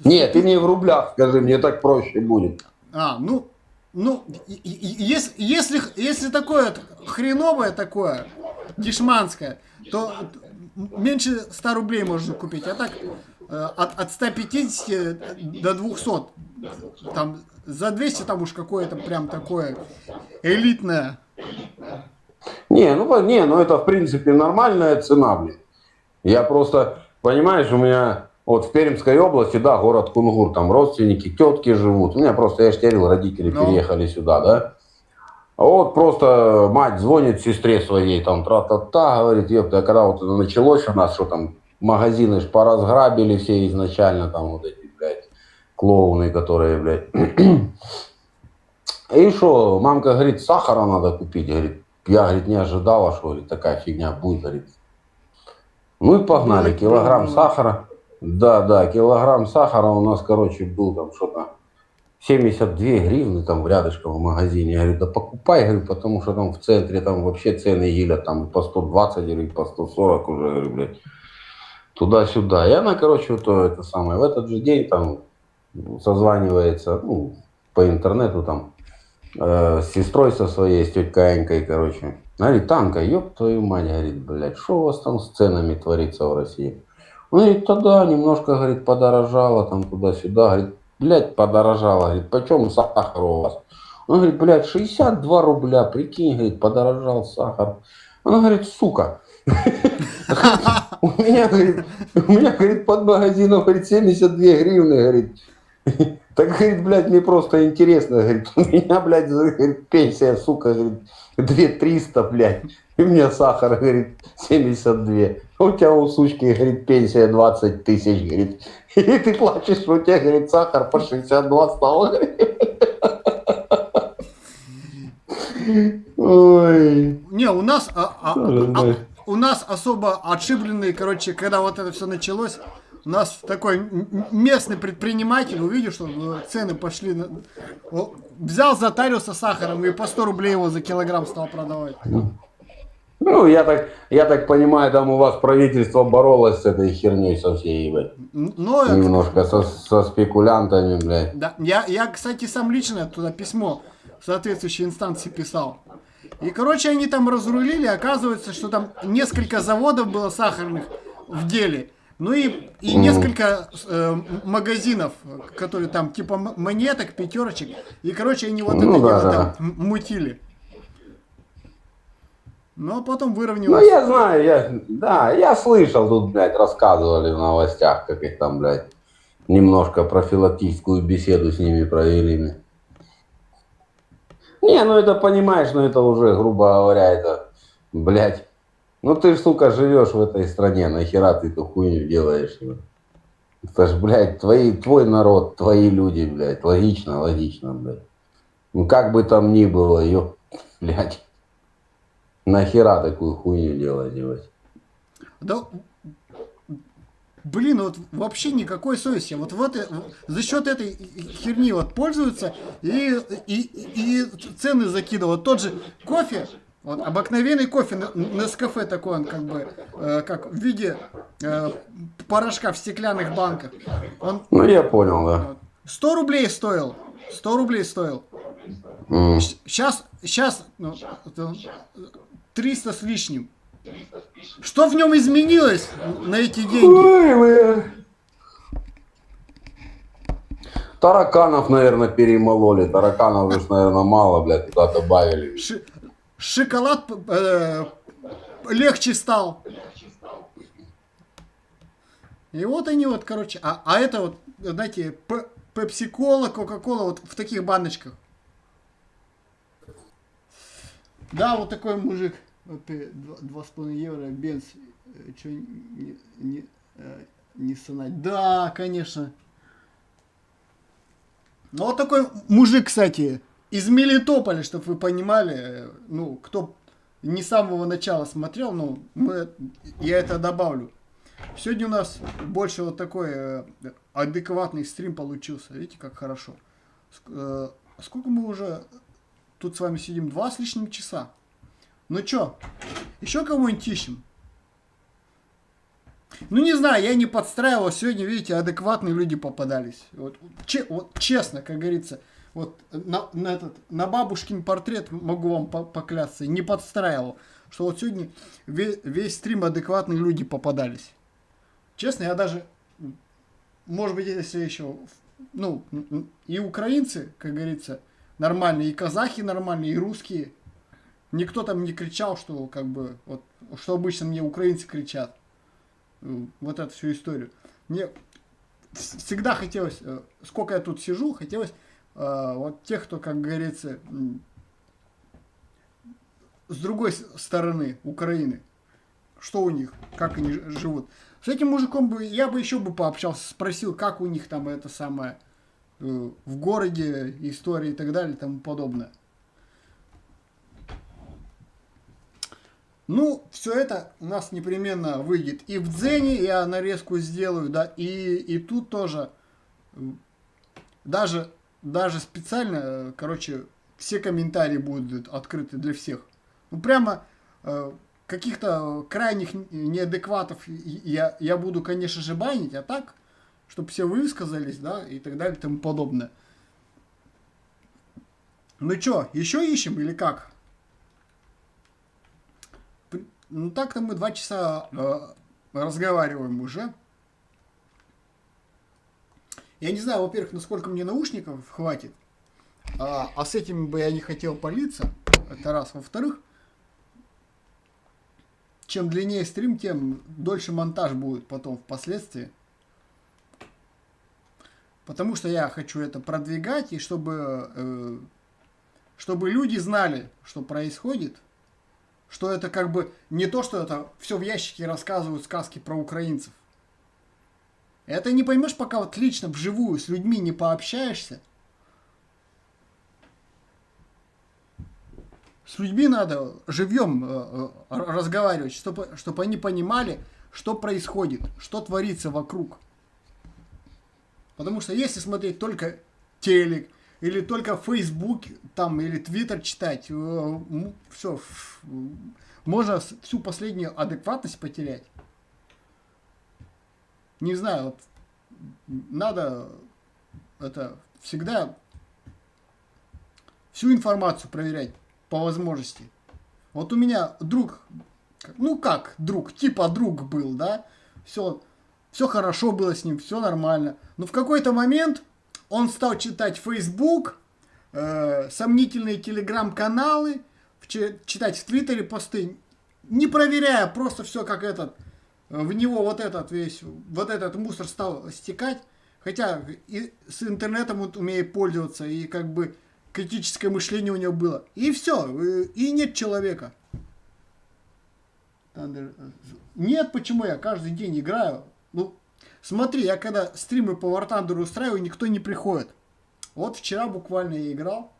Нет, ты мне в рублях скажи, мне так проще будет. Если такое хреновое такое, дешманское, то меньше 100 рублей можно купить. А так от 150 до 200. Там за 200 там уж какое-то прям такое элитное. Ну это в принципе нормальная цена, блин. Я просто, понимаешь, у меня вот в Пермской области, да, город Кунгур, там родственники, тетки живут. У меня просто, я же тебе говорил, родители переехали сюда, да. А вот просто мать звонит сестре своей, там, тра-та-та, говорит, ёпта, когда вот это началось у нас, что там, магазины ж поразграбили все изначально, там, вот эти, блядь, клоуны, которые, блядь. И что, мамка говорит, сахара надо купить, говорит, я, говорит, не ожидала, что, говорит, такая фигня будет, говорит. Ну и погнали, килограмм сахара. Да, килограмм сахара у нас, короче, был там что-то 72 гривны там рядышком в магазине. Я говорю, да покупай, говорю, потому что там в центре там вообще цены гилят там по 120, говорю, по 140 уже, говорю, блядь, туда-сюда. И она, короче, вот это самое, в этот же день там созванивается, ну, по интернету там, с сестрой со своей, с тетей Анькой, короче. Говорит, Танка, ёб твою мать, говорит, блядь, что у вас там с ценами творится в России? Он говорит, тогда немножко, говорит, подорожало там туда-сюда, говорит, блядь, подорожало, говорит, почем сахар у вас? Он говорит, блядь, 62 рубля, прикинь, говорит, подорожал сахар. Он говорит, сука, у меня, говорит, под магазином, говорит, 72 гривны, говорит. Так, говорит, блядь, мне просто интересно, говорит, у меня, блядь, говорит, пенсия, сука, говорит, 2300, блядь, и у меня сахар, говорит, 72. А у тебя у сучки, говорит, пенсия 20 тысяч, говорит, и ты плачешь, что у тебя, говорит, сахар по 62 стал, говорит. Ой. Не, у нас, у нас особо отшибленные, короче, когда вот это все началось, у нас такой местный предприниматель увидел, что цены пошли, взял, затарился сахаром и по 100 рублей его за килограмм стал продавать. Ну, я так понимаю, там у вас правительство боролось с этой херней со всей, блядь. Но, немножко со спекулянтами, блядь. Да, я, кстати, сам лично туда письмо в соответствующей инстанции писал. И, короче, они там разрулили, оказывается, что там несколько заводов было сахарных в деле. Ну и несколько магазинов, которые там типа монеток, пятерочек. И, короче, они вот это дело там мутили. Но потом выровнялось. Ну, я знаю, я слышал, тут, блядь, рассказывали в новостях, как их там, блядь, немножко профилактическую беседу с ними провели. Не, ну это понимаешь, ну это уже, грубо говоря, это, блядь, ну ты ж, сука, живешь в этой стране, нахера ты эту хуйню делаешь? Это ж, блядь, твой народ, твои люди, блядь, логично, блядь. Ну как бы там ни было, блядь, нахера такую хуйню делать, блядь? Да, блин, вот вообще никакой совести. Вот за счет этой херни вот пользуются и цены закидывают. Тот же кофе, вот, обыкновенный кофе, Нескафе такой, он как бы, как в виде порошка в стеклянных банках. Он, ну я понял, да. 100 рублей стоил. 100 рублей стоил. Сейчас 300 с лишним. Что в нем изменилось на эти деньги? Тараканов, наверное, перемололи. Тараканов уже, наверное, мало, блядь, туда добавили. Шоколад легче стал. И вот они вот, короче, а это вот, знаете, пепси-кола, кока-кола вот в таких баночках. Да, вот такой мужик. 2,5 евро, бенз, что не сонать. Да, конечно. Ну, вот такой мужик, кстати, из Мелитополя, чтобы вы понимали, ну, кто не с самого начала смотрел, ну, я это добавлю. Сегодня у нас больше вот такой адекватный стрим получился. Видите, как хорошо. Сколько мы уже тут с вами сидим? 2 с лишним часа. Ну чё, еще кого-нибудь ищем? Ну не знаю, я не подстраивал. Сегодня, видите, адекватные люди попадались. Вот честно, как говорится, вот на бабушкин портрет могу вам поклясться. Не подстраивал. Что вот сегодня весь стрим адекватные люди попадались. Честно, я даже, может быть, если еще, ну, и украинцы, как говорится, нормальные, и казахи нормальные, и русские. Никто там не кричал, что как бы, вот, что обычно мне украинцы кричат. Вот эту всю историю. Мне всегда хотелось, сколько я тут сижу, хотелось вот тех, кто, как говорится, с другой стороны Украины. Что у них, как они живут. С этим мужиком я бы еще пообщался, спросил, как у них там это самое в городе, история и так далее и тому подобное. Ну, все это у нас непременно выйдет и в Дзене, я нарезку сделаю, да, и тут тоже, даже даже специально, короче, все комментарии будут открыты для всех. Ну, прямо каких-то крайних неадекватов я буду, конечно же, банить, а так, чтобы все высказались, да, и так далее, и тому подобное. Ну чё, еще ищем или как? Ну так-то мы 2 часа разговариваем уже. Я не знаю, во-первых, насколько мне наушников хватит, а с этим бы я не хотел палиться, это раз. Во-вторых, чем длиннее стрим, тем дольше монтаж будет потом впоследствии. Потому что я хочу это продвигать, и чтобы люди знали, что происходит, что это как бы не то, что это все в ящике рассказывают сказки про украинцев. Это не поймешь, пока вот лично вживую с людьми не пообщаешься. С людьми надо живьем разговаривать, чтобы они понимали, что происходит, что творится вокруг. Потому что если смотреть только телек, или только Facebook, там, или Twitter читать, все, можно всю последнюю адекватность потерять. Не знаю, вот, надо это всегда всю информацию проверять по возможности. Вот у меня друг, ну как друг, типа друг был, да, все хорошо было с ним, все нормально. Но в какой-то момент он стал читать Facebook, сомнительные телеграм-каналы, читать в Твиттере посты, не проверяя, просто все как этот, в него вот этот мусор стал стекать. Хотя и с интернетом он умеет пользоваться, и как бы критическое мышление у него было. И все, и нет человека. Нет, почему я каждый день играю? Ну, смотри, я когда стримы по War Thunder устраиваю, никто не приходит. Вот вчера буквально я играл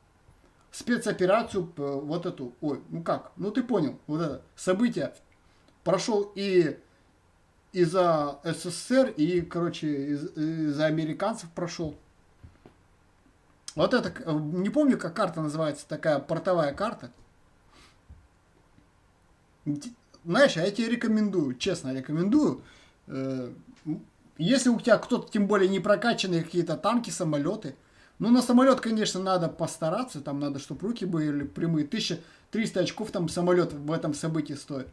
спецоперацию, вот эту, ой, ну как, ну ты понял, вот это событие. Прошел и из-за СССР, и, короче, из-за американцев прошел. Вот это, не помню, как карта называется, такая портовая карта. Знаешь, я тебе рекомендую, честно рекомендую. Если у тебя кто-то, тем более, не прокачанные какие-то танки, самолеты. Ну, на самолет, конечно, надо постараться. Там надо, чтобы руки были прямые. 1300 очков там самолет в этом событии стоит.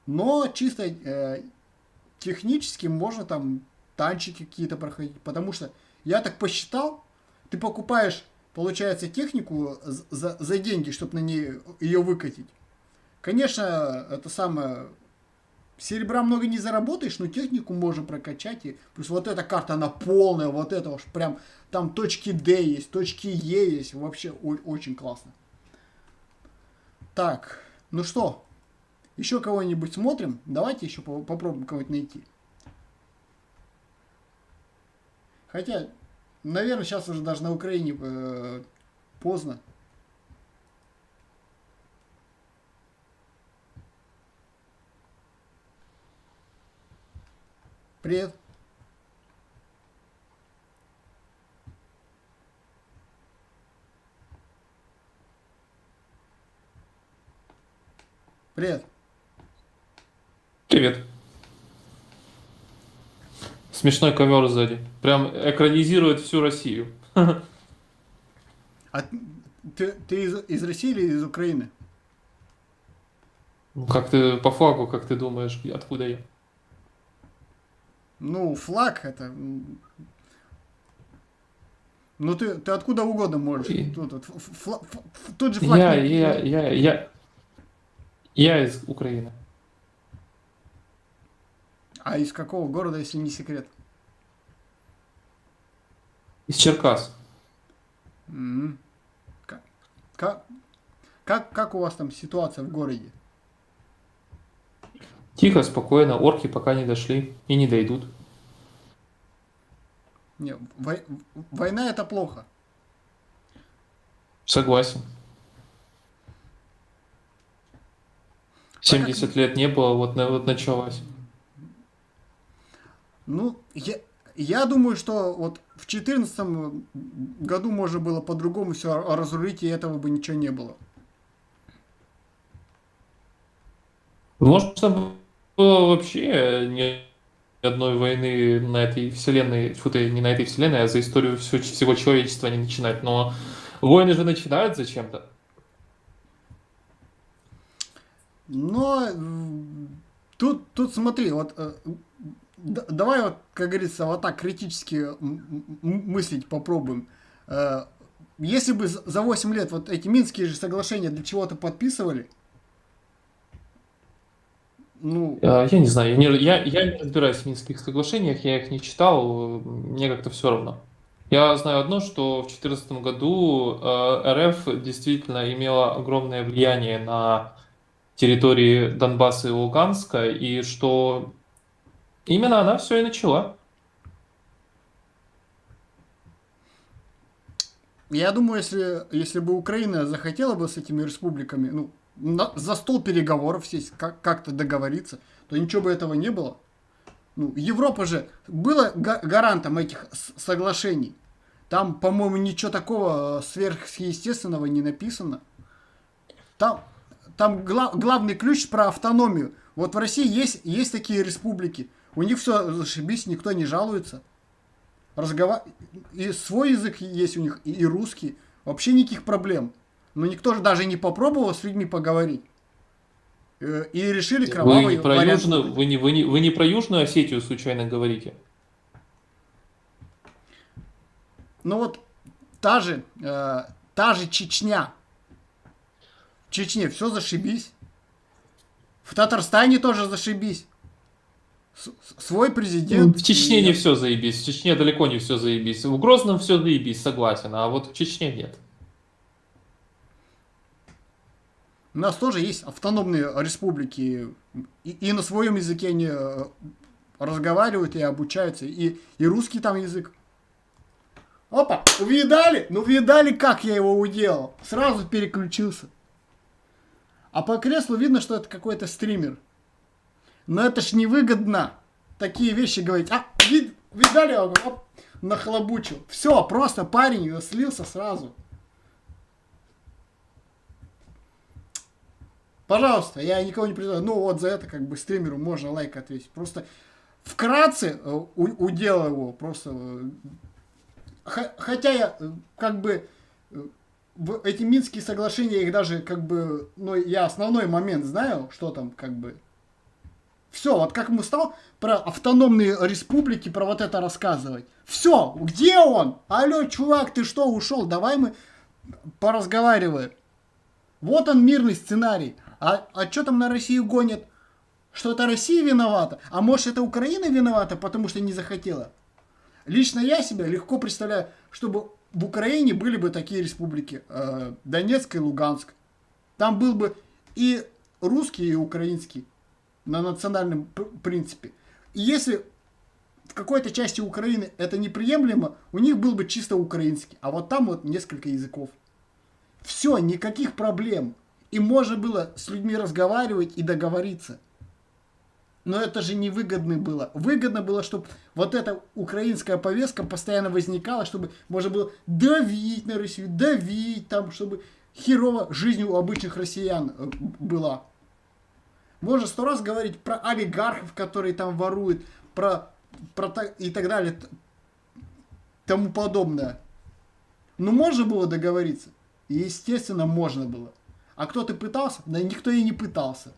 Но чисто технически можно там танчики какие-то проходить. Потому что, я так посчитал, ты покупаешь, получается, технику за деньги, чтобы на ней ее выкатить. Конечно, это самое... Серебра много не заработаешь, но технику можно прокачать. И плюс вот эта карта, она полная, вот это уж прям, там точки D есть, точки E есть. Вообще очень классно. Так, ну что, еще кого-нибудь смотрим? Давайте еще попробуем кого-нибудь найти. Хотя, наверное, сейчас уже даже на Украине поздно. Привет. Привет. Привет. Смешной ковер сзади. Прям экранизирует всю Россию. А ты из России или из Украины? Ну, как ты по флагу, как ты думаешь, откуда я? Ну, флаг это... Ну, ты откуда угодно можешь. Тут же флаг... Я из Украины. А из какого города, если не секрет? Из Черкас. Как у вас там ситуация в городе? Тихо, спокойно, орки пока не дошли и не дойдут. Не, война это плохо. Согласен. 70 лет не было, вот началось. Ну, я думаю, что вот в 2014 году можно было по-другому все разрулить, и этого бы ничего не было. Можно было вообще ни одной войны на этой вселенной, фу ты, не на этой вселенной, а за историю всего человечества не начинать. Но войны же начинают зачем-то. Но тут смотри, вот давай вот, как говорится, вот так критически мыслить попробуем. Если бы за 8 лет вот эти Минские же соглашения для чего-то подписывали, ну... Я не знаю, я не разбираюсь в Минских соглашениях, я их не читал, мне как-то все равно. Я знаю одно, что в 2014 году РФ действительно имела огромное влияние на территории Донбасса и Луганска, и что именно она все и начала. Я думаю, если бы Украина захотела бы с этими республиками, ну, за стол переговоров сесть, как-то договориться, то ничего бы этого не было. Ну, Европа же была гарантом этих соглашений. Там, по-моему, ничего такого сверхъестественного не написано. Там главный ключ про автономию. Вот в России есть такие республики. У них все зашибись, никто не жалуется. И свой язык есть у них, и русский. Вообще никаких проблем. Но никто же даже не попробовал с людьми поговорить. И решили кровавый вариант. Вы не про Южную Осетию случайно говорите? Ну вот та же Чечня. В Чечне все зашибись. В Татарстане тоже зашибись. Свой президент. В Чечне не все заебись. В Чечне далеко не все заебись. В Грозном все заебись, согласен. А вот в Чечне нет. У нас тоже есть автономные республики. И на своем языке они разговаривают и обучаются. И русский там язык. Опа, увидали? Ну, видали, как я его уделал? Сразу переключился. А по креслу видно, что это какой-то стример. Но это ж невыгодно такие вещи говорить. Видали? Оп, нахлобучил. Все, просто парень слился сразу. Пожалуйста, я никого не призываю. Ну, вот за это как бы стримеру можно лайк ответить. Просто вкратце уделал его. Просто... Хотя я как бы... Эти Минские соглашения, их даже как бы... Ну, я основной момент знаю, что там как бы... Все, вот как ему стал про автономные республики, про вот это рассказывать. Все, где он? Алло, чувак, ты что, ушел? Давай мы поразговариваем. Вот он, мирный сценарий. А что там на Россию гонят? Что это Россия виновата? А может это Украина виновата, потому что не захотела? Лично я себе легко представляю, чтобы в Украине были бы такие республики. Донецк и Луганск. Там был бы и русский, и украинский. На национальном принципе. И если в какой-то части Украины это неприемлемо, у них был бы чисто украинский. А вот там вот несколько языков. Все, никаких проблем. И можно было с людьми разговаривать и договориться. Но это же невыгодно было. Выгодно было, чтобы вот эта украинская повестка постоянно возникала, чтобы можно было давить на Россию, давить там, чтобы херово жизнь у обычных россиян была. Можно 100 раз говорить про олигархов, которые там воруют, про и так далее, тому подобное. Но можно было договориться? Естественно, можно было. А кто-то пытался? Да никто и не пытался.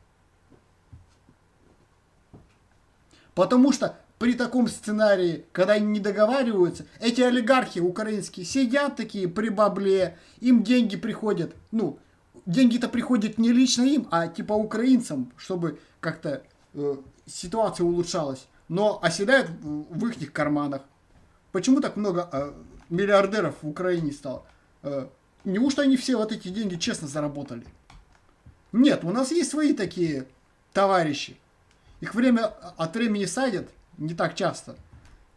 Потому что при таком сценарии, когда они не договариваются, эти олигархи украинские сидят такие при бабле, им деньги приходят, ну, деньги-то приходят не лично им, а типа украинцам, чтобы как-то ситуация улучшалась, но оседают в их карманах. Почему так много миллиардеров в Украине стало? Неужто они все вот эти деньги честно заработали? Нет, у нас есть свои такие товарищи. Их время от времени садят не так часто,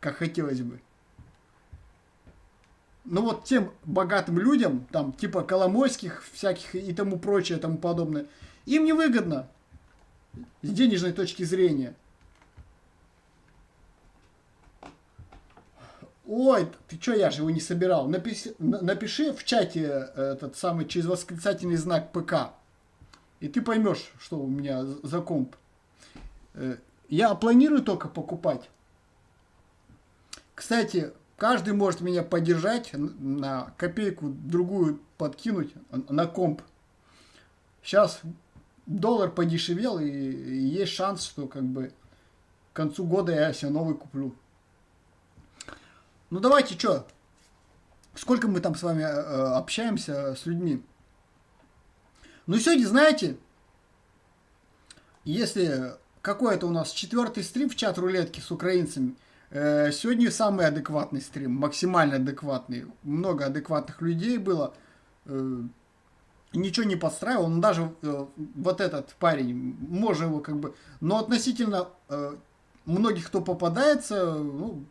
как хотелось бы. Но вот тем богатым людям, там типа Коломойских всяких и тому прочее, тому подобное, им невыгодно с денежной точки зрения. Ой, ты чё, я же его не собирал. Напиши в чате этот самый через восклицательный знак ПК. И ты поймешь, что у меня за комп. Я планирую только покупать. Кстати, каждый может меня поддержать, на копейку другую подкинуть на комп. Сейчас доллар подешевел, и есть шанс, что как бы к концу года я себе новый куплю. Ну давайте, что? Сколько мы там с вами общаемся с людьми? Ну сегодня, знаете, если какой-то у нас 4-й стрим в чат-рулетке с украинцами, сегодня самый адекватный стрим, максимально адекватный. Много адекватных людей было. Ничего не подстраивал. Он даже вот этот парень, можно его как бы... Но относительно многих, кто попадается, ну,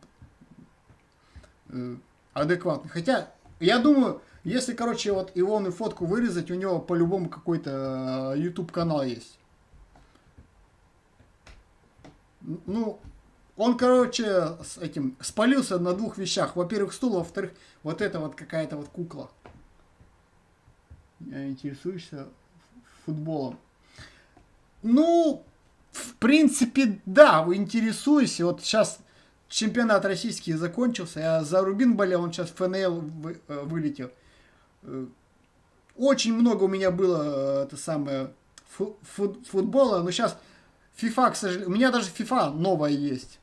адекватный. Хотя, я думаю, если, короче, вот Ивону фотку вырезать, у него по-любому какой-то YouTube канал есть. Ну, он, короче, с этим спалился на двух вещах. Во-первых, стул, во-вторых, вот это вот какая-то вот кукла. Я интересуюсь футболом. Ну, в принципе, да, интересуюсь. Вот сейчас чемпионат российский закончился. Я за Рубин болел, он сейчас в ФНЛ вылетел. Очень много у меня было это самое футбола, но сейчас FIFA, к сожалению, у меня даже FIFA новая есть.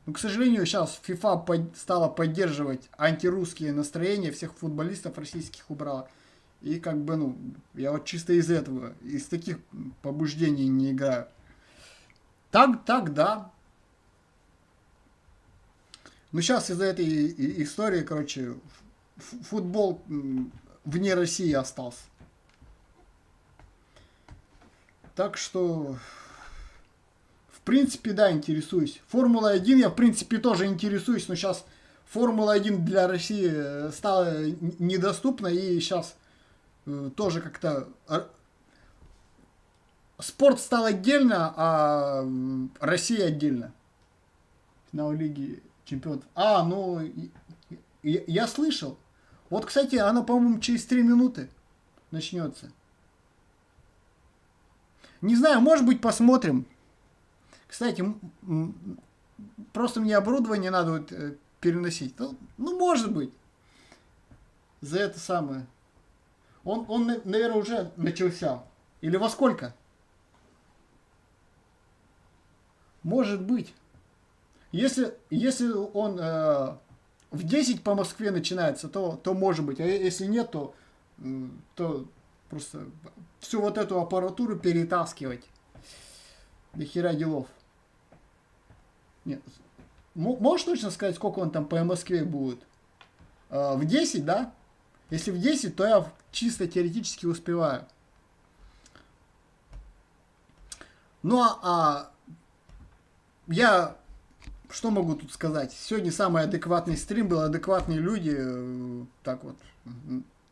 Но, к сожалению, сейчас FIFA стала поддерживать антирусские настроения, всех футболистов российских убрала. И как бы, ну, я вот чисто из этого, из таких побуждений не играю. Так, да. Ну, сейчас из-за этой истории, короче, футбол вне России остался. Так что, в принципе, да, интересуюсь. Формула-1 я, в принципе, тоже интересуюсь, но сейчас Формула-1 для России стала недоступна, и сейчас тоже как-то... Спорт стал отдельно, а Россия отдельно. Финал Лиги Чемпионов. Ну, я слышал. Вот, кстати, она, по-моему, через 3 минуты начнется. Не знаю, может быть, посмотрим. Кстати, просто мне оборудование надо вот переносить. Ну, может быть. За это самое. Он, наверное, уже начался. Или во сколько? Может быть. Если он в 10 по Москве начинается, то может быть. А если нет, то просто всю вот эту аппаратуру перетаскивать. До хера делов. Нет. Можешь точно сказать, сколько он там по Москве будет? В 10, да? Если в 10, то я чисто теоретически успеваю. Ну, я что могу тут сказать? Сегодня самый адекватный стрим был, адекватные люди, так вот,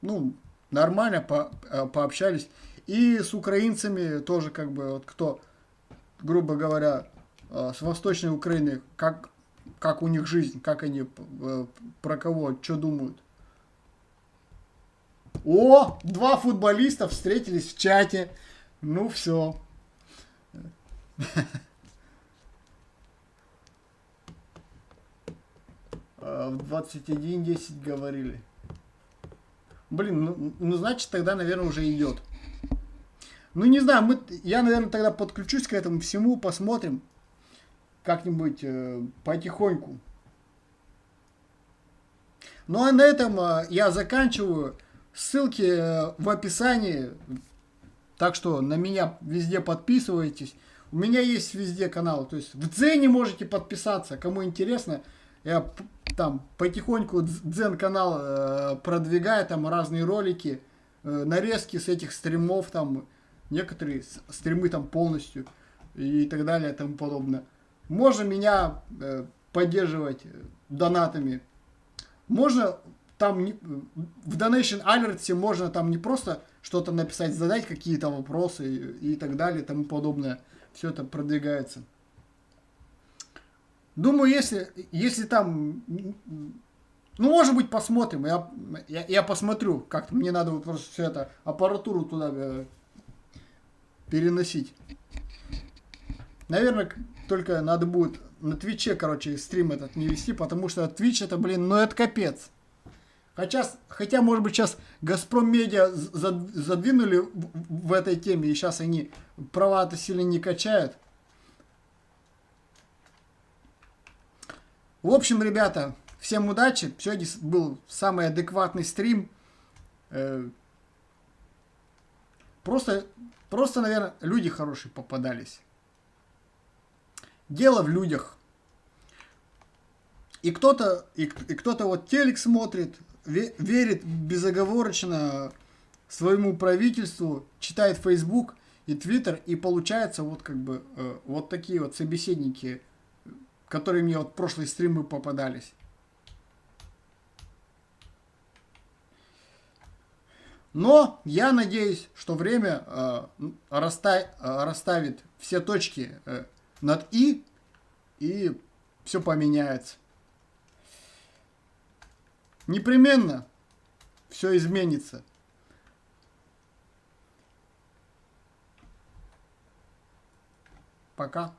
ну, нормально пообщались. И с украинцами тоже, как бы, вот кто, грубо говоря, с Восточной Украины, как у них жизнь, как они, про кого, что думают. О, 2 футболиста встретились в чате. Ну, все. В 21:10 говорили. Блин, ну значит тогда, наверное, уже идет. Ну не знаю, я, наверное, тогда подключусь к этому всему, посмотрим. Как-нибудь потихоньку. Ну а на этом я заканчиваю. Ссылки в описании. Так что на меня везде подписывайтесь. У меня есть везде канал. То есть в Дзене можете подписаться. Кому интересно. Я там потихоньку Дзен канал продвигаю. Там разные ролики. Нарезки с этих стримов. Там некоторые стримы там полностью. И так далее и тому подобное. Можно меня поддерживать донатами. Можно там в Donation Alert можно там не просто что-то написать, задать какие-то вопросы и так далее и тому подобное. Все это продвигается. Думаю, если там Ну, может быть, посмотрим. Я посмотрю. Как-то мне надо вот просто всю эту аппаратуру туда переносить. Наверное, только надо будет на Твиче, короче, стрим этот не вести, потому что Твич это, блин, ну это капец. Хотя, может быть, сейчас Газпром Медиа задвинули в этой теме, и сейчас они права-то сильно не качают. В общем, ребята, всем удачи. Сегодня был самый адекватный стрим. Просто, наверное, люди хорошие попадались. Дело в людях. И кто-то вот телек смотрит, верит безоговорочно своему правительству, читает Facebook и Twitter, и получается вот как бы вот такие вот собеседники, которые мне вот в прошлые стримы попадались. Но я надеюсь, что время расставит все точки над «и», и все поменяется. Непременно все изменится. Пока.